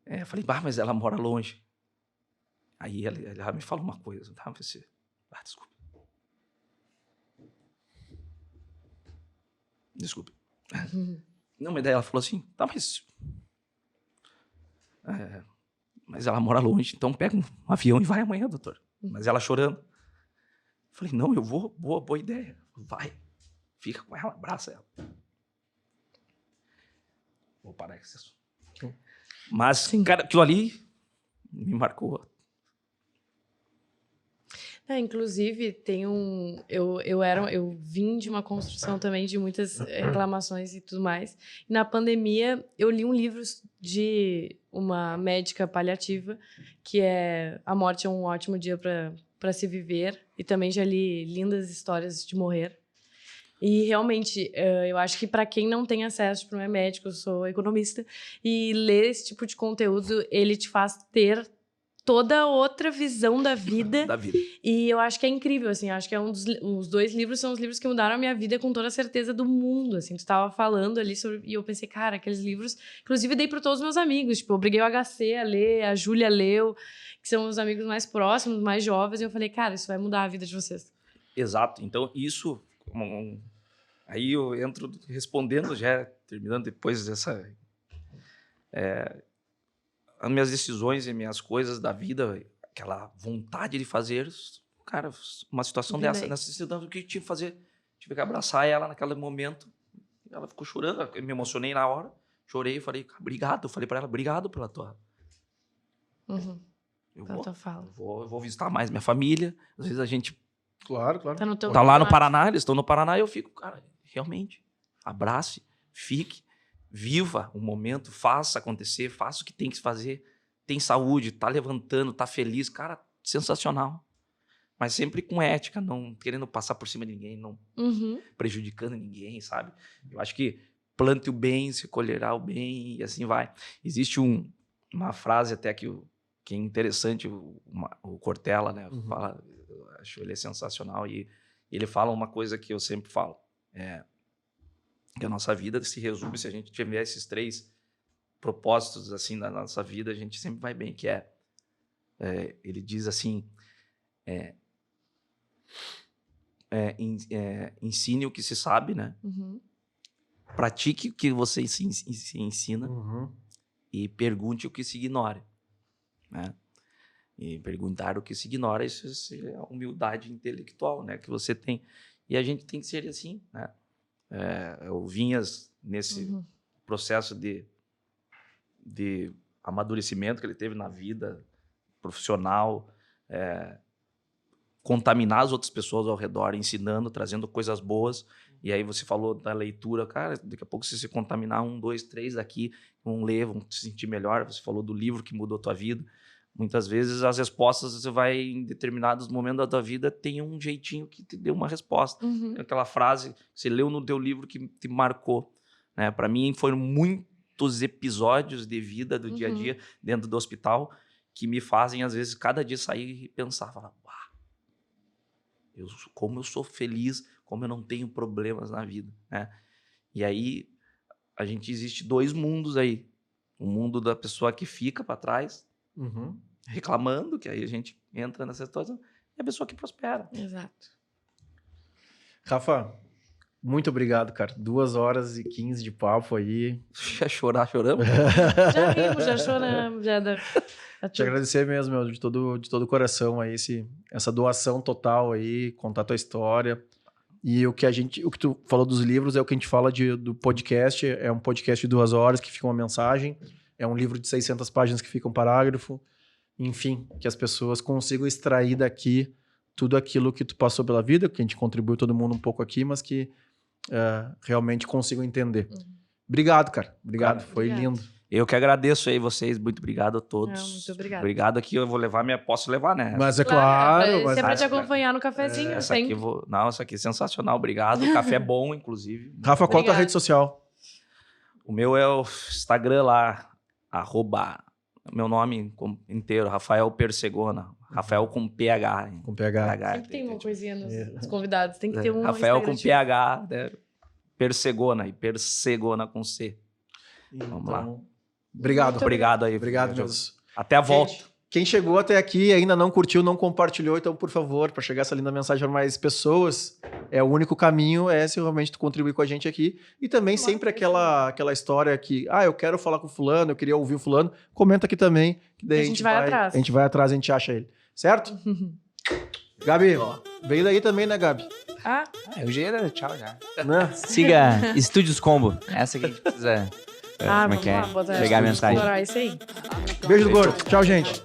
Eu falei, mas ela mora longe. Aí ela me fala uma coisa. Tá? Desculpa. Desculpe. Não, mas daí ela falou assim, tá, mas ela mora longe, então pega um avião e vai amanhã, doutor. Mas ela chorando. Falei, não, eu vou, boa ideia. Vai, fica com ela, abraça ela. Vou parar com esse assunto. Mas, sim, cara, aquilo ali me marcou. Inclusive, tem eu vim de uma construção também de muitas reclamações e tudo mais. E na pandemia, eu li um livro de uma médica paliativa, que é A Morte é um Ótimo Dia para se Viver. E também já li Lindas Histórias de Morrer. E realmente, eu acho que para quem não tem acesso, tipo, não é médico, eu sou economista, e ler esse tipo de conteúdo, ele te faz ter toda outra visão da vida. E eu acho que é incrível, assim, acho que os 2 livros são os livros que mudaram a minha vida com toda a certeza do mundo, assim, tu tava falando ali sobre, e eu pensei, cara, aqueles livros, inclusive dei para todos os meus amigos, tipo, eu obriguei o HC a ler, a Júlia leu, que são os amigos mais próximos, mais jovens, e eu falei, cara, isso vai mudar a vida de vocês. Exato, então isso, aí eu entro respondendo já, terminando depois dessa... as minhas decisões e minhas coisas da vida, aquela vontade de fazer, cara, uma situação dessa, necessitando do que eu tinha que fazer. Tive que abraçar ela naquele momento. Ela ficou chorando, eu me emocionei na hora, chorei e falei, obrigado. Eu falei para ela, obrigado pela tua... Eu vou visitar mais minha família. Às vezes a gente... Claro. Tá lá no Paraná, eles estão no Paraná e eu fico, cara, realmente, abrace, fique. Viva o momento, faça acontecer, faça o que tem que fazer. Tem saúde, tá levantando, tá feliz. Cara, sensacional. Mas sempre com ética, não querendo passar por cima de ninguém, não prejudicando ninguém, sabe? Eu acho que plante o bem, se colherá o bem e assim vai. Existe uma frase até que é interessante, o Cortella, né? Fala, eu acho ele sensacional e ele fala uma coisa que eu sempre falo. Que a nossa vida se resume, se a gente tiver esses 3 propósitos assim na nossa vida, a gente sempre vai bem, que ele diz assim, ensine o que se sabe, né? Pratique o que você se ensina e pergunte o que se ignora, né? E perguntar o que se ignora, isso é a humildade intelectual, né? Que você tem. E a gente tem que ser assim, né? O Vinhas, nesse processo de amadurecimento que ele teve na vida profissional, contaminar as outras pessoas ao redor, ensinando, trazendo coisas boas. E aí você falou da leitura, cara, daqui a pouco se você contaminar 1, 2, 3 aqui, vão ler, vão se sentir melhor. Você falou do livro que mudou a tua vida. Muitas vezes as respostas, você vai em determinados momentos da tua vida, tem um jeitinho que te deu uma resposta. Aquela frase que você leu no teu livro que te marcou, né? Para mim foram muitos episódios de vida do dia a dia dentro do hospital que me fazem, às vezes, cada dia sair e pensar, falar, como eu sou feliz, como eu não tenho problemas na vida, né? E aí, existe 2 mundos aí. O mundo da pessoa que fica para trás, reclamando, que aí a gente entra nessa situação, e a pessoa que prospera. Exato. Rafa, muito obrigado, cara. 2h15 de papo aí. Já choramos? Já rimos, já choramos, já Te agradecer mesmo, meu, de todo o coração aí, essa doação total aí, contar tua história. E o que tu falou dos livros é o que a gente fala do podcast, é um podcast de 2 horas que fica uma mensagem. É um livro de 600 páginas que fica um parágrafo. Enfim, que as pessoas consigam extrair daqui tudo aquilo que tu passou pela vida, que a gente contribuiu todo mundo um pouco aqui, mas que realmente consigam entender. Obrigado, cara. Obrigado. Foi lindo. Eu que agradeço aí vocês. Muito obrigado a todos. Muito obrigado. Obrigado aqui. Eu vou levar Posso levar, né? Mas é claro. Mas pra te acompanhar no cafezinho. Essa aqui é sensacional. Obrigado. O café é bom, inclusive. Rafa, qual a tua rede social? O meu é o Instagram lá, meu nome inteiro, Rafael Persegona. Rafael com PH. Com PH. Sempre tem uma coisinha nos convidados. Tem que ter um Rafael com PH, né? Persegona. E Persegona com C. Vamos lá. Obrigado. Obrigado aí. Obrigado mesmo. Até a volta. Quem chegou até aqui e ainda não curtiu, não compartilhou, então, por favor, para chegar essa linda mensagem para mais pessoas, o único caminho se realmente tu contribuir com a gente aqui. E também sempre aquela história que, eu quero falar com o fulano, eu queria ouvir o fulano, comenta aqui também. Que daí a gente vai atrás. A gente vai atrás, a gente acha ele. Certo? Gabi, veio daí também, né, Gabi? Eu já ia tchau já. Né? Siga Estúdios Combo. Essa que a gente precisa... Vamos lá, pegar a mensagem. Isso aí. Beijo do gordo. Tchau, gente.